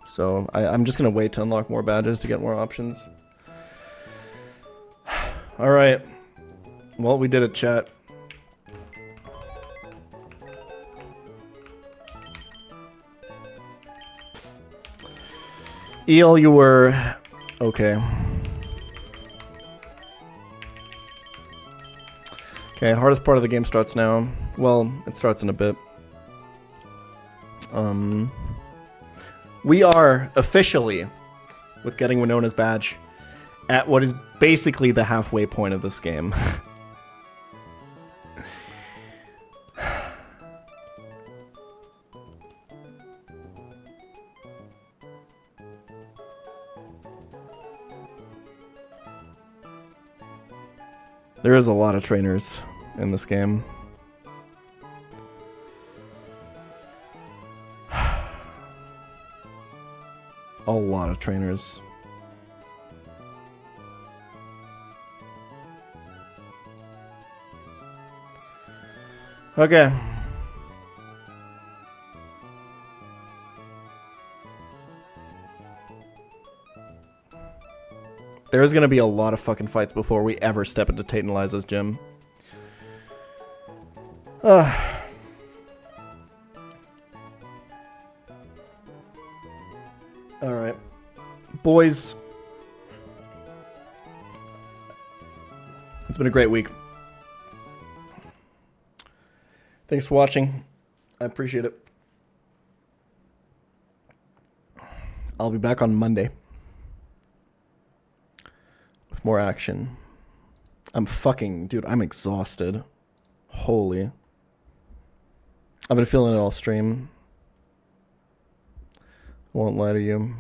S2: So I'm just gonna wait to unlock more badges to get more options. All right. Well, we did it, chat. Eel, you were okay. Okay, hardest part of the game starts now. Well, it starts in a bit. We are officially, with getting Winona's badge, at what is basically the halfway point of this game. There is a lot of trainers in this game. A lot of trainers. Okay. There's gonna be a lot of fucking fights before we ever step into Tate and Liza's gym. Alright. Boys. It's been a great week. Thanks for watching. I appreciate it. I'll be back on Monday with more action. Dude, I'm exhausted. Holy. I've been feeling it all stream. Won't lie to you.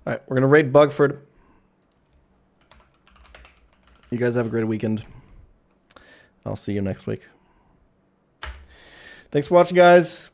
S2: Alright, we're going to raid Bugford. You guys have a great weekend. I'll see you next week. Thanks for watching, guys.